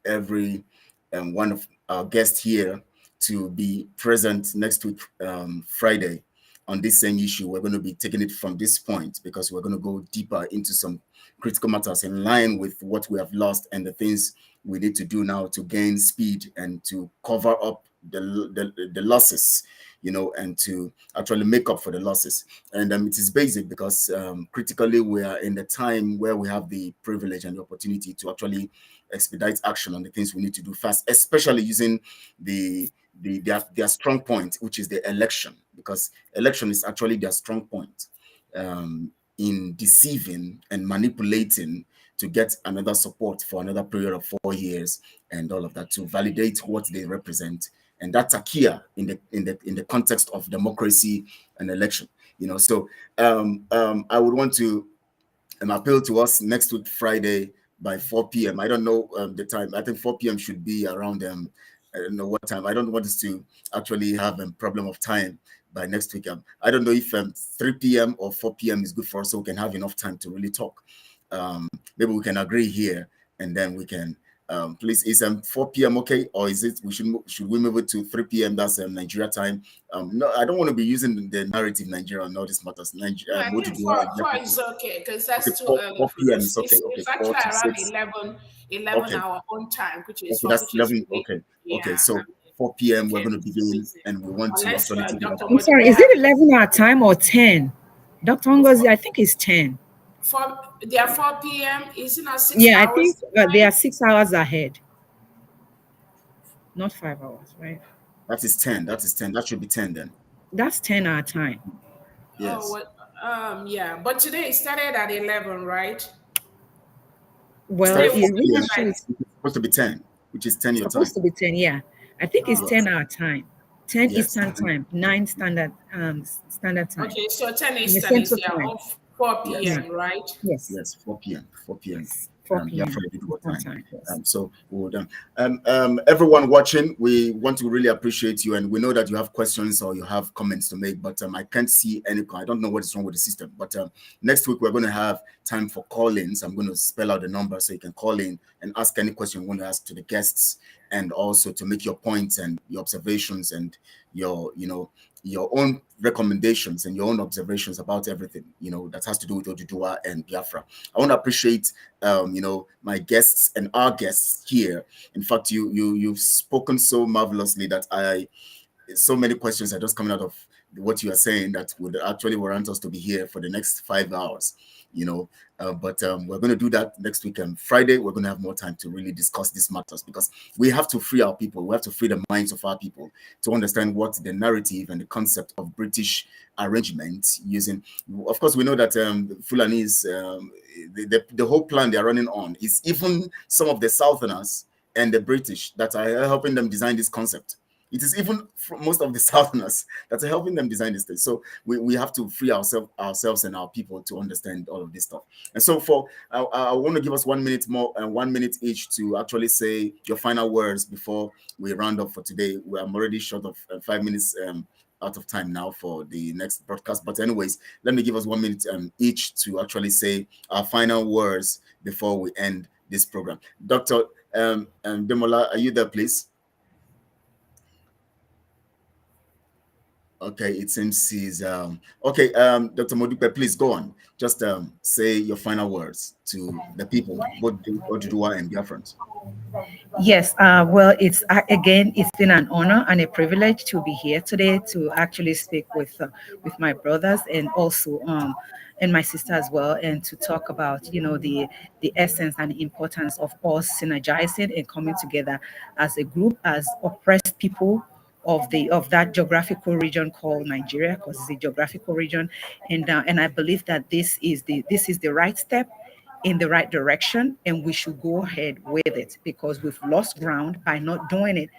every one of our guests here to be present next week, Friday, on this same issue. We're going to be taking it from this point because we're going to go deeper into some critical matters in line with what we have lost and the things we need to do now to gain speed and to cover up the losses, and to actually make up for the losses. And it is basic because critically we are in the time where we have the privilege and the opportunity to actually expedite action on the things we need to do fast, especially using their strong point, which is the election, because election is actually their strong point in deceiving and manipulating to get another support for another period of 4 years and all of that to validate what they represent. And that's a key in the context of democracy and election. So I would want to appeal to us next week, Friday, by 4 p.m. I don't know the time. I think 4 p.m. should be around I don't know what time. I don't want us to actually have a problem of time by next week. I don't know if 3 p.m. or 4 p.m. is good for us, so we can have enough time to really talk. Maybe we can agree here, and then we can. Please, is 4 p.m. okay, or is it should we move it to 3 p.m. That's Nigeria time? No, I don't want to be using the narrative Nigeria and all this matters. I think 4 is okay because that's too early. 4 p.m. is okay. It's actually around 11 okay. Our own time, which is okay. That's 11. Okay. Yeah. Okay. So 4 p.m. we're going to begin, and we want to actually. I'm sorry. Is it 11 our time or 10? Dr. Ngozi, I think it's 10. They are 4 p.m. Is it not 6 hours? Yeah, I think they are 6 hours ahead. Not 5 hours, right? That is 10. That is 10. That should be 10 then. That's 10 our time. Yes. Oh, well, yeah. But today it started at 11, right? Well, it's supposed to be 10, which is 10 your time. It's supposed to be 10, yeah. I think it's 10 our time. 10 Eastern time, 9 standard time. Okay, so 10 Eastern is 4 p.m., yes. Right? Yes. Yes, 4 p.m. 4 p.m. 4 p.m. Time. So we'll everyone watching, we want to really appreciate you, and we know that you have questions or you have comments to make, but I can't see any. I don't know what is wrong with the system, but next week we're going to have time for call-ins. I'm going to spell out the number so you can call in and ask any question you want to ask to the guests, and also to make your points and your observations and your own recommendations and your own observations about everything, that has to do with Oduduwa and Biafra. I want to appreciate, my guests and our guests here. In fact, you've spoken so marvelously that so many questions are just coming out of what you are saying that would actually warrant us to be here for the next 5 hours, you know. But we're going to do that next week. Friday, we're going to have more time to really discuss these matters, because we have to free our people. We have to free the minds of our people to understand what the narrative and the concept of British arrangement using. Of course, we know that Fulanese, the whole plan they're running on is even some of the Southerners and the British that are helping them design this concept. It is even most of the Southerners that are helping them design this thing. So we have to free ourselves and our people to understand all of this stuff. And so I want to give us 1 minute more and 1 minute each to actually say your final words before we round up for today. I'm already short of 5 minutes out of time now for the next broadcast. But anyways, let me give us 1 minute each to actually say our final words before we end this program. Dr. Demola, are you there, please? Okay, it seems he's okay. Dr. Modupe, please go on. Just say your final words to the people, both Oduduwa and Biafrans. Yes, well, it's been an honor and a privilege to be here today to actually speak with my brothers and also and my sister as well, and to talk about the essence and the importance of us synergizing and coming together as a group, as oppressed people of that geographical region called Nigeria, because it's a geographical region, and I believe that this is the right step in the right direction, and we should go ahead with it, because we've lost ground by not doing it,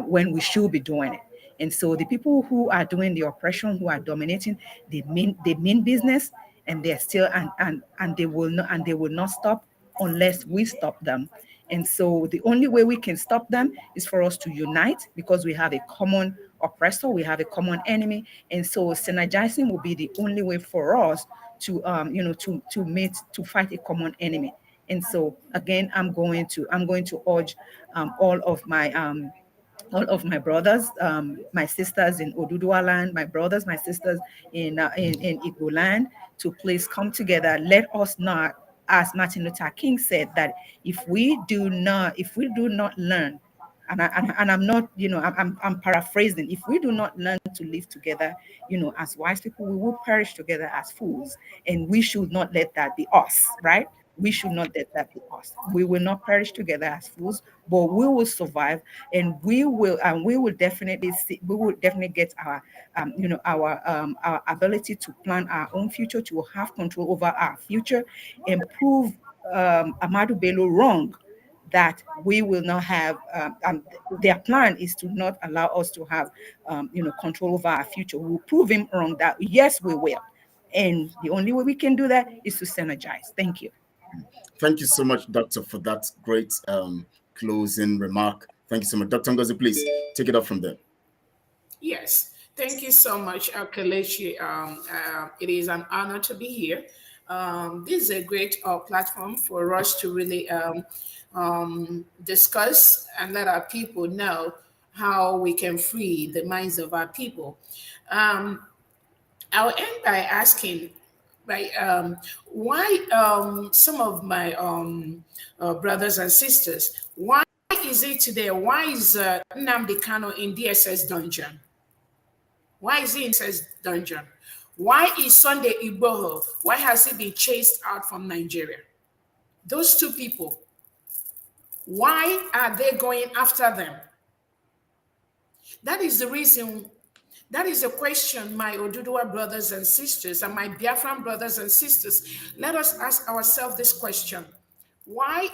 when we should be doing it. And so the people who are doing the oppression, who are dominating, they mean business, and they're still and they will not stop unless we stop them. And so the only way we can stop them is for us to unite, because we have a common oppressor, we have a common enemy. And so synergizing will be the only way for us to to fight a common enemy. And so again, I'm going to urge all of my brothers, my sisters in Oduduwa land, my brothers, my sisters in Igbo land, to please come together. Let us not, as Martin Luther King said, that if we do not learn, and I'm not, I'm paraphrasing, if we do not learn to live together, as wise people, we will perish together as fools, and we should not let that be us, right? We should not let that be us. We will not perish together as fools, but we will survive, and we will definitely get our our ability to plan our own future, to have control over our future, and prove Ahmadu Bello wrong, that we will not have their plan is to not allow us to have control over our future. We'll prove him wrong that yes, we will. And the only way we can do that is to synergize. Thank you. Thank you so much, Doctor, for that great closing remark. Thank you so much. Dr. Ngozi, please take it up from there. Yes, thank you so much, Kelechi. It is an honor to be here. This is a great platform for us to really discuss and let our people know how we can free the minds of our people. I'll end by asking, why some of my brothers and sisters, why is it today? Why is Nnamdi Kanu in DSS dungeon? Why is he in DSS dungeon? Why is Sunday Igboho? Why has he been chased out from Nigeria? Those two people, why are they going after them? That is the reason. That is a question, my Oduduwa brothers and sisters and my Biafran brothers and sisters. Let us ask ourselves this question. Why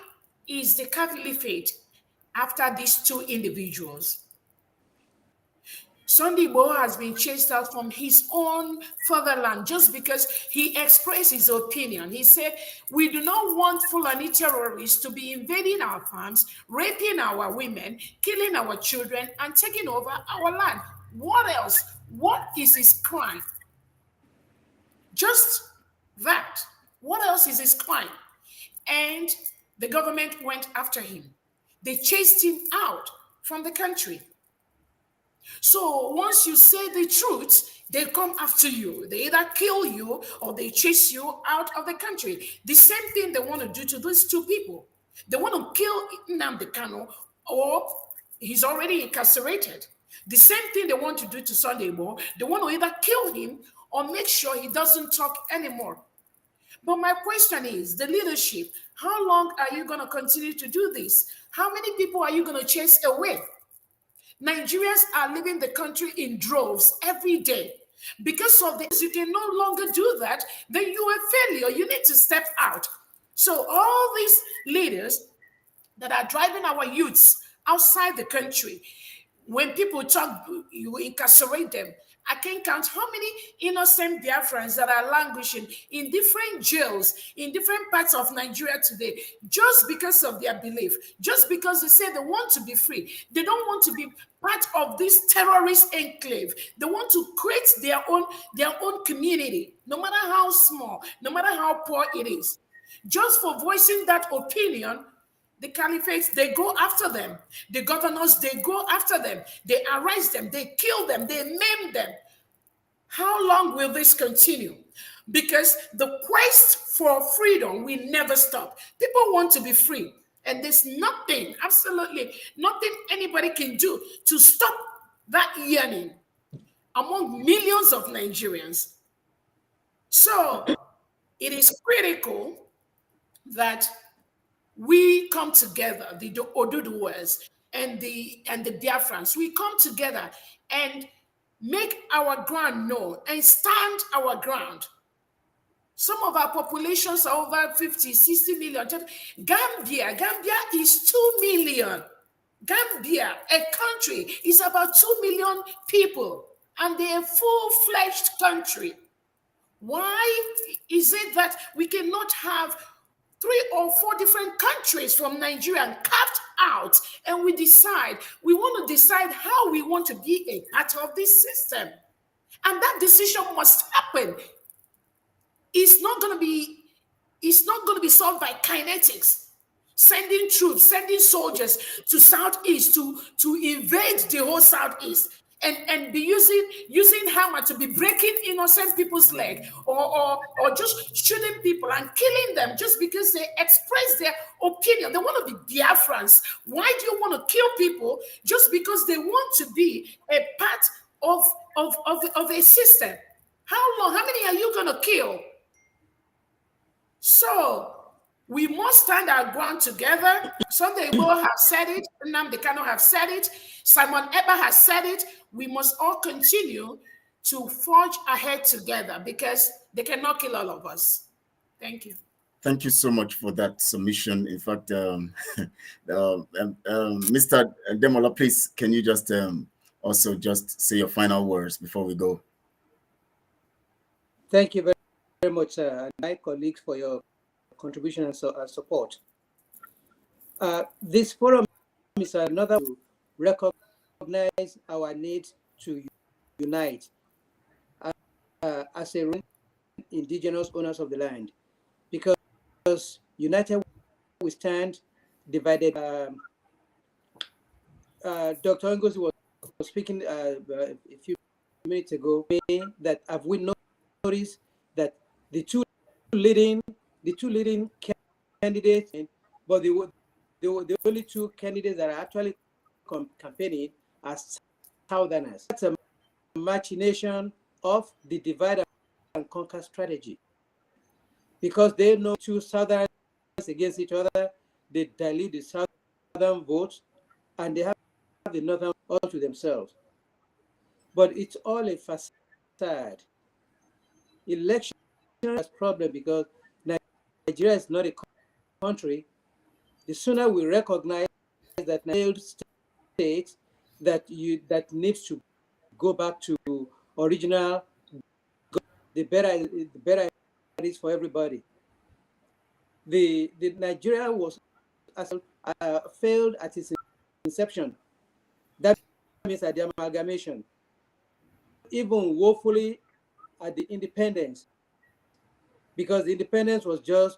is the Caliphate after these two individuals? Sunday Igboho has been chased out from his own fatherland just because he expressed his opinion. He said, we do not want Fulani terrorists to be invading our farms, raping our women, killing our children, and taking over our land. What else? What is his crime? Just that. What else is his crime? And the government went after him. They chased him out from the country. So once you say the truth, they come after you. They either kill you or they chase you out of the country. The same thing they want to do to those two people. They want to kill Nnamdi Kanu, or he's already incarcerated. The same thing they want to do to Sunday Igboho. They want to either kill him or make sure he doesn't talk anymore. But my question is, the leadership, how long are you going to continue to do this? How many people are you going to chase away? Nigerians are leaving the country in droves every day. Because of this, you can no longer do that, then you are a failure. You need to step out. So all these leaders that are driving our youths outside the country, when people talk, you incarcerate them. I can't count how many innocent Biafrans that are languishing in different jails, in different parts of Nigeria today, just because of their belief, just because they say they want to be free. They don't want to be part of this terrorist enclave. They want to create their own community, no matter how small, no matter how poor it is. Just for voicing that opinion, the caliphates, they go after them. The governors, they go after them. They arrest them. They kill them. They maim them. How long will this continue? Because the quest for freedom will never stop. People want to be free. And there's nothing, absolutely nothing anybody can do to stop that yearning among millions of Nigerians. So it is critical that we come together, the Oduduwas and the Biafrans, we come together and make our ground known and stand our ground. Some of our populations are over 50, 60 million. Gambia is 2 million. Gambia, a country, is about 2 million people, and they're a full-fledged country. Why is it that we cannot have 3 or 4 different countries from Nigeria carved out, and we want to decide how we want to be a part of this system? And that decision must happen. It's not going to be solved by kinetics, sending troops, sending soldiers to Southeast to invade the whole Southeast. And be using hammer to be breaking innocent people's leg, or just shooting people and killing them just because they express their opinion. They want to be Biafrans. Why do you want to kill people just because they want to be a part of a system? How long? How many are you going to kill? So we must stand our ground together. Sunday Igboho have said it. Nnamdi Kanu have said it. Simon Ekpa has said it. We must all continue to forge ahead together because they cannot kill all of us. Thank you. Thank you so much for that submission. In fact, Mr. Demola, please, can you just also just say your final words before we go? Thank you very much, and my colleagues, for your contribution and support. This forum is another to recognize our need to unite as a indigenous owners of the land, because united we stand, divided. Dr. Ngozi was speaking a few minutes ago, that have we noticed that the two leading candidates, but the only 2 candidates that are actually campaigning are Southerners. That's a machination of the divide and conquer strategy, because they know 2 Southerners against each other, they dilute the Southern votes, and they have the Northern all to themselves. But it's all a facade. Election is a problem because Nigeria is not a country. The sooner we recognize that failed states that needs to go back to original, the better it is for everybody. The Nigeria was failed at its inception. That means at the amalgamation. Even woefully at the independence, because the independence was just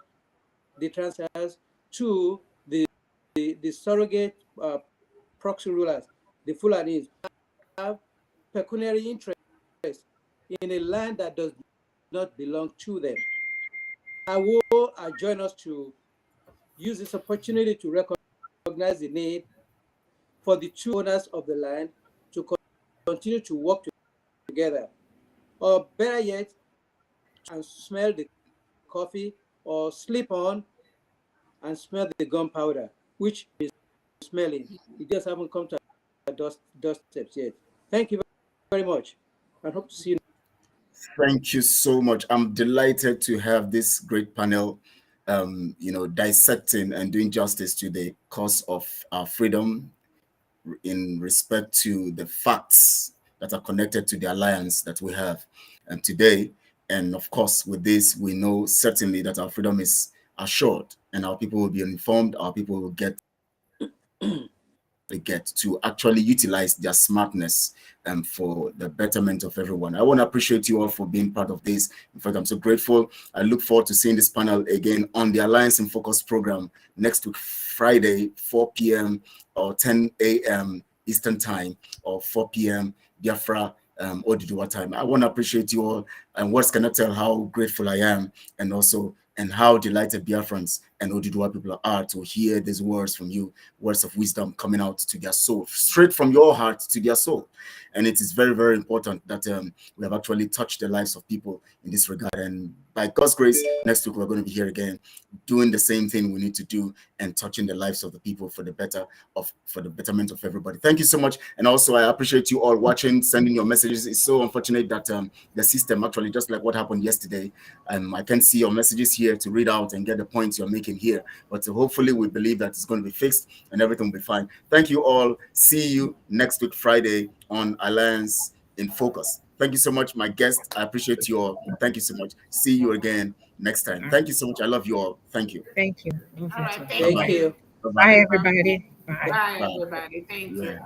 the transfers to the surrogate proxy rulers, the Fulanis, have pecuniary interest in a land that does not belong to them. I will join us to use this opportunity to recognize the need for the 2 owners of the land to continue to work together, or better yet, and smell the coffee, or sleep on and smell the gunpowder, which is smelling. It just haven't come to our doorsteps yet. Thank you very much, and hope to see you. Thank you so much. I'm delighted to have this great panel, dissecting and doing justice to the cause of our freedom in respect to the facts that are connected to the alliance that we have today. And of course, with this, we know certainly that our freedom is assured and our people will be informed, our people will get to actually utilize their smartness for the betterment of everyone. I want to appreciate you all for being part of this. In fact, I'm so grateful. I look forward to seeing this panel again on the Alliance in Focus program next week, Friday, 4 p.m. or 10 a.m. Eastern time, or 4 p.m. Biafra Oduduwa time. I want to appreciate you all, and words cannot tell how grateful I am, and how delighted Biafrans and Oduduwa people are to hear these words from you, words of wisdom coming out to their soul, straight from your heart to their soul. And it is very, very important that we have actually touched the lives of people in this regard. And by God's grace, next week we're going to be here again, doing the same thing we need to do and touching the lives of the people for the betterment of everybody. Thank you so much. And also, I appreciate you all watching, sending your messages. It's so unfortunate that the system actually, just like what happened yesterday, I can't see your messages here to read out and get the points you're making here. But hopefully, we believe that it's going to be fixed and everything will be fine. Thank you all. See you next week, Friday, on Alliance in Focus. Thank you so much, my guest. I appreciate you all. Thank you so much. See you again next time. Thank you so much. I love you all. Thank you. Thank you. All right, thank you. Bye, everybody. Bye, everybody. Thank you.